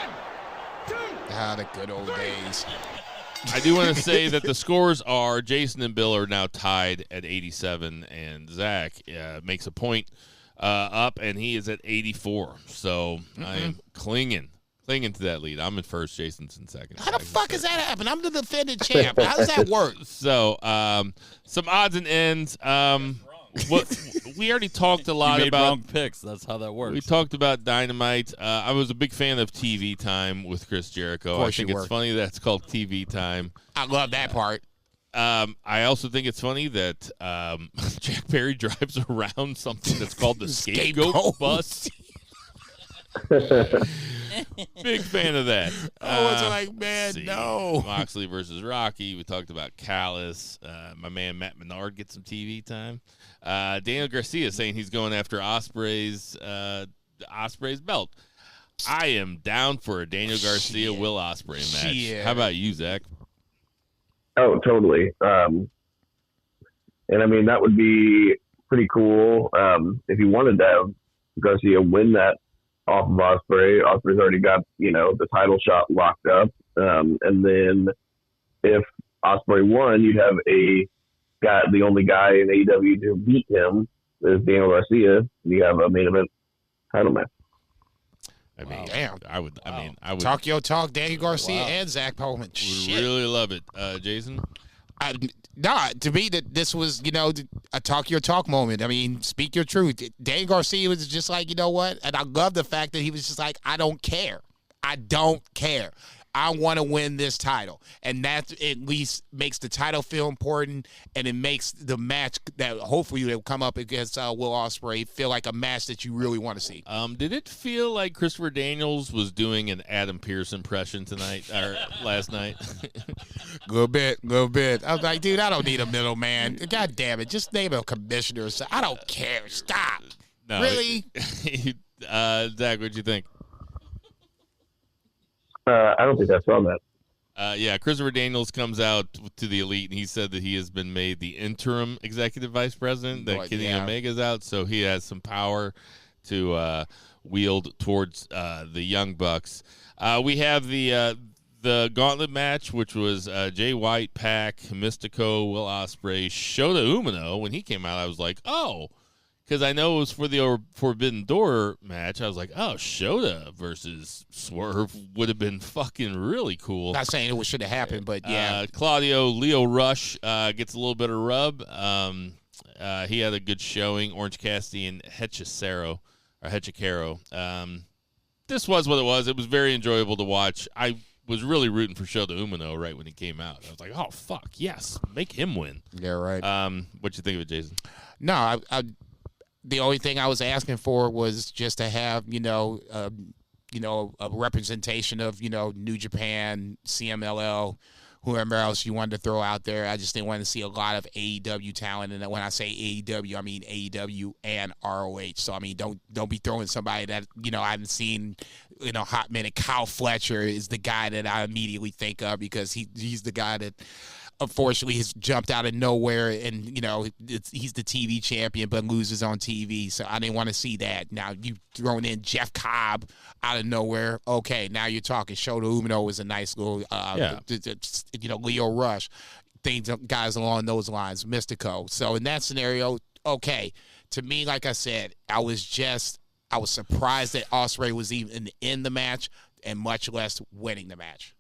2, The good old days. I do want to say that the scores are Jason and Bill are now tied at 87, and Zach makes a point up, and he is at 84. So I am clinging to that lead. I'm in first, Jason's in second. How the fuck does that happen? I'm the defending champ. How does that work? So some odds and ends. What we already talked a lot You made about. wrong picks. That's how that works. We talked about Dynamite. I was a big fan of TV Time with Chris Jericho. Of I course think you it's were. funny that it's called TV Time. I love that part. I also think it's funny that Jack Perry drives around something that's called the Scapegoat Scapegoat. Bus. Big fan of that. It's like, man, see. no. Moxley versus Rocky. We talked about Callis. My man Matt Menard gets some TV time. Daniel Garcia saying he's going after Ospreay's belt. I am down for a Daniel Garcia Will Ospreay match. Shit. How about you, Zach? Oh, totally. And that would be pretty cool if you wanted to have Garcia win that off of Ospreay. Ospreay's already got, the title shot locked up. And then if Ospreay won, you'd have the only guy in AEW to beat him is Daniel Garcia. And you have a main event title match. I mean, Damn. I would Talk your talk, Daniel Garcia Wow. and Zach Pullman. would Shit. really love it. Jason? To me, this was, a talk your talk moment. Speak your truth. Daniel Garcia was just like, you know what? And I love the fact that he was just like, I don't care. I don't care. I want to win this title. And that at least makes the title feel important, and it makes the match that hopefully will come up against Will Ospreay feel like a match that you really want to see. Did it feel like Christopher Daniels was doing an Adam Pearce impression tonight or last night? Good bit. I was like, dude, I don't need a middleman. God damn it. Just name a commissioner. I don't care. Stop. No, Really? Zach, what'd you think? I don't think I saw that. Yeah, Christopher Daniels comes out to the Elite, and he said that he has been made the interim executive vice president, that Boy, Kenny yeah. Omega's out, so he has some power to wield towards the Young Bucks. We have the gauntlet match, which was Jay White, Pac, Mystico, Will Ospreay, Shota Umino. When he came out, I was like, oh, because I know it was for the Forbidden Door match. I was like, oh, Shota versus Swerve would have been fucking really cool. Not saying it should have happened, but yeah. Claudio Leo Rush gets a little bit of rub. He had a good showing. Orange Cassidy and Hechicero. this was what it was. It was very enjoyable to watch. I was really rooting for Shota Umino right when he came out. I was like, oh, fuck, yes, make him win. Yeah, right. What you think of it, Jason? No, I the only thing I was asking for was just to have, a representation of, New Japan, CMLL, whoever else you wanted to throw out there. I just didn't want to see a lot of AEW talent. And when I say AEW, I mean AEW and ROH. So, I mean, don't be throwing somebody that, I haven't seen in a hot minute. Kyle Fletcher is the guy that I immediately think of because he's the guy that, unfortunately, has jumped out of nowhere, and he's the TV champion but loses on TV. So I didn't want to see that. Now you throwing in Jeff Cobb out of nowhere. Okay, now you're talking. Shota Umino was a nice little, Leo Rush, guys along those lines, Mystico. So in that scenario, okay. To me, like I said, I was surprised that Ospreay was even in the match, and much less winning the match.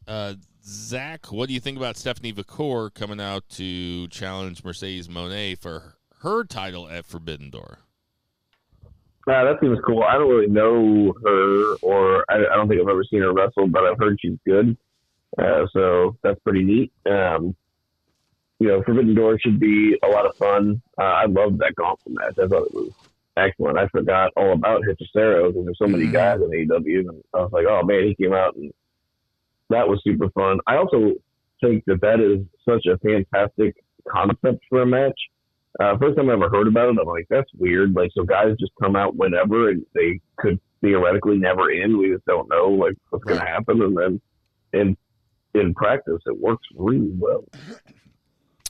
Zach, what do you think about Stephanie Vacour coming out to challenge Mercedes Moné for her title at Forbidden Door? That seems cool. I don't really know her, or I don't think I've ever seen her wrestle, but I've heard she's good. So that's pretty neat. Forbidden Door should be a lot of fun. I loved that gauntlet match. I thought it was excellent. I forgot all about Hechicero because there's so many guys in AEW, and I was like, oh man, he came out, and that was super fun. I also think that is such a fantastic concept for a match. First time I ever heard about it, I'm like, that's weird. Like, so guys just come out whenever, and they could theoretically never end. We just don't know like what's going to happen, and then in practice, it works really well.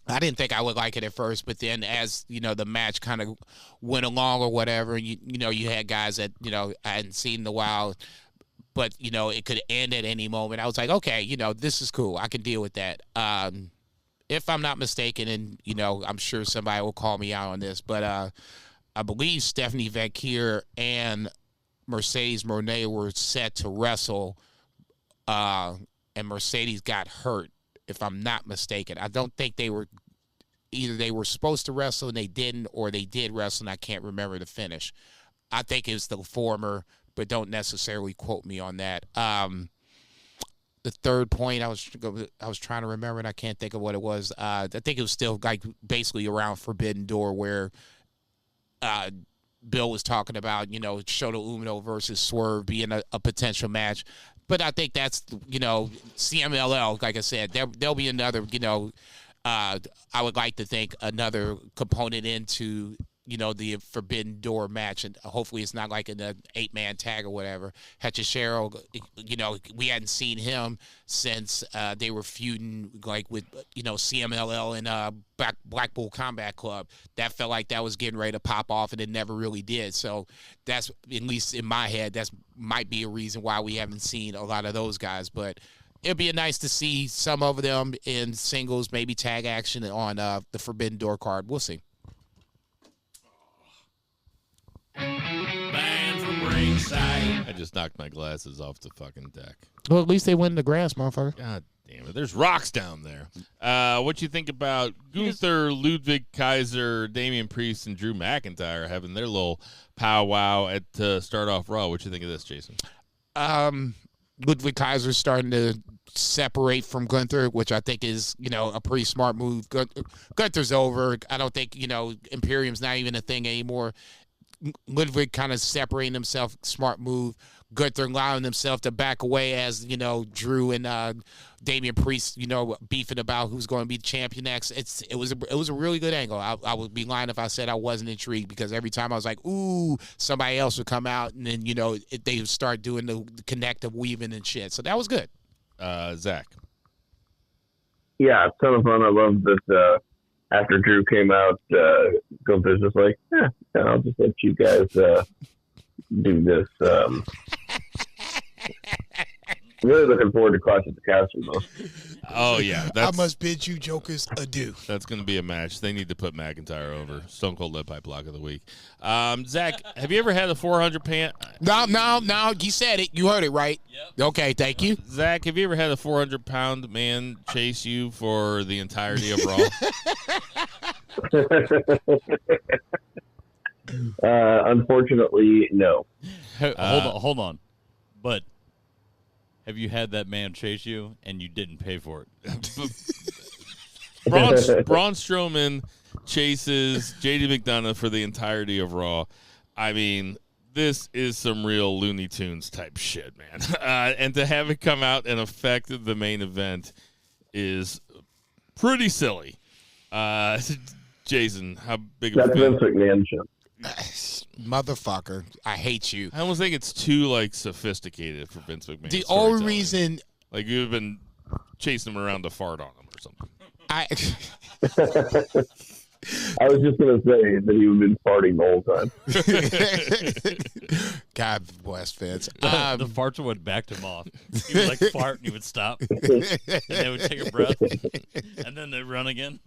I didn't think I would like it at first, but then as, the match kind of went along or whatever, you had guys that, I hadn't seen in a while, but, it could end at any moment. I was like, okay, this is cool. I can deal with that. If I'm not mistaken, and, I'm sure somebody will call me out on this, but I believe Stephanie Vacour and Mercedes Moné were set to wrestle, and Mercedes got hurt. If I'm not mistaken, I don't think they were supposed to wrestle and they didn't, or they did wrestle and I can't remember the finish. I think it was the former, but don't necessarily quote me on that. The third point I was trying to remember and I can't think of what it was. I think it was still like basically around Forbidden Door where Bill was talking about, Shota Umino versus Swerve being a potential match. But I think that's, CMLL, like I said, there'll be another, I would like to think another component into, the Forbidden Door match. And hopefully it's not like an 8-man tag or whatever. Hechicero, we hadn't seen him since they were feuding like with, CMLL and Blackpool Combat Club. That felt like that was getting ready to pop off, and it never really did. So that's, at least in my head, that's might be a reason why we haven't seen a lot of those guys. But it'd be nice to see some of them in singles, maybe tag action on the Forbidden Door card. We'll see. Man from Ringside. I just knocked my glasses off the fucking deck. Well, at least they went in the grass, motherfucker. God damn it. There's rocks down there. What you think about Gunther, Ludwig Kaiser, Damian Priest, and Drew McIntyre having their little powwow at start off Raw? What you think of this, Jason? Ludwig Kaiser's starting to separate from Gunther, which I think is, a pretty smart move. Gunther's over. I don't think, Imperium's not even a thing anymore. Ludwig kind of separating himself, smart move. Gunther allowing himself to back away as, Drew and Damian Priest, beefing about who's going to be the champion next. It was a really good angle. I would be lying if I said I wasn't intrigued, because every time I was like, ooh, somebody else would come out, and then, they would start doing the connective weaving and shit. So that was good. Zach. Yeah, a ton of fun. I love that after Drew came out, Gunther's just like, I'll just let you guys do this. Really looking forward to Clash at the Castle, though. Oh, yeah. I must bid you jokers adieu. That's going to be a match. They need to put McIntyre over. Stone Cold Lead Pipe Block of the Week. Zach, have you ever had a 400-pound? No. You said it. You heard it right. Yep. Okay, thank you. Zach, have you ever had a 400-pound man chase you for the entirety of Raw? Unfortunately, no. Hold on. But have you had that man chase you and you didn't pay for it? Braun Strowman chases JD McDonough for the entirety of Raw. I mean, this is some real Looney Tunes type shit, man. And to have it come out and affect the main event is pretty silly. Jason, how big of a That's Vince McMahon shit. Motherfucker, I hate you. I almost think it's too sophisticated for Vince McMahon. The only reason, like you've been chasing him around to fart on him or something. I was just gonna say that he would been farting the whole time. God bless Vince. The farts would backed him off. He would fart and he would stop. And they would take a breath. And then they'd run again.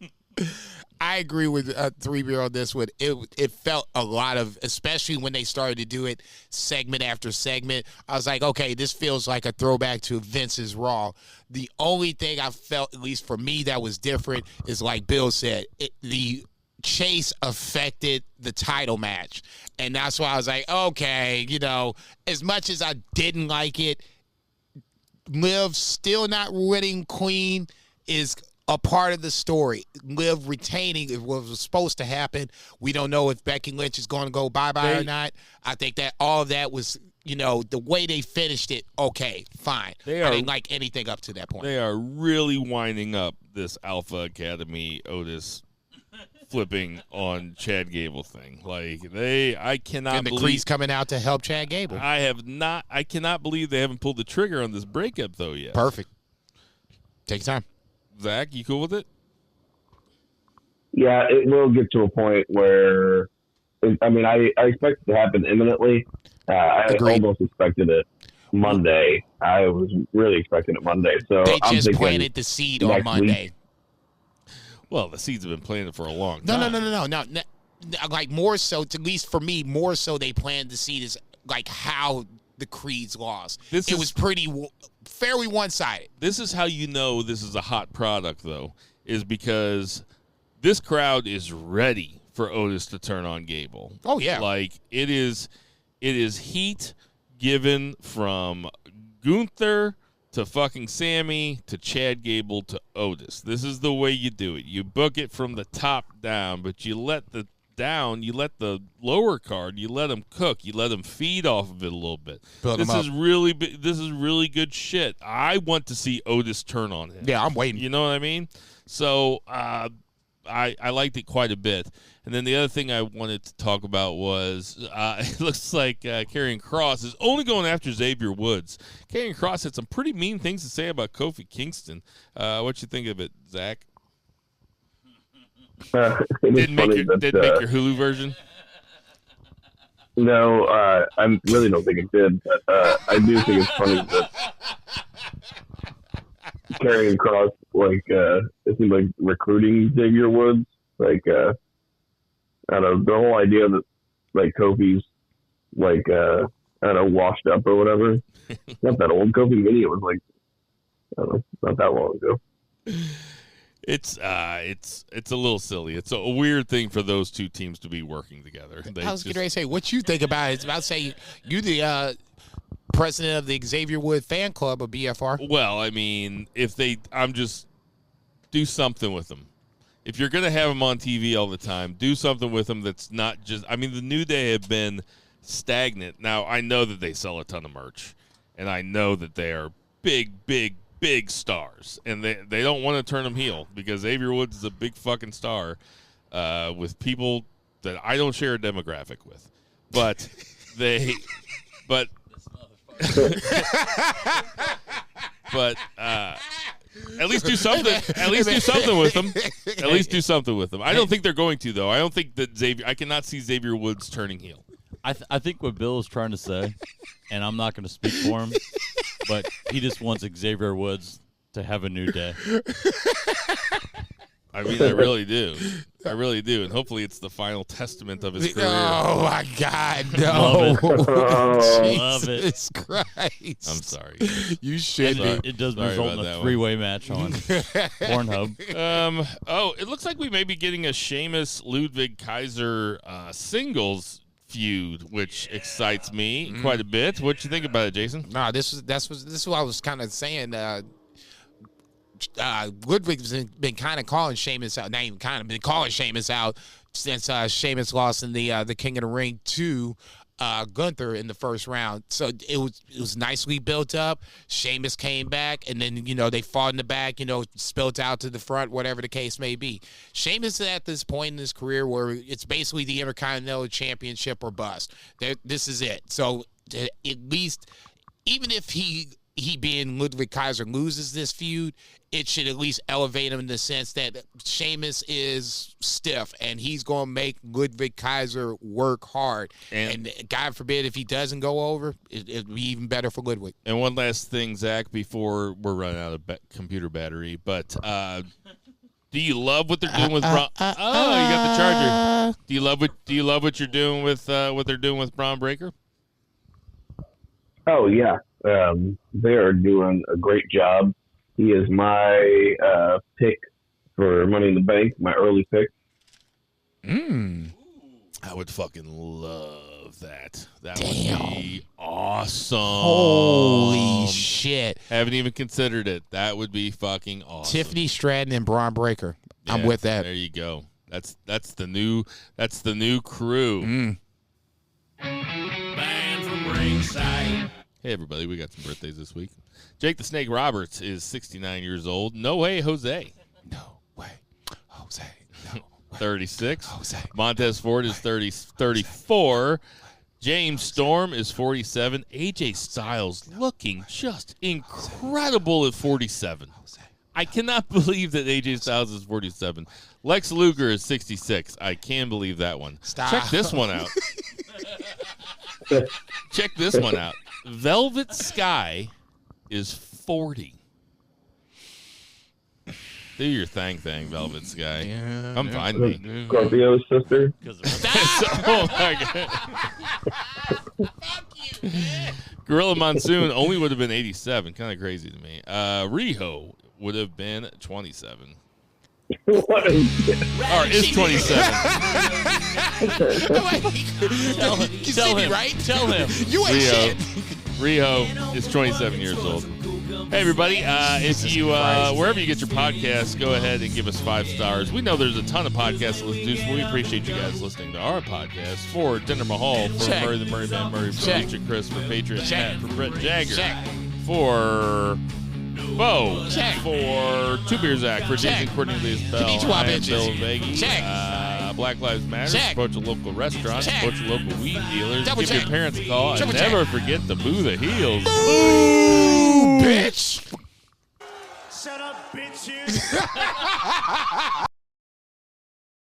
I agree with 3-Beer on this one. It felt a lot of, especially when they started to do it segment after segment. I was like, okay, this feels like a throwback to Vince's Raw. The only thing I felt, at least for me, that was different is like Bill said, the chase affected the title match. And that's why I was like, okay, as much as I didn't like it, Liv still not winning Queen is a part of the story. Liv retaining is what was supposed to happen. We don't know if Becky Lynch is going to go bye-bye or not. I think that all of that was, the way they finished it, okay, fine. I didn't like anything up to that point. They are really winding up this Alpha Academy Otis flipping on Chad Gable thing. I cannot and the believe Creed's coming out to help Chad Gable. I cannot believe they haven't pulled the trigger on this breakup though yet. Perfect. Take your time. Zach, you cool with it? Yeah, it will get to a point where, I expect it to happen imminently. I almost expected it Monday. I was really expecting it Monday. So they I'm just thinking planted the seed on Monday. Week. Well, the seeds have been planted for a long time. No. Like more so, at least for me, more so they planted the seed is like how the Creeds lost. It was fairly one-sided. This is how you know this is a hot product, though, is because this crowd is ready for Otis to turn on Gable. Oh, yeah. It is heat given from Gunther to fucking Sammy to Chad Gable to Otis. This is the way you do it. You book it from the top down, but you let the lower card, you let them cook, you let them feed off of it a little bit. This is really good shit. I want to see Otis turn on him. Yeah, I'm waiting. You know what I mean? So I liked it quite a bit. And then the other thing I wanted to talk about was it looks like Karrion Kross is only going after Xavier Woods. Karrion Kross had some pretty mean things to say about Kofi Kingston. What you think of it, Zach? Didn't make your Hulu version? No, I really don't think it did. But, I do think it's funny that Karrion Kross, it seems like recruiting Xavier Woods. I don't know, the whole idea that Kofi's washed up or whatever. It's not that old. Kofi Mini, it was I don't know, not that long ago. It's a little silly. It's a weird thing for those two teams to be working together. I was getting ready to say, what you think about it? It's about to say you the president of the Xavier Wood fan club of BFR. Well, do something with them. If you're going to have them on TV all the time, do something with them that's not just – the New Day have been stagnant. Now, I know that they sell a ton of merch, and I know that they are big stars, and they don't want to turn them heel because Xavier Woods is a big fucking star with people that I don't share a demographic with. But at least do something. At least do something with them. At least do something with them. I don't think they're going to, though. I don't think that I cannot see Xavier Woods turning heel. I think what Bill is trying to say, and I'm not going to speak for him, but he just wants Xavier Woods to have a new day. I really do. I really do. And hopefully it's the final testament of his career. Oh, my God. No. Love it. Jesus Christ. I'm sorry. You should be. It does result in a three-way match on Pornhub. It looks like we may be getting a Sheamus Ludwig Kaiser singles feud, which excites me quite a bit. What you think about it, Jason? No, this is what I was kind of saying. Ludwig's been kind of calling Sheamus out. Not even kind of been calling Sheamus out since Sheamus lost in the King of the Ring to Gunther in the first round. So it was nicely built up. Sheamus came back, and then they fought in the back. Spilled out to the front, whatever the case may be. Sheamus is at this point in his career where it's basically the Intercontinental Championship or bust. This is it. So at least, even if he being Ludwig Kaiser loses this feud, it should at least elevate him in the sense that Sheamus is stiff and he's going to make Ludwig Kaiser work hard. And God forbid if he doesn't go over, it'd be even better for Ludwig. And one last thing, Zach, before we're running out of computer battery, but do you love what they're doing with Braun? You got the charger. Do you love what you're doing with what they're doing with Braun Breaker? Oh yeah. They are doing a great job. He is my pick for Money in the Bank, my early pick. I would fucking love that. That would be awesome. Holy shit. Haven't even considered it. That would be fucking awesome. Tiffany Stratton and Braun Breaker. Yeah, I'm with that. There you go. That's the new crew. Man from Ringside. Hey, everybody, we got some birthdays this week. Jake the Snake Roberts is 69 years old. No way, Jose. No way, Jose. No way. 36. Jose. Montez Ford is 34. James Storm is 47. AJ Styles looking just incredible at 47. I cannot believe that AJ Styles is 47. Lex Luger is 66. I can believe that one. Stop. Check this one out. Check this one out. Velvet Sky is 40. Do your thing, Velvet Sky. Yeah, Come find me. Scorpio's sister. Oh my God. Gorilla Monsoon only would have been 87. Kind of crazy to me. Riho would have been 27. What is it? Or is 27. Tell him. Right? Tell him. You ain't shit. Riho is 27 years old. Hey, everybody. If you, wherever you get your podcasts, go ahead and give us 5 stars. We know there's a ton of podcasts to listen to, so we appreciate you guys listening to our podcast. For Jinder Mahal, for Check. Murray the Murray Man Murray, for Check. Richard Chris, for Patriot Check. Matt, for Brett Jagger, Check. for Bo, Check. for Two Beer Zach, for Check. Jason Cornelius Bell, Konnichiwa, I am bitches. Bill Vagey. Check. Black Lives Matter, Check. support your local restaurants, Check. support your local weed dealers, Double give check. your parents a call, Triple and check. never forget to boo the heels. Ooh, bitch. Shut up, bitches.